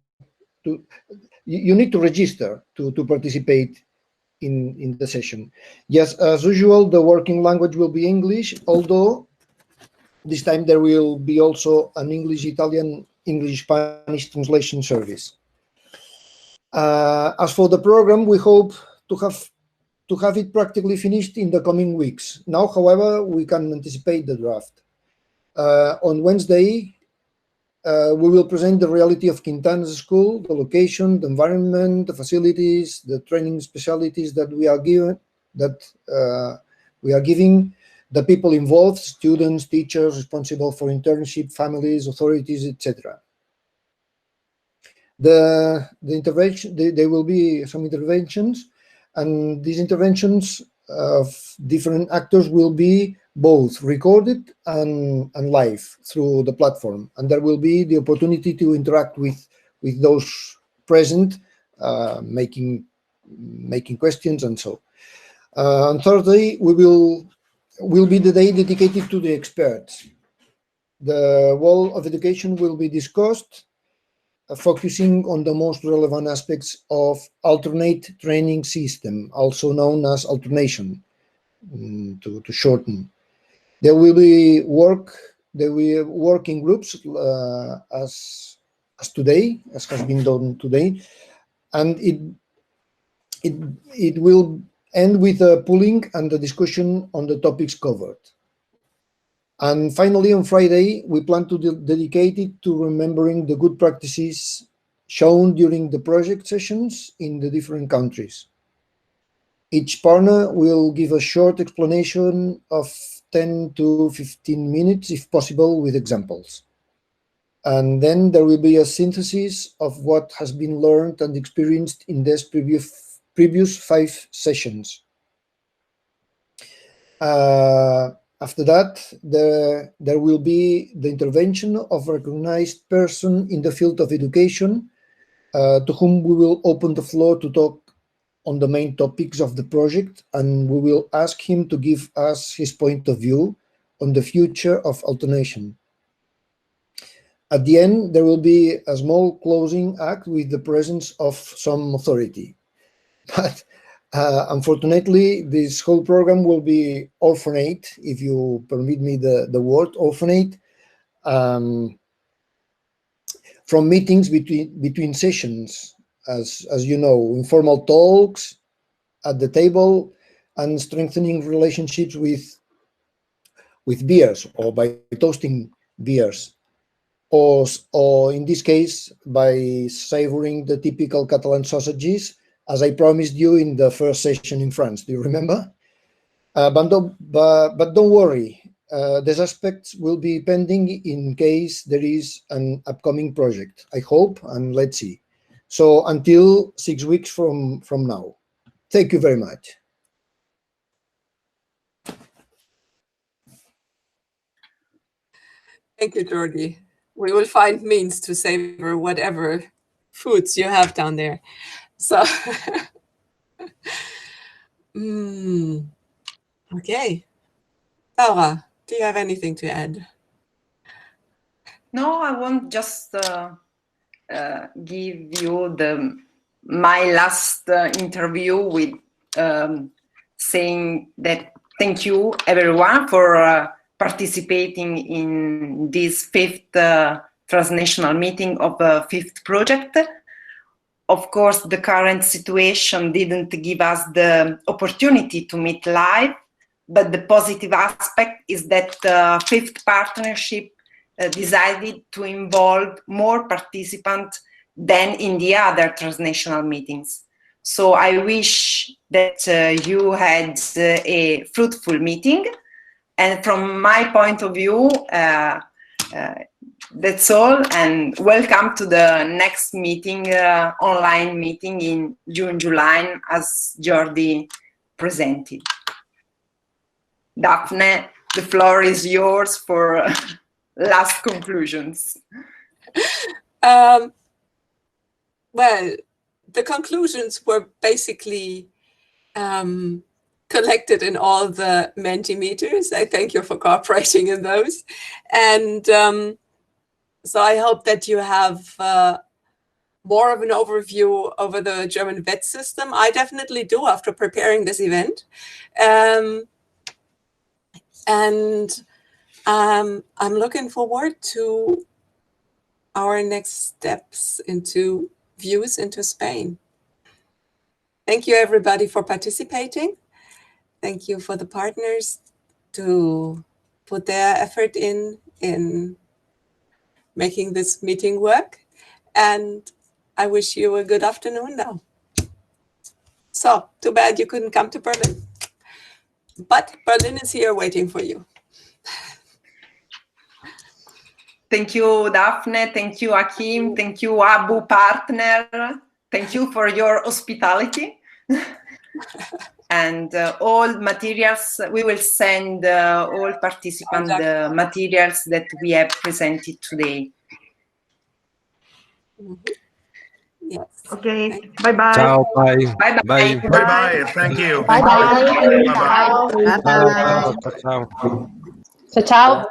you need to register to participate in the session. Yes, as usual, the working language will be English, although this time there will be also an English-Italian, English-Spanish translation service. As for the program, we hope to have it practically finished in the coming weeks. Now, however, we can anticipate the draft. On Wednesday, we will present the reality of Quintana's school, the location, the environment, the facilities, the training specialties that we are giving, the people involved, students, teachers responsible for internship, families, authorities, etc. The intervention, there will be some interventions, and these interventions of different actors will be both recorded and live through the platform, and there will be the opportunity to interact with those present, making questions and so. On Thursday, will be the day dedicated to the experts. The wall of education will be discussed, focusing on the most relevant aspects of alternate training system, also known as alternation, to shorten. There will be working groups as today, as has been done today, and it will end with a polling and the discussion on the topics covered. And finally, on Friday, we plan to dedicate it to remembering the good practices shown during the project sessions in the different countries. Each partner will give a short explanation of 10 to 15 minutes, if possible, with examples. And then there will be a synthesis of what has been learned and experienced in these previous 5 sessions. After that, there will be the intervention of a recognized person in the field of education, to whom we will open the floor to talk on the main topics of the project, and we will ask him to give us his point of view on the future of alternation. At the end, there will be a small closing act with the presence of some authority. But unfortunately, this whole program will be orphanate, if you permit me the word orphanate, from meetings between sessions, as you know, informal talks at the table, and strengthening relationships with beers, or by toasting beers, or in this case by savoring the typical Catalan sausages, as I promised you in the first session in France. Do you remember? But don't worry, these aspects will be pending in case there is an upcoming project, I hope, and let's see. So until 6 weeks from now. Thank you very much. Thank you, Jordi. We will find means to savor whatever foods you have down there. So, okay. Laura, do you have anything to add? No, I want just give you my last interview with saying that thank you everyone for participating in this 5th transnational meeting of the 5th project. Of course, the current situation didn't give us the opportunity to meet live, but the positive aspect is that the 5th partnership decided to involve more participants than in the other transnational meetings. So I wish that you had a fruitful meeting. And from my point of view, that's all. And welcome to the next meeting, online meeting in June, July, as Jordi presented. Daphne, the floor is yours for last conclusions. Well, the conclusions were basically collected in all the Mentimeters. I thank you for cooperating in those. And so I hope that you have more of an overview over the German VET system. I definitely do after preparing this event. And I'm looking forward to our next steps into views into Spain. Thank you, everybody, for participating. Thank you for the partners to put their effort in making this meeting work. And I wish you a good afternoon now. So, too bad you couldn't come to Berlin. But Berlin is here waiting for you. Thank you, Daphne. Thank you, Hakim. Thank you, ABU partner. Thank you for your hospitality. And all materials, we will send all participants the materials that we have presented today. Yes. Okay. Bye-bye. Ciao, bye. Bye-bye. Bye bye. Thank you. Bye-bye. Ciao. Ciao. Ciao. Ciao.